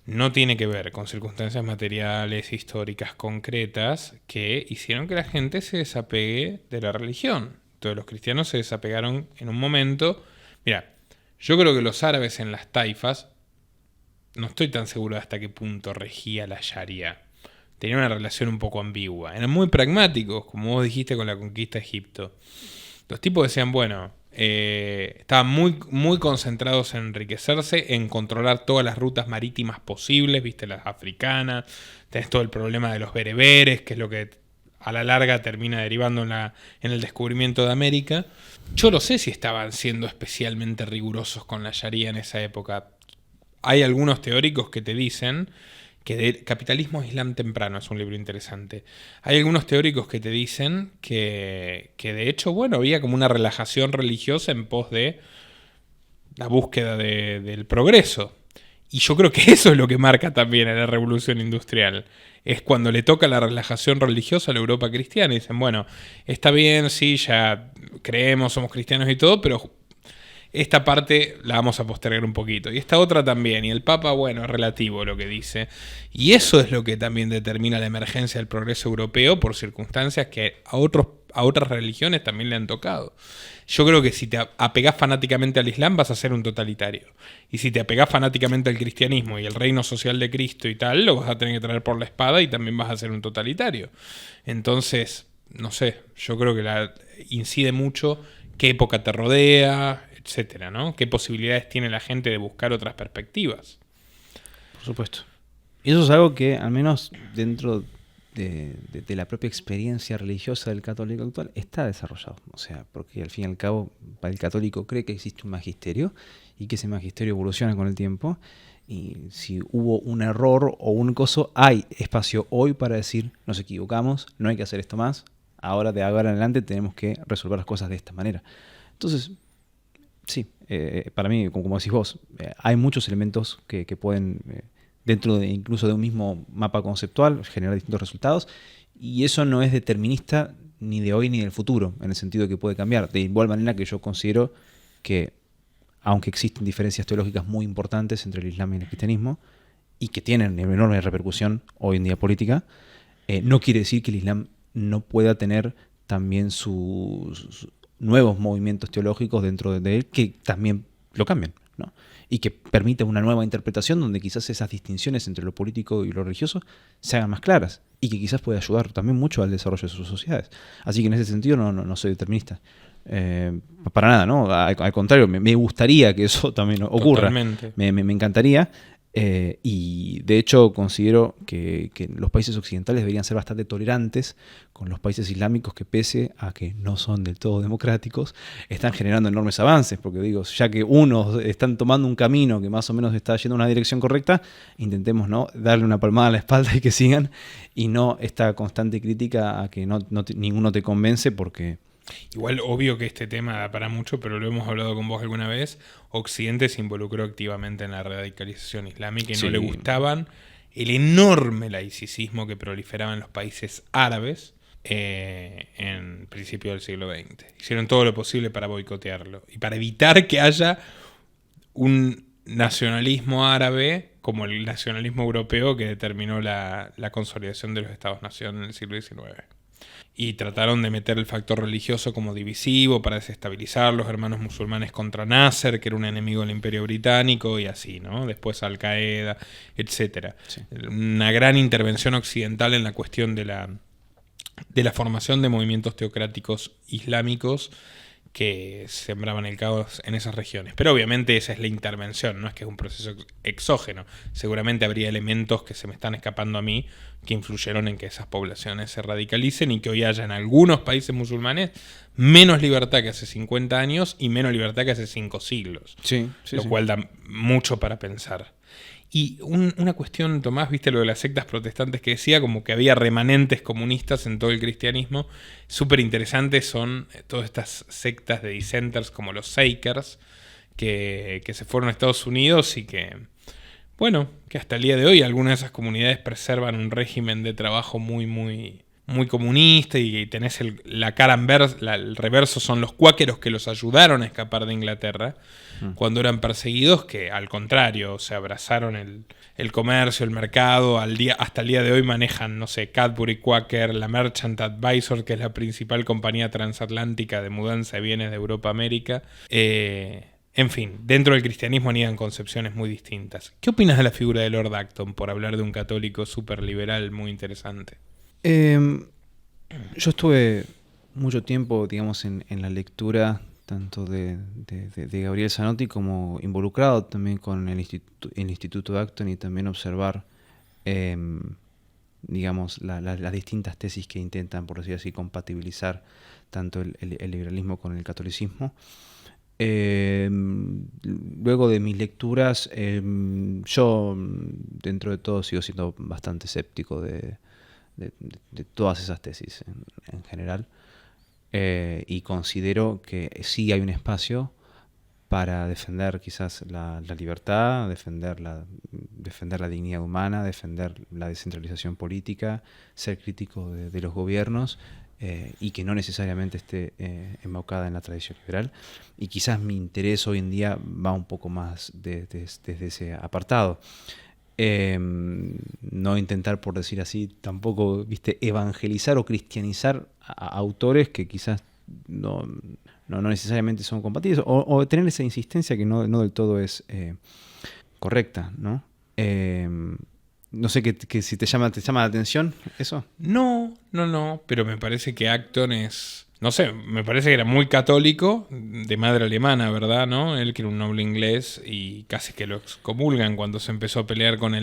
no tiene que ver con circunstancias materiales, históricas, concretas, que hicieron que la gente se desapegue de la religión? Entonces los cristianos se desapegaron en un momento. Mira, yo creo que los árabes en las taifas, no estoy tan seguro de hasta qué punto regía la Sharia. Tenían una relación un poco ambigua. Eran muy pragmáticos, como vos dijiste con la conquista de Egipto. Los tipos decían, bueno, estaban muy, muy concentrados en enriquecerse, en controlar todas las rutas marítimas posibles, viste, las africanas, tenés todo el problema de los bereberes, que es lo que a la larga termina derivando en el descubrimiento de América. Yo no sé si estaban siendo especialmente rigurosos con la Sharia en esa época. Hay algunos teóricos que te dicen que de Capitalismo Islam Temprano es un libro interesante. Hay algunos teóricos que te dicen que de hecho, bueno, había como una relajación religiosa en pos de la búsqueda del progreso. Y yo creo que eso es lo que marca también a la revolución industrial. Es cuando le toca la relajación religiosa a la Europa cristiana. Y dicen, bueno, está bien, sí, ya creemos, somos cristianos y todo, pero esta parte la vamos a postergar un poquito. Y esta otra también. Y el Papa, bueno, es relativo lo que dice. Y eso es lo que también determina la emergencia del progreso europeo por circunstancias que a otras religiones también le han tocado. Yo creo que si te apegás fanáticamente al Islam vas a ser un totalitario. Y si te apegás fanáticamente al cristianismo y el reino social de Cristo y tal, lo vas a tener que traer por la espada y también vas a ser un totalitario. Entonces, no sé, yo creo que incide mucho qué época te rodea, etcétera, ¿no? ¿Qué posibilidades tiene la gente de buscar otras perspectivas? Por supuesto. Y eso es algo que, al menos dentro de la propia experiencia religiosa del católico actual, está desarrollado. O sea, porque al fin y al cabo, el católico cree que existe un magisterio y que ese magisterio evoluciona con el tiempo. Y si hubo un error o un coso, hay espacio hoy para decir, nos equivocamos, no hay que hacer esto más, ahora de ahora en adelante tenemos que resolver las cosas de esta manera. Entonces, sí, para mí, como decís vos, hay muchos elementos que pueden, dentro incluso de un mismo mapa conceptual, generar distintos resultados, y eso no es determinista ni de hoy ni del futuro, en el sentido de que puede cambiar. De igual manera que yo considero que, aunque existen diferencias teológicas muy importantes entre el Islam y el cristianismo, y que tienen una enorme repercusión hoy en día política, no quiere decir que el Islam no pueda tener también sus nuevos movimientos teológicos dentro de él que también lo cambian, ¿no? Y que permiten una nueva interpretación donde quizás esas distinciones entre lo político y lo religioso se hagan más claras y que quizás pueda ayudar también mucho al desarrollo de sus sociedades. Así que en ese sentido no soy determinista. Para nada, ¿no? Al contrario, me gustaría que eso también ocurra. Totalmente. Me encantaría. Y de hecho considero que los países occidentales deberían ser bastante tolerantes con los países islámicos que, pese a que no son del todo democráticos, están generando enormes avances, porque digo, ya que unos están tomando un camino que más o menos está yendo en una dirección correcta, intentemos, ¿no?, darle una palmada a la espalda y que sigan, y no esta constante crítica a que ninguno te convence, porque igual, obvio que este tema da para mucho, pero lo hemos hablado con vos alguna vez. Occidente se involucró activamente en la radicalización islámica y sí, no le gustaban el enorme laicismo que proliferaba en los países árabes en principio del siglo XX. Hicieron todo lo posible para boicotearlo y para evitar que haya un nacionalismo árabe como el nacionalismo europeo que determinó la consolidación de los Estados-nación en el siglo XIX. Y trataron de meter el factor religioso como divisivo para desestabilizar los hermanos musulmanes contra Nasser, que era un enemigo del Imperio Británico, y así, ¿no? Después Al Qaeda, etc. Sí. Una gran intervención occidental en la cuestión de la formación de movimientos teocráticos islámicos que sembraban el caos en esas regiones. Pero obviamente esa es la intervención, no es que es un proceso exógeno. Seguramente habría elementos que se me están escapando a mí que influyeron en que esas poblaciones se radicalicen y que hoy haya en algunos países musulmanes menos libertad que hace 50 años y menos libertad que hace 5 siglos. Lo cual da mucho para pensar. Y una cuestión, Tomás, viste lo de las sectas protestantes que decía, como que había remanentes comunistas en todo el cristianismo. Súper interesantes son todas estas sectas de dissenters como los Shakers, que se fueron a Estados Unidos y que, bueno, que hasta el día de hoy algunas de esas comunidades preservan un régimen de trabajo muy, muy, muy comunista, y tenés la cara el reverso son los cuáqueros que los ayudaron a escapar de Inglaterra cuando eran perseguidos, que al contrario, se abrazaron el comercio, el mercado, hasta el día de hoy manejan, no sé, Cadbury Quaker, la Merchant Advisor, que es la principal compañía transatlántica de mudanza de bienes de Europa a América. En fin, dentro del cristianismo anidan concepciones muy distintas. ¿Qué opinas de la figura de Lord Acton, por hablar de un católico súper liberal muy interesante? Yo estuve mucho tiempo, digamos, en la lectura tanto de Gabriel Zanotti como involucrado también con el Instituto Acton, y también observar, digamos, las distintas tesis que intentan, por decir así, compatibilizar tanto el liberalismo con el catolicismo. Luego de mis lecturas, yo dentro de todo sigo siendo bastante escéptico de todas esas tesis en general, y considero que sí hay un espacio para defender quizás la libertad, defender la dignidad humana, defender la descentralización política, ser crítico de los gobiernos, y que no necesariamente esté embaucada en la tradición liberal. Y quizás mi interés hoy en día va un poco más desde ese apartado. No intentar, por decir así, tampoco, evangelizar o cristianizar a autores que quizás no necesariamente son compatibles, o tener esa insistencia que no del todo es correcta, ¿no? No sé que si te llama la atención eso. No, pero me parece que Acton es... No sé, me parece que era muy católico, de madre alemana, ¿verdad? ¿No? Él, que era un noble inglés, y casi que lo excomulgan cuando se empezó a pelear con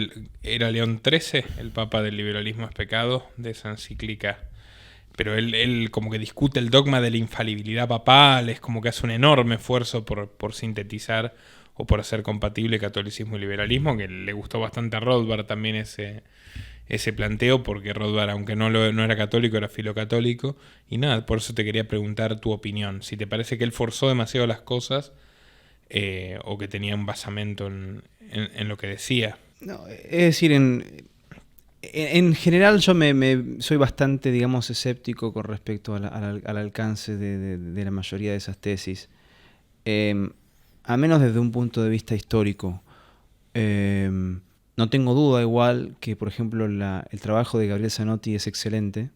era León XIII, el papa del liberalismo es pecado, de esa encíclica. Pero él como que discute el dogma de la infalibilidad papal, es como que hace un enorme esfuerzo por sintetizar o por hacer compatible catolicismo y liberalismo, que le gustó bastante a Rothbard también ese planteo, porque Rothbard, aunque no era católico, era filocatólico. Y nada, por eso te quería preguntar tu opinión. Si te parece que él forzó demasiado las cosas, o que tenía un basamento en lo que decía. No, es decir, en general yo soy bastante, digamos, escéptico con respecto al alcance de la mayoría de esas tesis. A menos desde un punto de vista histórico. No tengo duda igual que, por ejemplo, el trabajo de Gabriel Zanotti es excelente,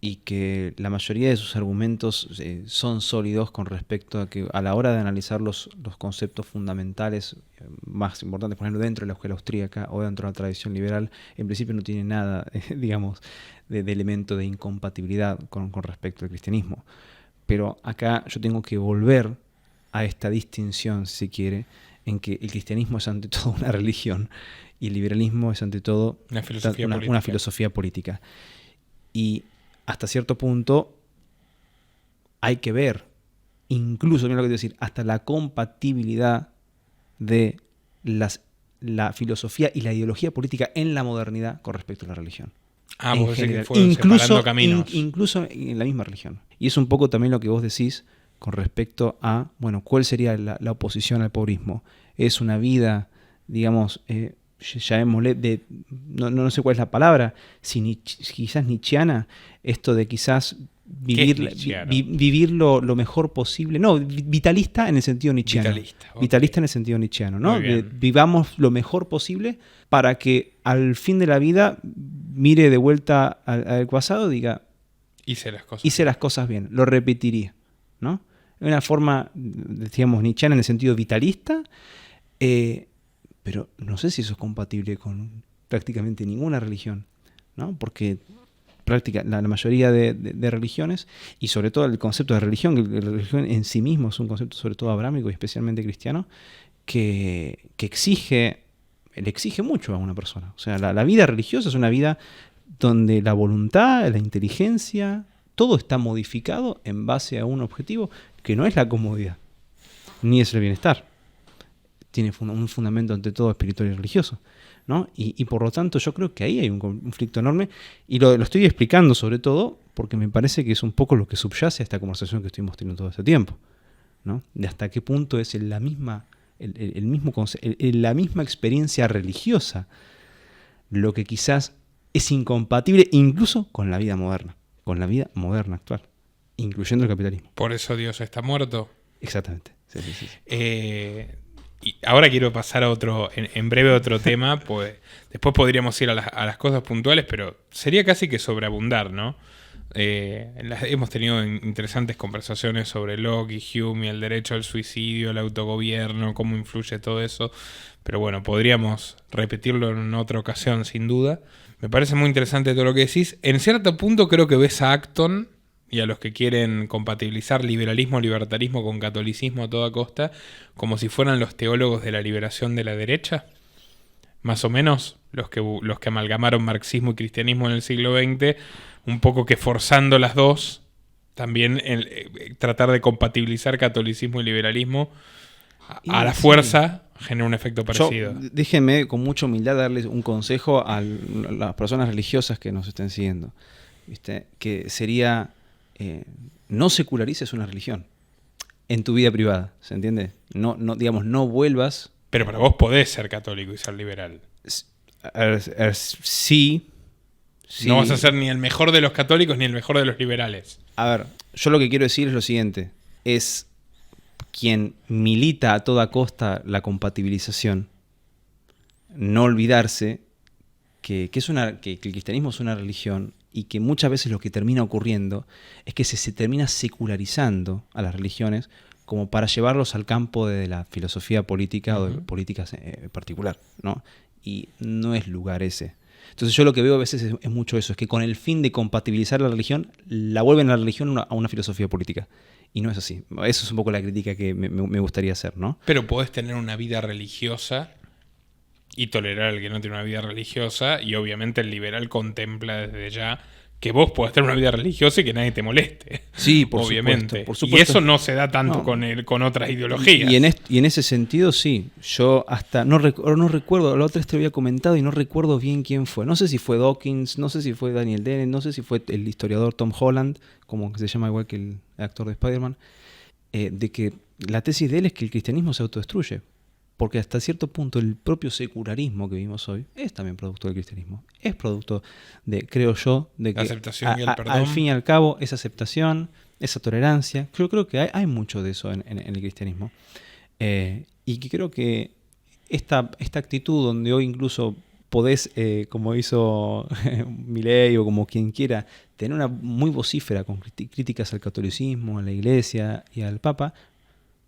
y que la mayoría de sus argumentos son sólidos con respecto a que a la hora de analizar los conceptos fundamentales más importantes, por ejemplo, dentro de la escuela austríaca o dentro de la tradición liberal, en principio no tiene nada, digamos, de elemento de incompatibilidad con respecto al cristianismo. Pero acá yo tengo que volver a esta distinción, si se quiere, en que el cristianismo es ante todo una religión y el liberalismo es ante todo una filosofía política. Y hasta cierto punto hay que ver, incluso, mira lo que te voy a decir, hasta la compatibilidad de la filosofía y la ideología política en la modernidad con respecto a la religión. Vos decís que fueron separando caminos. Incluso en la misma religión. Y es un poco también lo que vos decís con respecto a, bueno, ¿cuál sería la oposición al pobrismo? Es una vida, digamos, llamémosle, no sé cuál es la palabra, quizás nietzscheana, esto de quizás vivir lo mejor posible. No, vitalista en el sentido nietzscheano. Vitalista en el sentido nietzscheano, ¿no? Vivamos lo mejor posible para que al fin de la vida mire de vuelta al pasado y diga, hice las cosas bien, lo repetiría, ¿no? Una forma, decíamos, nietzscheana en el sentido vitalista, pero no sé si eso es compatible con prácticamente ninguna religión, ¿no? Porque la mayoría de religiones, y sobre todo el concepto de religión, que la religión en sí mismo es un concepto sobre todo abrámico y especialmente cristiano, que le exige mucho a una persona. O sea, la vida religiosa es una vida donde la voluntad, la inteligencia, todo está modificado en base a un objetivo que no es la comodidad, ni es el bienestar. Tiene un fundamento ante todo espiritual y religioso, ¿no? Y por lo tanto yo creo que ahí hay un conflicto enorme, y lo estoy explicando sobre todo porque me parece que es un poco lo que subyace a esta conversación que estuvimos teniendo todo este tiempo, ¿no? De hasta qué punto es la misma experiencia religiosa lo que quizás es incompatible incluso con la vida moderna actual, incluyendo el capitalismo. Por eso Dios está muerto. Exactamente. Sí. Y ahora quiero pasar a otro, en breve otro tema, pues después podríamos ir a las cosas puntuales, pero sería casi que sobreabundar, ¿no? Hemos tenido interesantes conversaciones sobre Locke y Hume y el derecho al suicidio, el autogobierno, cómo influye todo eso, pero bueno, podríamos repetirlo en otra ocasión sin duda. Me parece muy interesante todo lo que decís. En cierto punto creo que ves a Acton y a los que quieren compatibilizar liberalismo, libertarismo con catolicismo a toda costa, como si fueran los teólogos de la liberación de la derecha. Más o menos los que amalgamaron marxismo y cristianismo en el siglo XX, un poco que forzando las dos, también tratar de compatibilizar catolicismo y liberalismo a la fuerza genera un efecto parecido. Déjenme con mucha humildad darles un consejo a las personas religiosas que nos estén siguiendo, ¿viste? Que sería no secularices una religión en tu vida privada, ¿se entiende? No vuelvas. Pero para vos podés ser católico y ser liberal. Sí. No vas a ser ni el mejor de los católicos ni el mejor de los liberales. A ver, yo lo que quiero decir es lo siguiente. Es quien milita a toda costa la compatibilización, no olvidarse que el cristianismo es una religión y que muchas veces lo que termina ocurriendo es que se termina secularizando a las religiones como para llevarlos al campo de la filosofía política o de políticas en particular, ¿no? Y no es lugar ese. Entonces yo lo que veo a veces es mucho eso, es que con el fin de compatibilizar la religión, la vuelven a la religión a una filosofía política. Y no es así. Eso es un poco la crítica que me gustaría hacer, ¿no? Pero podés tener una vida religiosa y tolerar al que no tiene una vida religiosa, y obviamente el liberal contempla desde ya que vos podés tener una vida religiosa y que nadie te moleste. Sí, por obviamente. Supuesto. Y eso no se da tanto con otras ideologías. Y en ese sentido, sí. Yo hasta no recuerdo, la otra vez te lo había comentado y no recuerdo bien quién fue. No sé si fue Dawkins, no sé si fue Daniel Dennett, no sé si fue el historiador Tom Holland, como que se llama igual que el actor de Spider-Man, de que la tesis de él es que el cristianismo se autodestruye. Porque hasta cierto punto el propio secularismo que vivimos hoy es también producto del cristianismo. Es producto de, creo yo, de que la aceptación y el perdón. Al fin y al cabo, esa aceptación, esa tolerancia. Yo creo que hay mucho de eso en el cristianismo. Y que creo que esta actitud donde hoy incluso podés, como hizo Milei o como quien quiera, tener una muy vocífera con críticas al catolicismo, a la iglesia y al papa,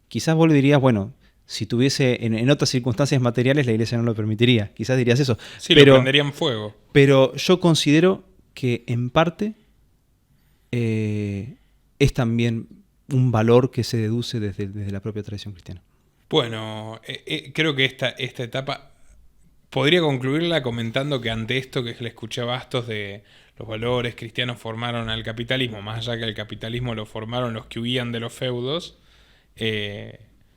quizás vos le dirías, bueno, si tuviese en otras circunstancias materiales la iglesia no lo permitiría. Quizás dirías eso. Sí, pero lo prenderían fuego. Pero yo considero que en parte es también un valor que se deduce desde la propia tradición cristiana. Bueno, creo que esta etapa podría concluirla comentando que ante esto que le escuché a Bastos de los valores cristianos formaron al capitalismo, más allá que el capitalismo lo formaron los que huían de los feudos,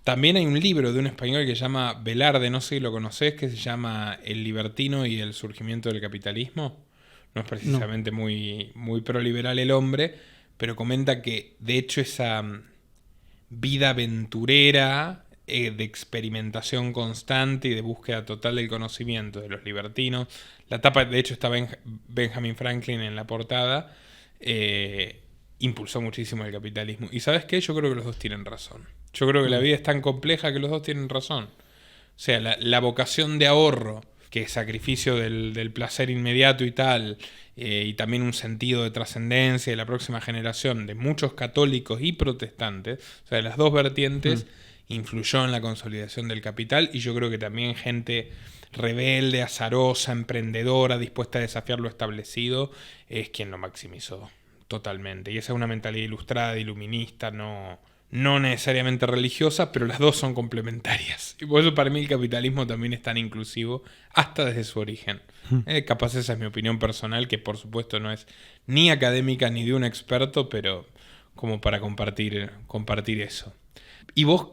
también hay un libro de un español que se llama Velarde, no sé si lo conocés, que se llama El libertino y el surgimiento del capitalismo. No es precisamente muy proliberal el hombre, pero comenta que de hecho esa vida aventurera, de experimentación constante y de búsqueda total del conocimiento de los libertinos, la tapa de hecho está Benjamin Franklin en la portada, impulsó muchísimo el capitalismo. ¿Y sabes qué? Yo creo que los dos tienen razón. Yo creo que la vida es tan compleja que los dos tienen razón. O sea, la vocación de ahorro, que es sacrificio del placer inmediato y tal, y también un sentido de trascendencia de la próxima generación de muchos católicos y protestantes, o sea, de las dos vertientes, influyó en la consolidación del capital, y yo creo que también gente rebelde, azarosa, emprendedora, dispuesta a desafiar lo establecido, es quien lo maximizó totalmente. Y esa es una mentalidad ilustrada, iluminista, no necesariamente religiosa, pero las dos son complementarias. Y por eso para mí el capitalismo también es tan inclusivo, hasta desde su origen. Capaz esa es mi opinión personal, que por supuesto no es ni académica ni de un experto, pero como para compartir eso. Y vos,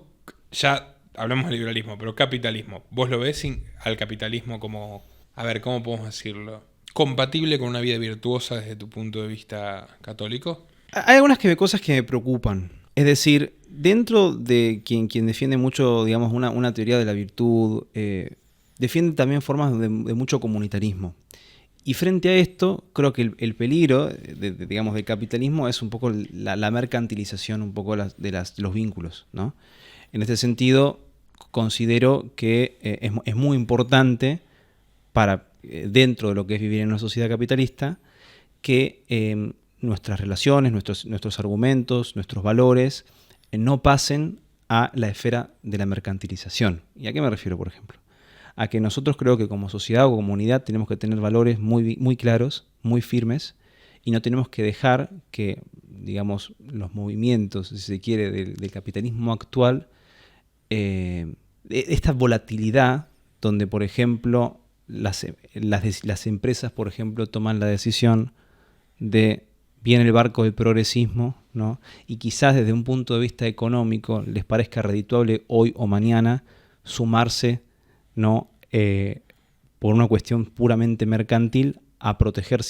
ya hablamos de liberalismo, pero capitalismo, ¿vos lo ves al capitalismo como, a ver, ¿cómo podemos decirlo? ¿Compatible con una vida virtuosa desde tu punto de vista católico? Hay algunas cosas que me preocupan. Es decir, dentro de quien defiende mucho, digamos, una teoría de la virtud, defiende también formas de mucho comunitarismo. Y frente a esto, creo que el peligro digamos, del capitalismo es un poco la mercantilización un poco de los vínculos, ¿no? En este sentido, considero que es muy importante para dentro de lo que es vivir en una sociedad capitalista que nuestras relaciones, nuestros argumentos, nuestros valores no pasen a la esfera de la mercantilización. ¿Y a qué me refiero, por ejemplo? A que nosotros creo que como sociedad o comunidad tenemos que tener valores muy claros, muy firmes, y no tenemos que dejar que, digamos, los movimientos, si se quiere, del capitalismo actual, esta volatilidad donde, por ejemplo, las empresas, por ejemplo, toman la decisión de viene el barco del progresismo, ¿no? Y quizás desde un punto de vista económico les parezca redituable hoy o mañana sumarse, ¿no? Por una cuestión puramente mercantil a proteger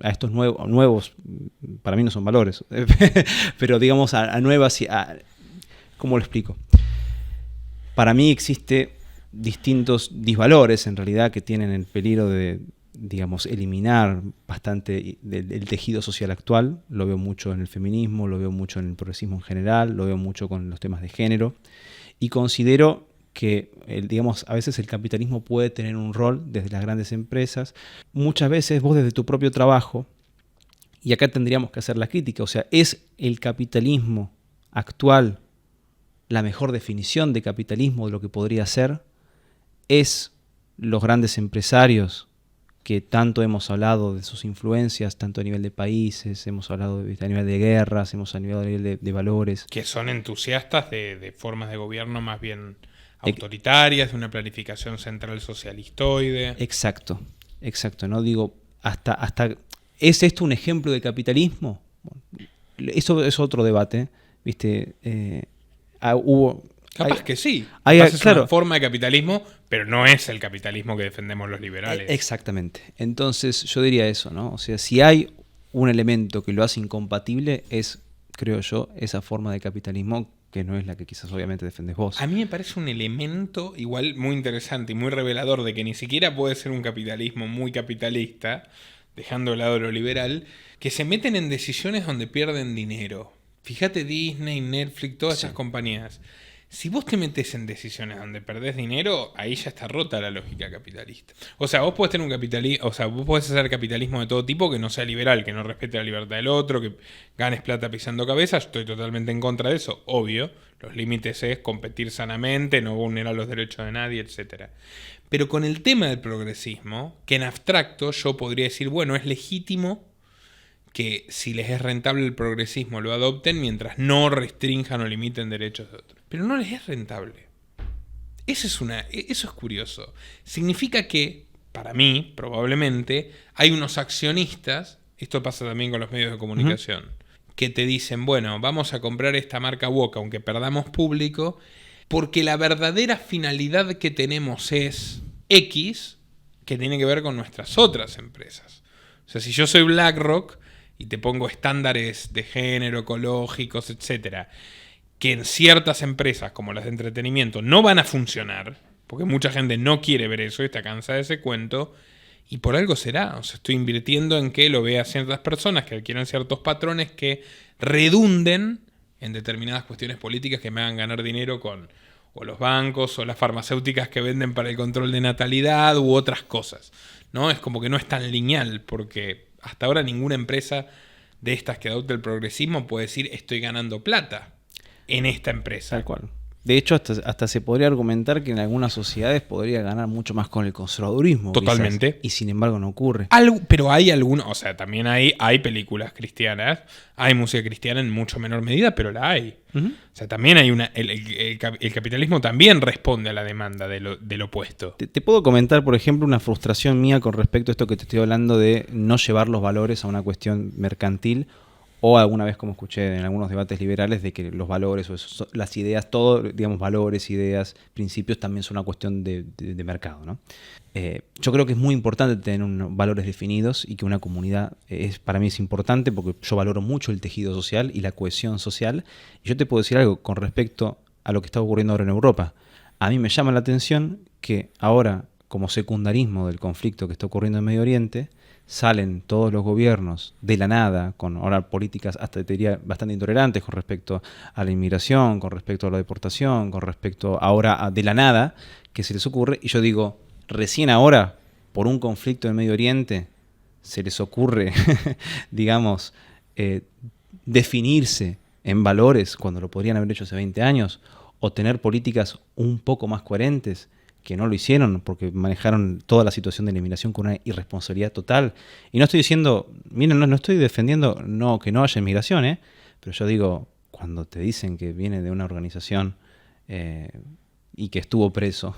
a estos nuevos, para mí no son valores, pero digamos a nuevas, ¿cómo lo explico? Para mí existe distintos disvalores en realidad que tienen el peligro de, digamos, eliminar bastante del tejido social actual. Lo veo mucho en el feminismo, lo veo mucho en el progresismo en general, lo veo mucho con los temas de género, y considero que, digamos, a veces el capitalismo puede tener un rol desde las grandes empresas. Muchas veces vos desde tu propio trabajo, y acá tendríamos que hacer la crítica, o sea, ¿es el capitalismo actual la mejor definición de capitalismo de lo que podría ser? ¿Es los grandes empresarios que tanto hemos hablado de sus influencias, tanto a nivel de países, hemos hablado a nivel de guerras, hemos hablado a nivel de valores? Que son entusiastas de formas de gobierno más bien autoritarias, de una planificación central socialistoide. Exacto, no digo, hasta ¿es esto un ejemplo de capitalismo? Eso es otro debate, ¿viste? Capaz que sí. Es claro, una forma de capitalismo, pero no es el capitalismo que defendemos los liberales. Exactamente. Entonces yo diría eso, ¿no? O sea, si hay un elemento que lo hace incompatible es, creo yo, esa forma de capitalismo que no es la que quizás obviamente defendés vos. A mí me parece un elemento igual muy interesante y muy revelador de que ni siquiera puede ser un capitalismo muy capitalista, dejando de lado lo liberal, que se meten en decisiones donde pierden dinero. Fíjate Disney, Netflix, todas esas compañías. Si vos te metés en decisiones donde perdés dinero, ahí ya está rota la lógica capitalista. O sea, vos podés tener un capitalismo, o sea, vos podés hacer capitalismo de todo tipo que no sea liberal, que no respete la libertad del otro, que ganes plata pisando cabezas. Estoy totalmente en contra de eso, obvio. Los límites es competir sanamente, no vulnerar los derechos de nadie, etc. Pero con el tema del progresismo, que en abstracto yo podría decir, bueno, es legítimo que si les es rentable el progresismo lo adopten mientras no restrinjan o limiten derechos de otros. Pero no les es rentable. Eso es curioso. Significa que, para mí, probablemente, hay unos accionistas, esto pasa también con los medios de comunicación, que te dicen, bueno, vamos a comprar esta marca Wok aunque perdamos público, porque la verdadera finalidad que tenemos es X, que tiene que ver con nuestras otras empresas. O sea, si yo soy BlackRock y te pongo estándares de género, ecológicos, etcétera, que en ciertas empresas como las de entretenimiento no van a funcionar, porque mucha gente no quiere ver eso y está cansada de ese cuento, y por algo será. O sea, estoy invirtiendo en que lo vean ciertas personas, que adquieran ciertos patrones que redunden en determinadas cuestiones políticas que me hagan ganar dinero con o los bancos o las farmacéuticas que venden para el control de natalidad u otras cosas, ¿no? Es como que no es tan lineal, porque hasta ahora ninguna empresa de estas que adopta el progresismo puede decir estoy ganando plata en esta empresa. Tal cual. De hecho, hasta se podría argumentar que en algunas sociedades podría ganar mucho más con el conservadurismo. Totalmente. Quizás, y sin embargo no ocurre. Pero hay algunos, o sea, también hay películas cristianas, hay música cristiana en mucho menor medida, pero la hay. O sea, también hay el capitalismo también responde a la demanda del opuesto. Te puedo comentar, por ejemplo, una frustración mía con respecto a esto que te estoy hablando de no llevar los valores a una cuestión mercantil O alguna vez, como escuché en algunos debates liberales, de que los valores o las ideas, todo, digamos, valores, ideas, principios, también son una cuestión de mercado, ¿no? Yo creo que es muy importante tener valores definidos y que una comunidad, para mí es importante porque yo valoro mucho el tejido social y la cohesión social. Y yo te puedo decir algo con respecto a lo que está ocurriendo ahora en Europa. A mí me llama la atención que ahora, como secundarismo del conflicto que está ocurriendo en Medio Oriente, salen todos los gobiernos de la nada, con ahora políticas hasta te diría bastante intolerantes con respecto a la inmigración, con respecto a la deportación, con respecto ahora de la nada, que se les ocurre. Y yo digo, recién ahora, por un conflicto en Medio Oriente, se les ocurre, digamos, definirse en valores cuando lo podrían haber hecho hace 20 años, o tener políticas un poco más coherentes, que no lo hicieron porque manejaron toda la situación de la inmigración con una irresponsabilidad total. Y no estoy diciendo, miren, no estoy defendiendo que no haya inmigración, pero yo digo, cuando te dicen que viene de una organización y que estuvo preso,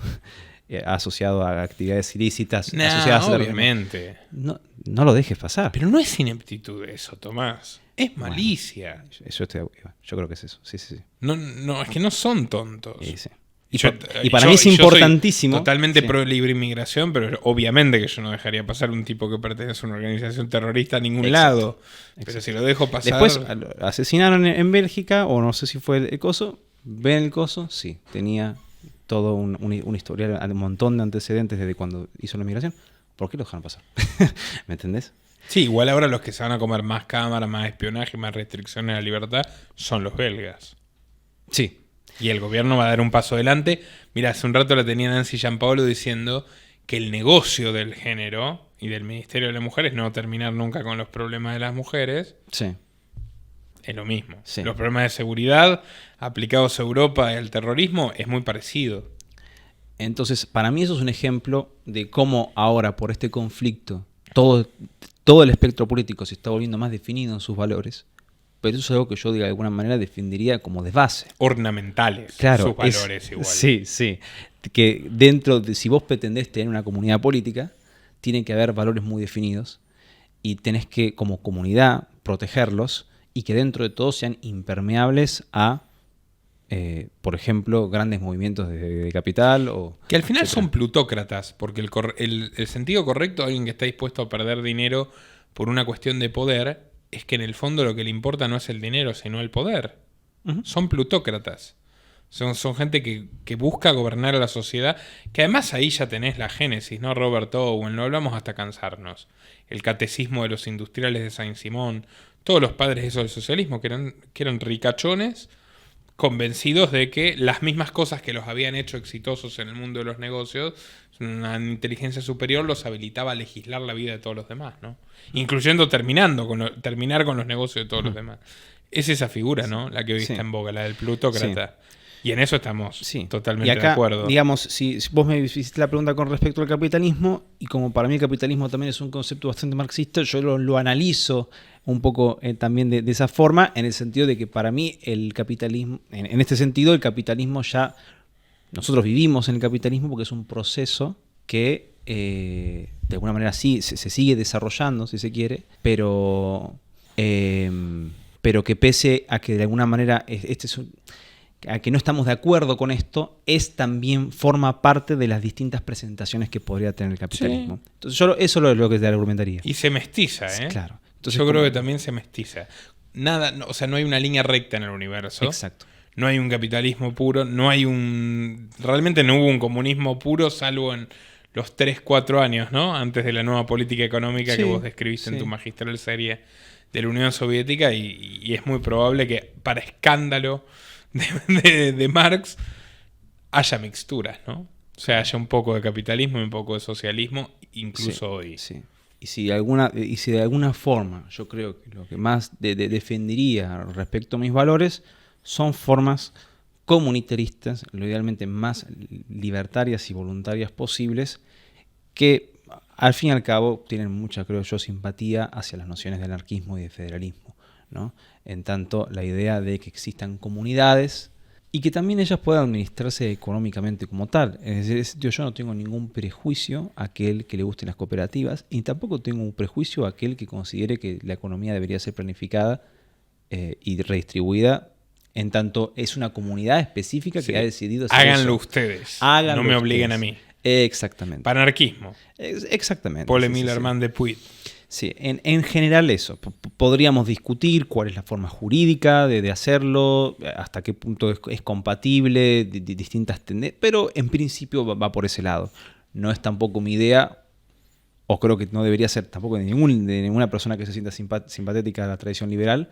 asociado a actividades ilícitas, asociadas obviamente. No lo dejes pasar. Pero no es ineptitud eso, Tomás. Es malicia. Bueno, yo creo que es eso. Sí. No, es que no son tontos. Sí. Y para mí es importantísimo. Soy totalmente pro libre inmigración, pero obviamente que yo no dejaría pasar un tipo que pertenece a una organización terrorista a ningún lado. Pero si lo dejo pasar. Después asesinaron en Bélgica, o no sé si fue el coso. ¿Ven el coso? Sí, tenía todo un historial, un montón de antecedentes desde cuando hizo la inmigración. ¿Por qué lo dejaron pasar? ¿Me entendés? Sí, igual ahora los que se van a comer más cámaras, más espionaje, más restricciones a la libertad son los belgas. Sí. Y el gobierno va a dar un paso adelante. Mira, hace un rato la tenía Nancy Gianpaolo diciendo que el negocio del género y del Ministerio de las Mujeres no terminar nunca con los problemas de las mujeres. Sí. Es lo mismo. Sí. Los problemas de seguridad aplicados a Europa y al terrorismo es muy parecido. Entonces, para mí eso es un ejemplo de cómo ahora, por este conflicto, todo el espectro político se está volviendo más definido en sus valores. Pero eso es algo que yo de alguna manera defendería como de base. Ornamentales, claro, sus valores igual. Sí. Que dentro de, si vos pretendés tener una comunidad política, tiene que haber valores muy definidos y tenés que, como comunidad, protegerlos y que dentro de todo sean impermeables a, por ejemplo, grandes movimientos de capital. Que al final son plutócratas, porque el sentido correcto de alguien que está dispuesto a perder dinero por una cuestión de poder es que en el fondo lo que le importa no es el dinero, sino el poder. Uh-huh. Son plutócratas. Son gente que busca gobernar a la sociedad, que además ahí ya tenés la génesis, ¿no? Robert Owen, lo hablamos hasta cansarnos. El catecismo de los industriales de Saint-Simon, todos los padres esos del socialismo, que eran ricachones, convencidos de que las mismas cosas que los habían hecho exitosos en el mundo de los negocios, una inteligencia superior los habilitaba a legislar la vida de todos los demás, ¿no? Incluyendo terminar con los negocios de todos los demás. Es esa figura, ¿no? La que hoy está en boga, la del plutócrata. Sí. Y en eso estamos totalmente y acá, de acuerdo. Digamos, si vos me hiciste la pregunta con respecto al capitalismo, y como para mí el capitalismo también es un concepto bastante marxista, yo lo analizo un poco también de esa forma, en el sentido de que para mí el capitalismo, en este sentido, el capitalismo ya, nosotros vivimos en el capitalismo porque es un proceso que de alguna manera sí se sigue desarrollando, si se quiere, pero que pese a que de alguna manera a que no estamos de acuerdo con esto, también forma parte de las distintas presentaciones que podría tener el capitalismo. Sí. Entonces yo eso es lo que te argumentaría. Y se mestiza, ¿eh? Claro. Entonces, yo creo que también se mestiza. No hay una línea recta en el universo. Exacto. No hay un capitalismo puro, realmente no hubo un comunismo puro, salvo en los 3-4 años, ¿no? Antes de la nueva política económica que vos describiste en tu magistral serie de la Unión Soviética, y es muy probable que, para escándalo de Marx, haya mixturas, ¿no? O sea, haya un poco de capitalismo y un poco de socialismo, incluso hoy. Sí. Y si de alguna forma yo creo que lo que más defendería respecto a mis valores son formas comunitaristas, lo idealmente más libertarias y voluntarias posibles, que al fin y al cabo tienen mucha, creo yo, simpatía hacia las nociones de anarquismo y de federalismo, ¿no? En tanto, la idea de que existan comunidades y que también ellas puedan administrarse económicamente como tal. Es decir, yo no tengo ningún prejuicio a aquel que le gusten las cooperativas, y tampoco tengo un prejuicio a aquel que considere que la economía debería ser planificada y redistribuida, en tanto es una comunidad específica que ha decidido hacer Háganlo eso. ustedes. Háganlo no me ustedes. obliguen a mí. Exactamente. Panarquismo. Exactamente. Paul Émile Armand de Puig. Sí, en general eso. Podríamos discutir cuál es la forma jurídica de hacerlo, hasta qué punto es compatible, distintas tendencias, pero en principio va por ese lado. No es tampoco mi idea, o creo que no debería ser tampoco de ninguna persona que se sienta simpatética a la tradición liberal,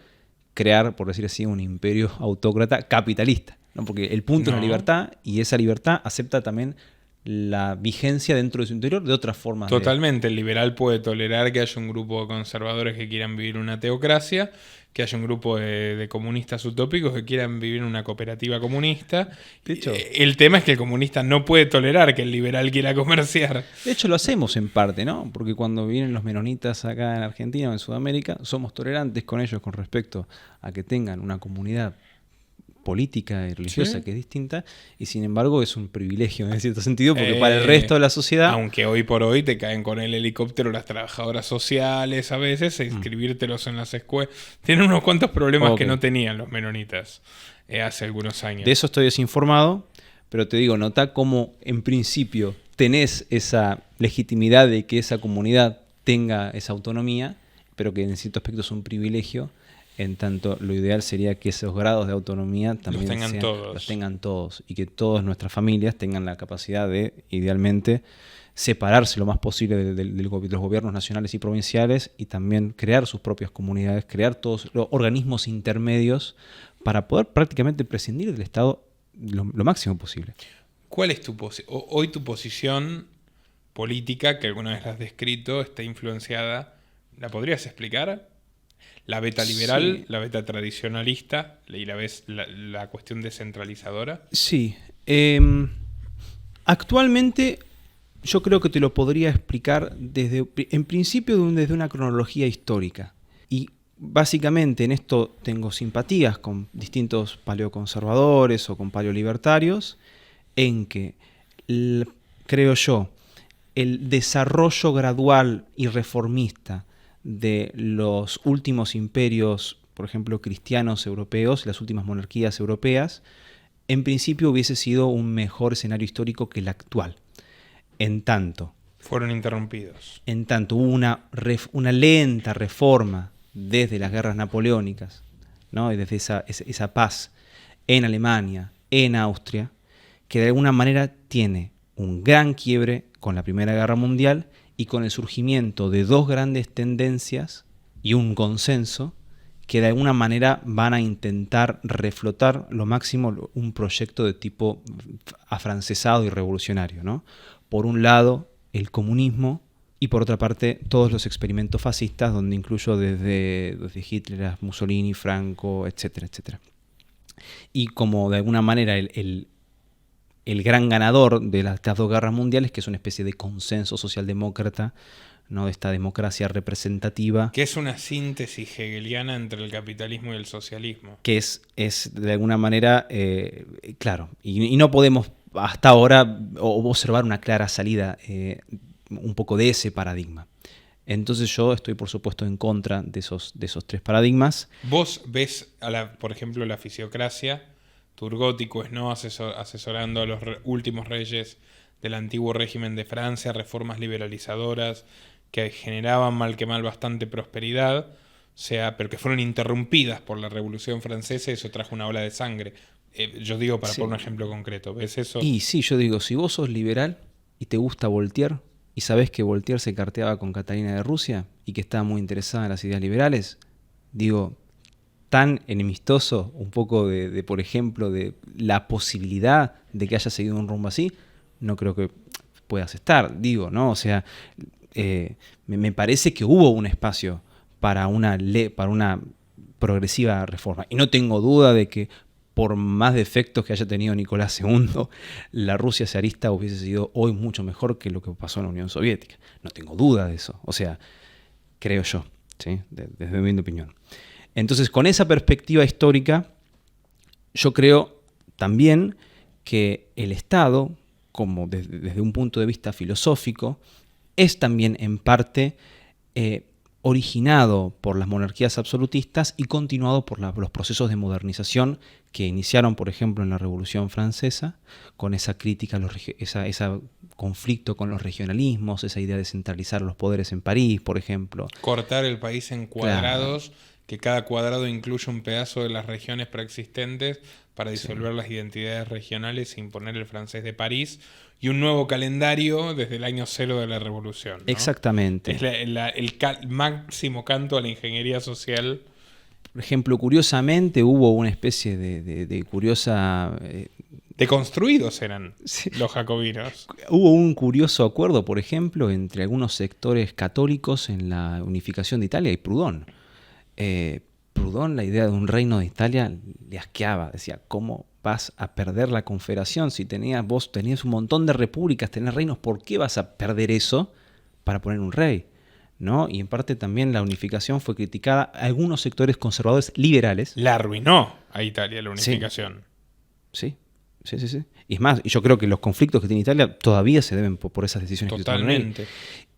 crear, por decir así, un imperio autócrata capitalista, ¿no? Porque el punto es la libertad, y esa libertad acepta también la vigencia dentro de su interior de otras formas. Totalmente, el liberal puede tolerar que haya un grupo de conservadores que quieran vivir una teocracia, que haya un grupo de comunistas utópicos que quieran vivir una cooperativa comunista. De hecho, el tema es que el comunista no puede tolerar que el liberal quiera comerciar. De hecho, lo hacemos en parte, ¿no? Porque cuando vienen los menonitas acá en Argentina o en Sudamérica, somos tolerantes con ellos con respecto a que tengan una comunidad política y religiosa que es distinta, y sin embargo es un privilegio en cierto sentido, porque para el resto de la sociedad... Aunque hoy por hoy te caen con el helicóptero las trabajadoras sociales a veces, e inscribírtelos en las escuelas. Tienen unos cuantos problemas que no tenían los menonitas hace algunos años. De eso estoy desinformado, pero te digo, nota cómo en principio tenés esa legitimidad de que esa comunidad tenga esa autonomía, pero que en cierto aspecto es un privilegio. En tanto, lo ideal sería que esos grados de autonomía también los tengan todos, y que todas nuestras familias tengan la capacidad de, idealmente, separarse lo más posible de los gobiernos nacionales y provinciales, y también crear sus propias comunidades, crear todos los organismos intermedios para poder prácticamente prescindir del Estado lo máximo posible. ¿Cuál es hoy tu posición política, que alguna vez la has descrito, está influenciada? ¿La podrías explicar? La beta liberal, sí. La beta tradicionalista y la cuestión descentralizadora. Sí. Actualmente yo creo que te lo podría explicar en principio desde una cronología histórica. Y básicamente en esto tengo simpatías con distintos paleoconservadores o con paleolibertarios, en que, creo yo, el desarrollo gradual y reformista de los últimos imperios, por ejemplo, cristianos europeos, las últimas monarquías europeas, en principio hubiese sido un mejor escenario histórico que el actual. En tanto... Fueron interrumpidos. En tanto hubo una lenta reforma desde las guerras napoleónicas, ¿no? Y desde esa paz en Alemania, en Austria, que de alguna manera tiene un gran quiebre con la Primera Guerra Mundial y con el surgimiento de dos grandes tendencias y un consenso que de alguna manera van a intentar reflotar lo máximo un proyecto de tipo afrancesado y revolucionario, ¿no? Por un lado, el comunismo, y por otra parte, todos los experimentos fascistas, donde incluyo desde Hitler a Mussolini, Franco, etcétera, etcétera. Y como de alguna manera el gran ganador de estas dos guerras mundiales, que es una especie de consenso socialdemócrata, ¿no? De esta democracia representativa. Que es una síntesis hegeliana entre el capitalismo y el socialismo. Que es de alguna manera, claro, y no podemos hasta ahora observar una clara salida un poco de ese paradigma. Entonces yo estoy, por supuesto, en contra de esos tres paradigmas. ¿Vos ves, por ejemplo, la fisiocracia? Turgótico es no asesorando a los últimos reyes del antiguo régimen de Francia, reformas liberalizadoras que generaban mal que mal bastante prosperidad, pero que fueron interrumpidas por la Revolución Francesa, y eso trajo una ola de sangre. Yo digo, para poner un ejemplo concreto, ¿ves eso? Y sí, yo digo, si vos sos liberal y te gusta Voltaire, y sabés que Voltaire se carteaba con Catalina de Rusia y que estaba muy interesada en las ideas liberales, digo, tan enemistoso un poco por ejemplo, de la posibilidad de que haya seguido un rumbo así, no creo que puedas estar, digo, ¿no? O sea, me parece que hubo un espacio para una progresiva reforma. Y no tengo duda de que, por más defectos que haya tenido Nicolás II, la Rusia zarista hubiese sido hoy mucho mejor que lo que pasó en la Unión Soviética. No tengo duda de eso. O sea, creo yo, ¿sí? Desde mi opinión. Entonces, con esa perspectiva histórica, yo creo también que el Estado, como desde un punto de vista filosófico, es también en parte originado por las monarquías absolutistas y continuado por los procesos de modernización que iniciaron, por ejemplo, en la Revolución Francesa, con esa crítica, ese conflicto con los regionalismos, esa idea de centralizar los poderes en París, por ejemplo. Cortar el país en cuadrados, Claro. que cada cuadrado incluya un pedazo de las regiones preexistentes para disolver las identidades regionales e imponer el francés de París, y un nuevo calendario desde el año cero de la Revolución, ¿no? Exactamente. Es el máximo canto a la ingeniería social. Por ejemplo, curiosamente hubo una especie de curiosa... Deconstruidos eran Sí. los jacobinos. Hubo un curioso acuerdo, por ejemplo, entre algunos sectores católicos en la unificación de Italia y Proudhon. Proudhon, la idea de un reino de Italia le asqueaba. Decía, ¿cómo vas a perder la confederación? Si vos tenías un montón de repúblicas, tenés reinos, ¿por qué vas a perder eso para poner un rey? ¿No? Y en parte también la unificación fue criticada. Algunos sectores conservadores liberales. La arruinó a Italia la unificación. Sí. Y es más, yo creo que los conflictos que tiene Italia todavía se deben por esas decisiones que se tomaron ahí. Totalmente.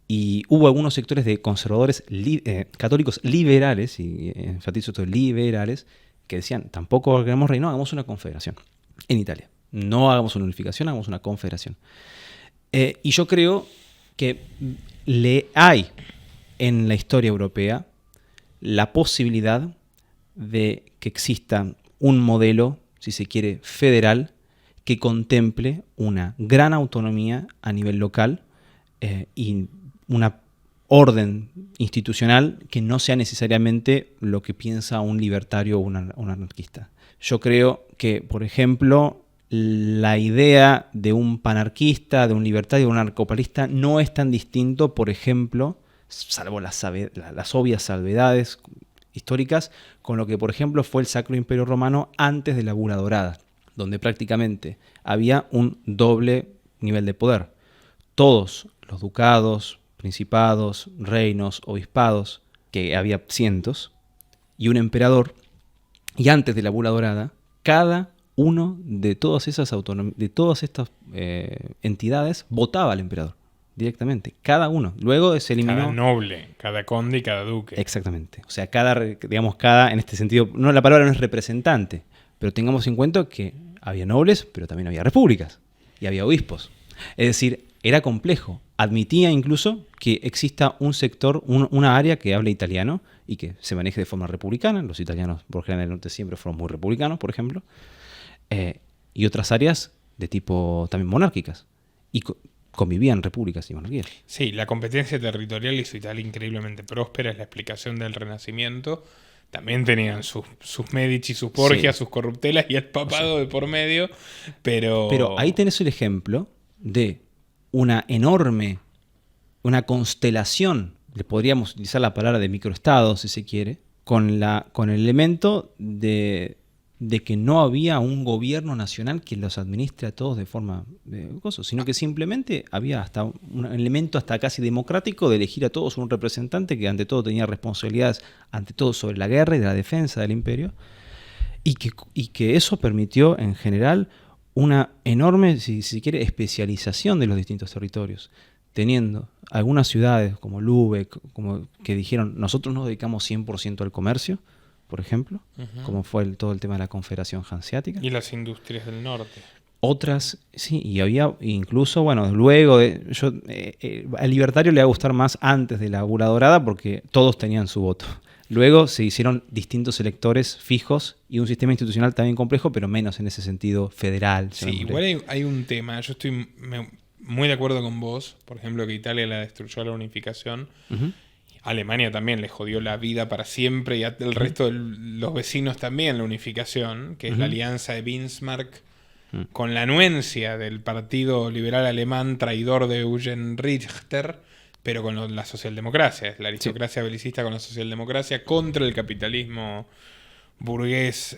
Y hubo algunos sectores de conservadores católicos liberales, y enfatizo esto, liberales, que decían, tampoco queremos reino, hagamos una confederación en Italia. No hagamos una unificación, hagamos una confederación. Y yo creo que hay en la historia europea la posibilidad de que exista un modelo, si se quiere, federal, que contemple una gran autonomía a nivel local y una orden institucional que no sea necesariamente lo que piensa un libertario o un anarquista. Yo creo que, por ejemplo, la idea de un panarquista, de un libertario, de un anarcopalista no es tan distinto, por ejemplo, salvo las obvias salvedades históricas, con lo que, por ejemplo, fue el Sacro Imperio Romano antes de la Bula Dorada, donde prácticamente había un doble nivel de poder. Todos los ducados, principados, reinos, obispados, que había cientos, y un emperador, y antes de la Bula Dorada, cada uno de todas estas entidades votaba al emperador directamente, cada uno. Luego se eliminó... Cada noble, cada conde y cada duque. Exactamente. O sea, cada, en este sentido, no, la palabra no es representante, pero tengamos en cuenta que había nobles, pero también había repúblicas, y había obispos. Es decir, era complejo. Admitía incluso que exista un sector, una área que hable italiano y que se maneje de forma republicana. Los italianos, por general, del norte siempre fueron muy republicanos, por ejemplo. Y otras áreas de tipo también monárquicas. Y convivían repúblicas y monarquías. Sí, la competencia territorial hizo Italia increíblemente próspera, es la explicación del Renacimiento. También tenían sus Medici, sus Borgias, sus corruptelas y el papado de por medio, Pero ahí tenés el ejemplo de una constelación, le podríamos utilizar la palabra de microestado, si se quiere, con el elemento de que no había un gobierno nacional que los administre a todos de forma sino que simplemente había hasta un elemento hasta casi democrático de elegir a todos un representante que ante todo tenía responsabilidades ante todo sobre la guerra y de la defensa del imperio, y que eso permitió en general una enorme, si se quiere, especialización de los distintos territorios, teniendo algunas ciudades como Lübeck, que dijeron, nosotros nos dedicamos 100% al comercio, por ejemplo, como fue todo el tema de la Confederación Hanseática. Y las industrias del norte. Otras, sí, y había incluso, bueno, luego, al libertario le va a gustar más antes de la Bula Dorada porque todos tenían su voto. Luego se hicieron distintos electores fijos y un sistema institucional también complejo, pero menos en ese sentido federal. Sí, igual hay un tema, yo estoy muy de acuerdo con vos, por ejemplo, que Italia la destruyó a la unificación. Alemania también le jodió la vida para siempre y el resto de los vecinos también la unificación, que es la alianza de Bismarck con la anuencia del Partido Liberal Alemán traidor de Eugen Richter, pero con la socialdemocracia, es la aristocracia belicista con la socialdemocracia contra el capitalismo burgués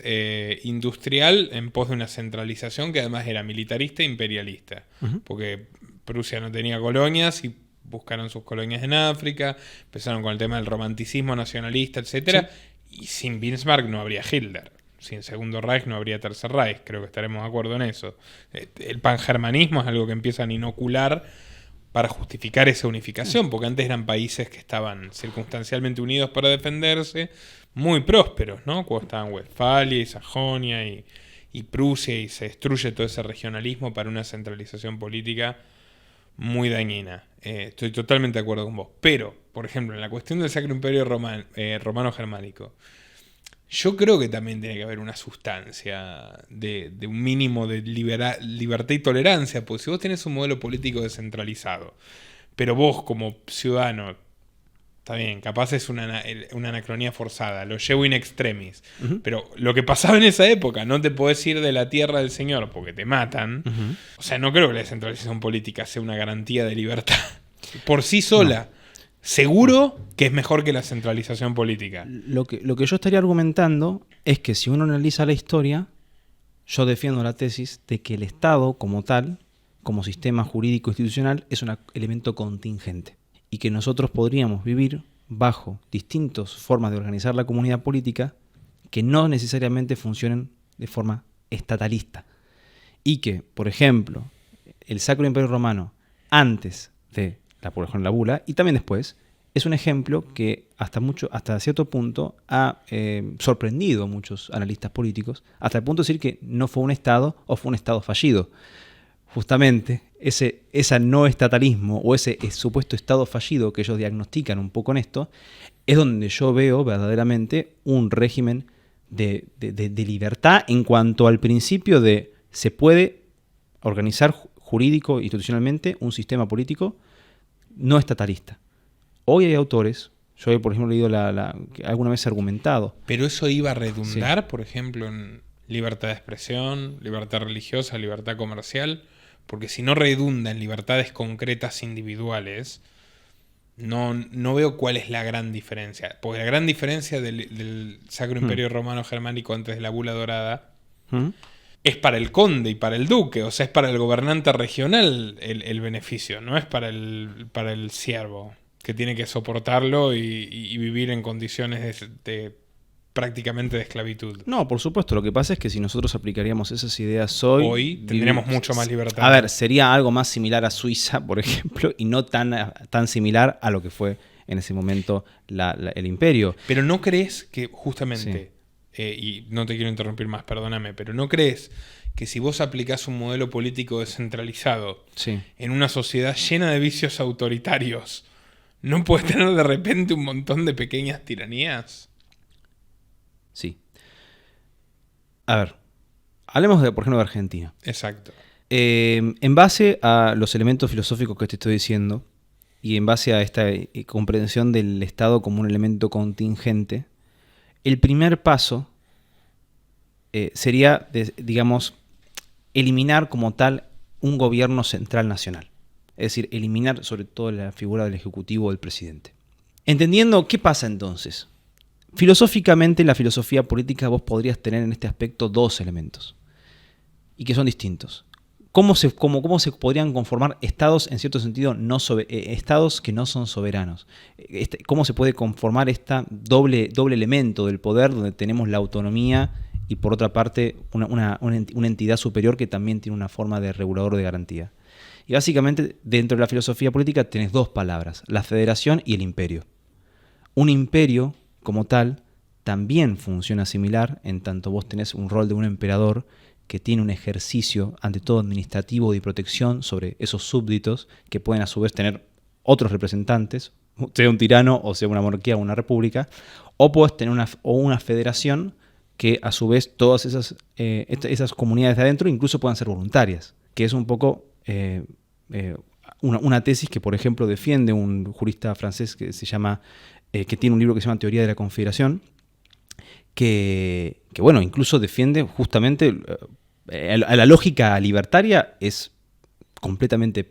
industrial en pos de una centralización que además era militarista e imperialista, porque Prusia no tenía colonias y buscaron sus colonias en África, empezaron con el tema del romanticismo nacionalista, etcétera, y sin Bismarck no habría Hitler, sin Segundo Reich no habría Tercer Reich, creo que estaremos de acuerdo en eso. El pangermanismo es algo que empiezan a inocular para justificar esa unificación, porque antes eran países que estaban circunstancialmente unidos para defenderse, muy prósperos, ¿no? Cuando estaban Westfalia y Sajonia y Prusia, y se destruye todo ese regionalismo para una centralización política muy dañina. Estoy totalmente de acuerdo con vos. Pero, por ejemplo, en la cuestión del Sacro Imperio Romano-Germánico, yo creo que también tiene que haber una sustancia de un mínimo de libertad y tolerancia, porque si vos tenés un modelo político descentralizado, pero vos como ciudadano, está bien, capaz es una anacronía forzada, lo llevo in extremis, pero lo que pasaba en esa época, no te podés ir de la tierra del Señor porque te matan, o sea, no creo que la descentralización política sea una garantía de libertad por sí sola. No. Seguro que es mejor que la centralización política. Lo que yo estaría argumentando es que si uno analiza la historia, yo defiendo la tesis de que el Estado como tal, como sistema jurídico institucional, es un elemento contingente y que nosotros podríamos vivir bajo distintas formas de organizar la comunidad política que no necesariamente funcionen de forma estatalista y que, por ejemplo, el Sacro Imperio Romano antes de por ejemplo, la bula, y también después, es un ejemplo que hasta cierto punto ha sorprendido a muchos analistas políticos, hasta el punto de decir que no fue un Estado o fue un Estado fallido. Justamente, ese no estatalismo o ese supuesto Estado fallido que ellos diagnostican un poco en esto, es donde yo veo verdaderamente un régimen de libertad en cuanto al principio de se puede organizar jurídico, institucionalmente, un sistema político no estatalista. Hoy hay autores, yo he por ejemplo leído que alguna vez argumentado. Pero eso iba a redundar, por ejemplo, en libertad de expresión, libertad religiosa, libertad comercial, porque si no redunda en libertades concretas individuales, no veo cuál es la gran diferencia. Porque la gran diferencia del Sacro Imperio Romano Germánico antes de la Bula Dorada es para el conde y para el duque, o sea, es para el gobernante regional el beneficio, no es para el siervo, que tiene que soportarlo y vivir en condiciones prácticamente de esclavitud. No, por supuesto, lo que pasa es que si nosotros aplicaríamos esas ideas hoy tendríamos mucho más libertad. A ver, sería algo más similar a Suiza, por ejemplo, y no tan similar a lo que fue en ese momento el imperio. Pero ¿no crees que justamente... Sí. Y no te quiero interrumpir más, perdóname, pero ¿no crees que si vos aplicás un modelo político descentralizado en una sociedad llena de vicios autoritarios, no puedes tener de repente un montón de pequeñas tiranías? Sí. A ver, hablemos por ejemplo de Argentina. Exacto. En base a los elementos filosóficos que te estoy diciendo y en base a esta comprensión del Estado como un elemento contingente, el primer paso sería, digamos, eliminar como tal un gobierno central nacional. Es decir, eliminar sobre todo la figura del ejecutivo o del presidente. Entendiendo qué pasa entonces. Filosóficamente, en la filosofía política vos podrías tener en este aspecto dos elementos y que son distintos. ¿Cómo se podrían conformar estados, en cierto sentido, estados que no son soberanos? ¿Cómo se puede conformar este doble elemento del poder donde tenemos la autonomía y, por otra parte, una entidad superior que también tiene una forma de regulador de garantía? Y básicamente, dentro de la filosofía política tenés dos palabras, la federación y el imperio. Un imperio, como tal, también funciona similar, en tanto vos tenés un rol de un emperador que tiene un ejercicio, ante todo administrativo, de protección sobre esos súbditos que pueden a su vez tener otros representantes, sea un tirano o sea una monarquía o una república, o puedes tener una federación que a su vez todas esas comunidades de adentro incluso puedan ser voluntarias, que es un poco una tesis que, por ejemplo, defiende un jurista francés que tiene un libro que se llama Teoría de la Confederación, que bueno, incluso defiende justamente la lógica libertaria es completamente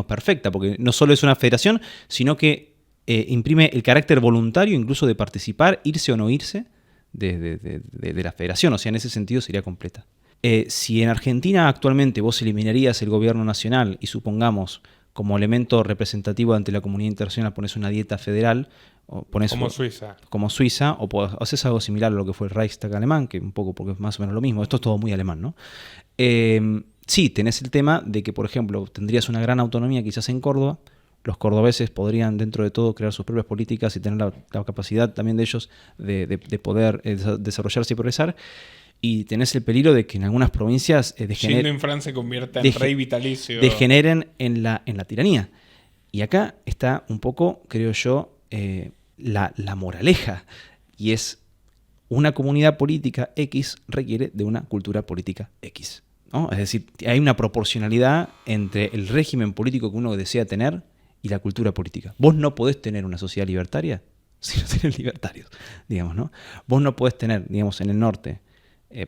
perfecta, porque no solo es una federación, sino que imprime el carácter voluntario incluso de participar, irse o no irse de la federación, o sea, en ese sentido sería completa. Si en Argentina actualmente vos eliminarías el gobierno nacional y supongamos como elemento representativo ante la comunidad internacional pones una dieta federal, como Suiza, o haces algo similar a lo que fue el Reichstag alemán, que un poco porque es más o menos lo mismo, esto es todo muy alemán, ¿no? sí, tenés el tema de que, por ejemplo, tendrías una gran autonomía quizás en Córdoba. Los cordobeses podrían, dentro de todo, crear sus propias políticas y tener la capacidad también de ellos de poder desarrollarse y progresar. Y tenés el peligro de que en algunas provincias Fran se convierta en rey vitalicio. Degeneren en la tiranía. Y acá está un poco, creo yo, la moraleja. Y es, una comunidad política X requiere de una cultura política X, ¿no? Es decir, hay una proporcionalidad entre el régimen político que uno desea tener y la cultura política. Vos no podés tener una sociedad libertaria si no tenés libertarios, digamos, ¿no? Vos no podés tener, digamos, en el norte,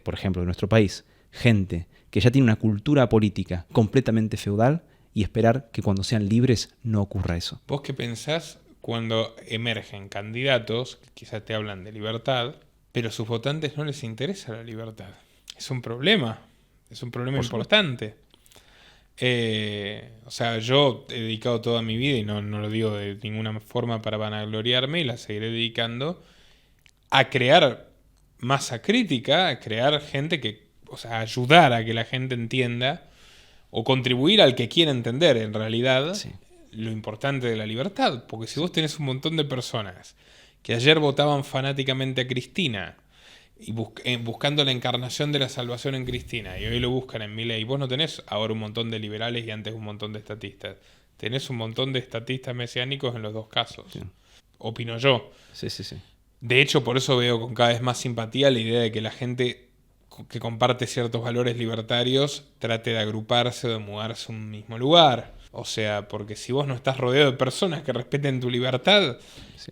por ejemplo, de nuestro país, gente que ya tiene una cultura política completamente feudal y esperar que cuando sean libres no ocurra eso. ¿Vos qué pensás cuando emergen candidatos que quizás te hablan de libertad, pero a sus votantes no les interesa la libertad? Es un problema importante. O sea, yo he dedicado toda mi vida, y no lo digo de ninguna forma para vanagloriarme, y la seguiré dedicando a crear masa crítica, a crear gente que, o sea, ayudar a que la gente entienda o contribuir al que quiera entender en realidad lo importante de la libertad. Porque si vos tenés un montón de personas que ayer votaban fanáticamente a Cristina y buscando la encarnación de la salvación en Cristina, y hoy lo buscan en Milei, vos no tenés ahora un montón de liberales y antes un montón de estatistas. Tenés un montón de estatistas mesiánicos en los dos casos. Sí. Opino yo. Sí. De hecho, por eso veo con cada vez más simpatía la idea de que la gente que comparte ciertos valores libertarios trate de agruparse o de mudarse a un mismo lugar. O sea, porque si vos no estás rodeado de personas que respeten tu libertad,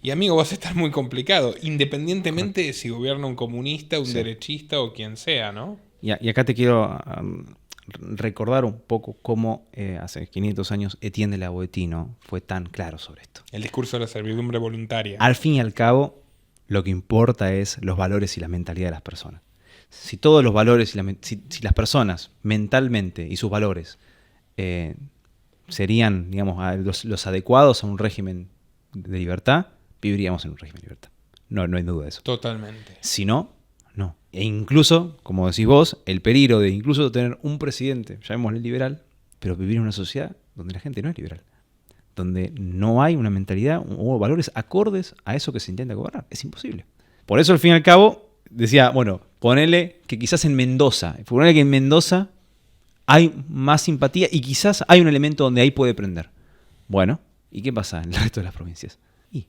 y amigo, vas a estar muy complicado, independientemente de si gobierna un comunista, un derechista o quien sea, ¿no? Y acá te quiero recordar un poco cómo hace 500 años Etienne de la Boétie fue tan claro sobre esto. El discurso de la servidumbre voluntaria. Al fin y al cabo, lo que importa es los valores y la mentalidad de las personas. Si todos los valores si las personas mentalmente y sus valores serían, digamos, los adecuados a un régimen de libertad, viviríamos en un régimen de libertad. No hay duda de eso. Totalmente. Si no, no. E incluso, como decís vos, el peligro de incluso tener un presidente, llamémosle liberal, pero vivir en una sociedad donde la gente no es liberal, donde no hay una mentalidad o valores acordes a eso que se intenta gobernar. Es imposible. Por eso, al fin y al cabo, decía, bueno, ponele que quizás en Mendoza, hay más simpatía y quizás hay un elemento donde ahí puede prender. Bueno, ¿y qué pasa en el resto de las provincias? Y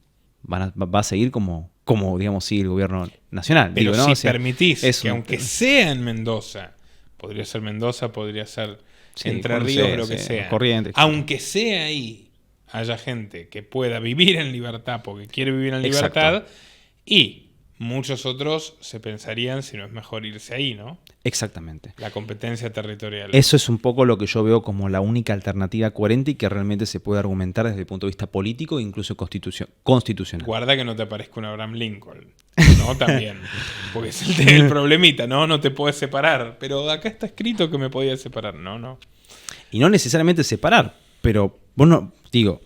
va a seguir como digamos, sigue el gobierno nacional. Pero ¿no? Si permitís que aunque sea en Mendoza, podría ser Mendoza, podría ser Entre Ríos, lo que sea, Corrientes, aunque sea ahí, haya gente que pueda vivir en libertad porque quiere vivir en libertad. Exacto. Y muchos otros se pensarían si no es mejor irse ahí, ¿no? Exactamente. La competencia territorial. Eso es un poco lo que yo veo como la única alternativa coherente y que realmente se puede argumentar desde el punto de vista político e incluso constitucional. Guarda que no te aparezca un Abraham Lincoln, ¿no? También. Porque es el problemita, ¿no? No te puedes separar. Pero acá está escrito que me podía separar. No. Y no necesariamente separar, pero bueno, digo,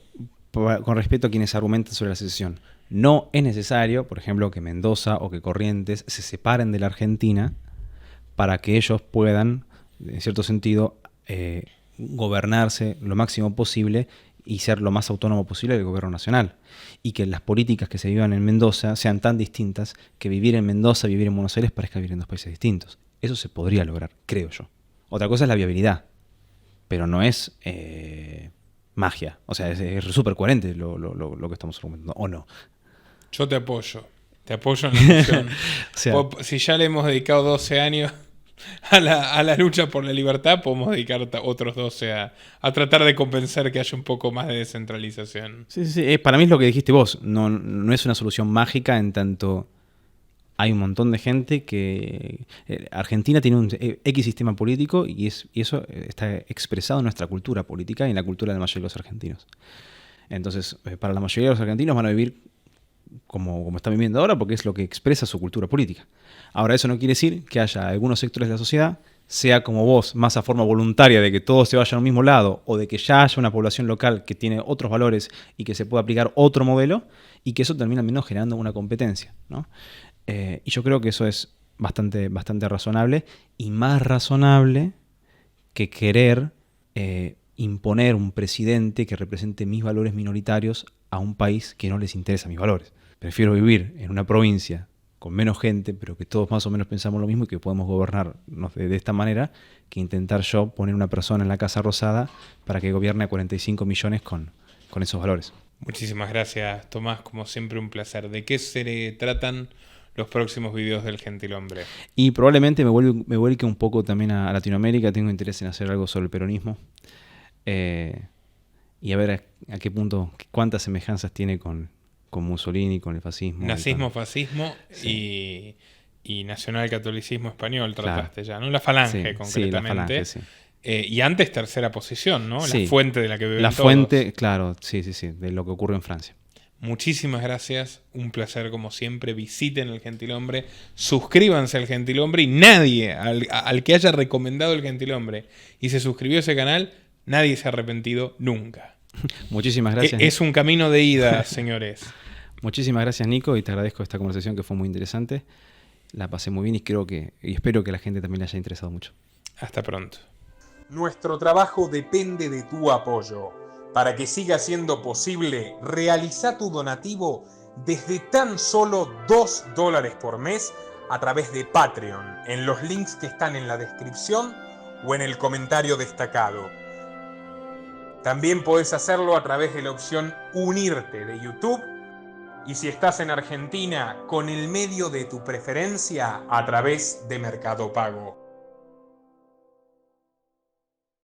con respecto a quienes argumentan sobre la secesión, no es necesario, por ejemplo, que Mendoza o que Corrientes se separen de la Argentina para que ellos puedan, en cierto sentido, gobernarse lo máximo posible y ser lo más autónomo posible del gobierno nacional. Y que las políticas que se vivan en Mendoza sean tan distintas que vivir en Mendoza, vivir en Buenos Aires parezca vivir en dos países distintos. Eso se podría lograr, creo yo. Otra cosa es la viabilidad, pero no es magia. O sea, es súper coherente lo que estamos argumentando, ¿o no? Yo te apoyo en la misión. O sea, si ya le hemos dedicado 12 años a la lucha por la libertad, podemos dedicar otros 12 a tratar de convencer que haya un poco más de descentralización. Sí. Para mí es lo que dijiste vos. No es una solución mágica en tanto hay un montón de gente que... Argentina tiene un X sistema político y eso está expresado en nuestra cultura política y en la cultura de la mayoría de los argentinos. Entonces, para la mayoría de los argentinos van a vivir como están viviendo ahora porque es lo que expresa su cultura política. Ahora, eso no quiere decir que haya algunos sectores de la sociedad, sea como vos, más a forma voluntaria de que todos se vayan al mismo lado o de que ya haya una población local que tiene otros valores y que se pueda aplicar otro modelo y que eso termina al menos generando una competencia, ¿no? Y yo creo que eso es bastante razonable y más razonable que querer imponer un presidente que represente mis valores minoritarios a un país que no les interesa mis valores. Prefiero vivir en una provincia con menos gente, pero que todos más o menos pensamos lo mismo y que podemos gobernarnos de esta manera, que intentar yo poner una persona en la Casa Rosada para que gobierne a 45 millones con esos valores. Muchísimas gracias, Tomás. Como siempre, un placer. ¿De qué se tratan los próximos videos del Gentilhombre? Y probablemente me vuelque un poco también a Latinoamérica. Tengo interés en hacer algo sobre el peronismo. Y a ver a qué punto, cuántas semejanzas tiene con Mussolini, con el fascismo. Nazismo, fascismo, sí. y nacionalcatolicismo español trataste, claro. Ya, ¿no? La falange, sí, concretamente. Sí, la falange, sí. Y antes tercera posición, ¿no? Sí. La fuente de la que beben la todos. Fuente, claro, sí, de lo que ocurre en Francia. Muchísimas gracias, un placer como siempre. Visiten el Gentilhombre, suscríbanse al Gentilhombre, y nadie, al que haya recomendado el Gentilhombre y se suscribió a ese canal, nadie se ha arrepentido nunca. Muchísimas gracias. Es un camino de ida, señores. Muchísimas gracias, Nico, y te agradezco esta conversación que fue muy interesante. La pasé muy bien y espero que la gente también le haya interesado mucho. Hasta pronto. Nuestro trabajo depende de tu apoyo. Para que siga siendo posible, realiza tu donativo desde tan solo $2 por mes a través de Patreon, en los links que están en la descripción o en el comentario destacado. También podés hacerlo a través de la opción Unirte de YouTube, y si estás en Argentina, con el medio de tu preferencia a través de Mercado Pago.